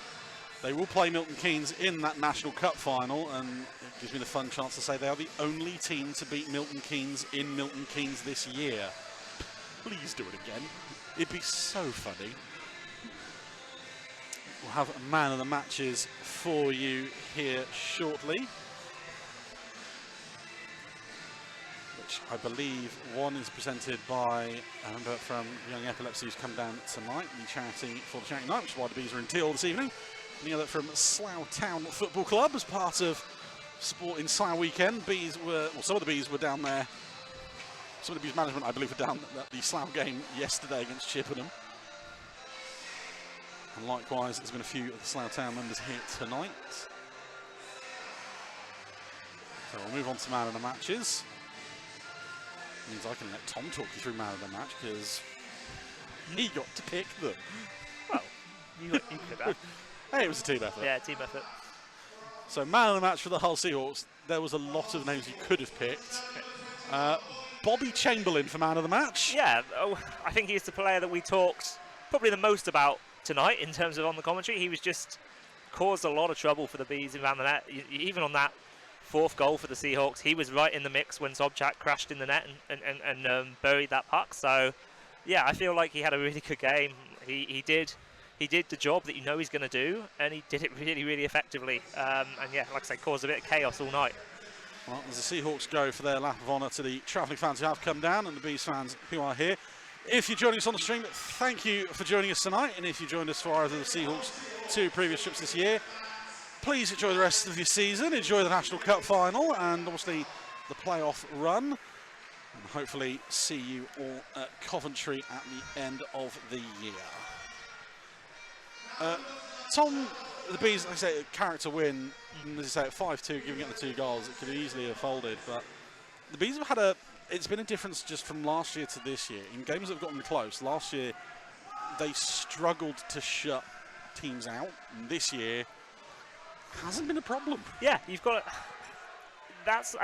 [SPEAKER 1] They will play Milton Keynes in that National Cup final, and it gives me the fun chance to say they are the only team to beat Milton Keynes in Milton Keynes this year. Please do it again. It'd be so funny. We'll have a man of the matches for you here shortly, which I believe one is presented by a member from Young Epilepsy who's come down tonight, the charity for the charity night, which is why the Bees are in teal this evening. And the other from Slough Town Football Club as part of sport in Slough weekend. Some of the Bees were down there. Some of the Bees management, I believe, were down at the Slough game yesterday against Chippenham. And likewise, there's been a few of the Slough Town members here tonight. So we'll move on to man of the matches. Means I can let Tom talk you through man of the match because he got to pick them.
[SPEAKER 2] Well, you could have.
[SPEAKER 1] Hey, it was a team effort.
[SPEAKER 2] Yeah, team effort.
[SPEAKER 1] So man of the match for the Hull Seahawks. There was a lot of names you could have picked. Bobby Chamberlain for man of the match.
[SPEAKER 2] Yeah, I think he's the player that we talked probably the most about tonight in terms of on the commentary. He was just caused a lot of trouble for the Bees around the net. Even on that fourth goal for the Seahawks, he was right in the mix when Sobchak crashed in the net and buried that puck. So, yeah, I feel like he had a really good game. He did the job that you know he's going to do, and he did it really, really effectively. And yeah, like I say, caused a bit of chaos all night.
[SPEAKER 1] Well, as the Seahawks go for their lap of honour to the travelling fans who have come down and the Bees fans who are here. If you're joining us on the stream, thank you for joining us tonight. And if you joined us for either of the Seahawks' 2 previous trips this year, please enjoy the rest of your season, enjoy the National Cup final and obviously the playoff run. And hopefully see you all at Coventry at the end of the year. Tom, the Bees, like I say, a character win, as you say, at 5-2, giving it the 2 goals, it could easily have folded, but the Bees have had it's been a difference just from last year to this year. In games that have gotten close, last year they struggled to shut teams out, and this year hasn't been a problem.
[SPEAKER 2] Yeah, you've got that's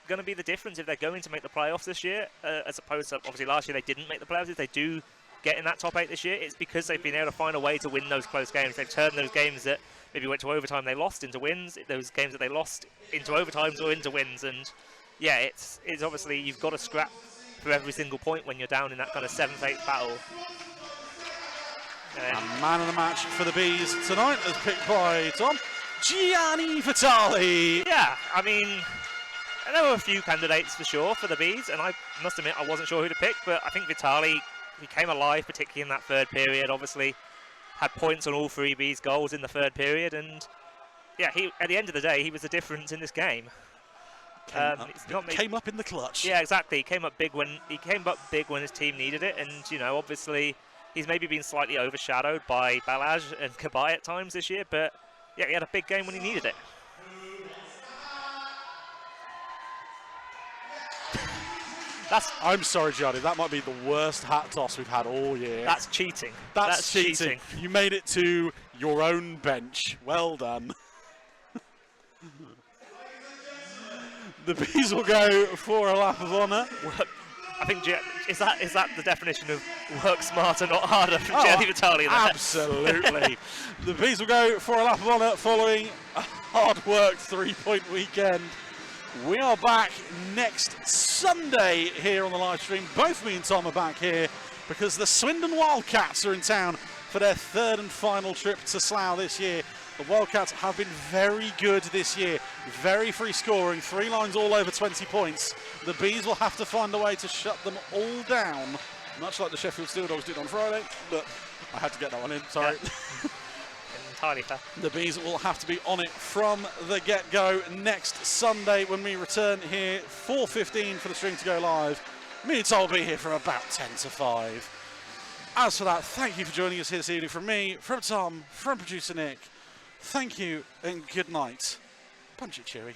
[SPEAKER 2] going to be the difference if they're going to make the playoffs this year, as opposed to obviously last year they didn't make the playoffs. If they do get in that top 8 this year, it's because they've been able to find a way to win those close games. They've turned those games that maybe went to overtime they lost into wins, those games that they lost into overtimes or into wins. And yeah, it's obviously you've got to scrap for every single point when you're down in that kind of 7th, 8th battle.
[SPEAKER 1] And man of the match for the Bees tonight, as picked by Tom, Gianni Vitali.
[SPEAKER 2] Yeah, I mean, there were a few candidates for sure for the Bees, and I must admit I wasn't sure who to pick, but I think Vitali, he came alive, particularly in that 3rd period. Obviously, had points on all 3 Bees goals in the 3rd period, and yeah, at the end of the day, he was the difference in this game.
[SPEAKER 1] Came up in the clutch.
[SPEAKER 2] Yeah, exactly. He came up big when his team needed it, and you know, obviously, he's maybe been slightly overshadowed by Balaj and Kabai at times this year, but yeah, he had a big game when he needed it.
[SPEAKER 1] I'm sorry, Gianni, that might be the worst hat toss we've had all year.
[SPEAKER 2] That's cheating.
[SPEAKER 1] That's cheating. You made it to your own bench. Well done. The Bees will go for a lap of honour.
[SPEAKER 2] I think is that the definition of work smarter, not harder from Gianni Vitali?
[SPEAKER 1] Absolutely. The Bees will go for a lap of honour following a hard-worked 3-point weekend. We are back next Sunday here on the live stream. Both me and Tom are back here because the Swindon Wildcats are in town for their 3rd and final trip to Slough this year. The Wildcats have been very good this year. Very free scoring, 3 lines all over 20 points. The Bees will have to find a way to shut them all down, much like the Sheffield Steel Dogs did on Friday. But I had to get that one in, sorry.
[SPEAKER 2] Yeah. Entirely fair.
[SPEAKER 1] The Bees will have to be on it from the get-go next Sunday when we return here 4:15 for the stream to go live. Me and Tom will be here from about 10 to 5. As for that, thank you for joining us here this evening from me, from Tom, from producer Nick. Thank you and good night. Punch it, cheery.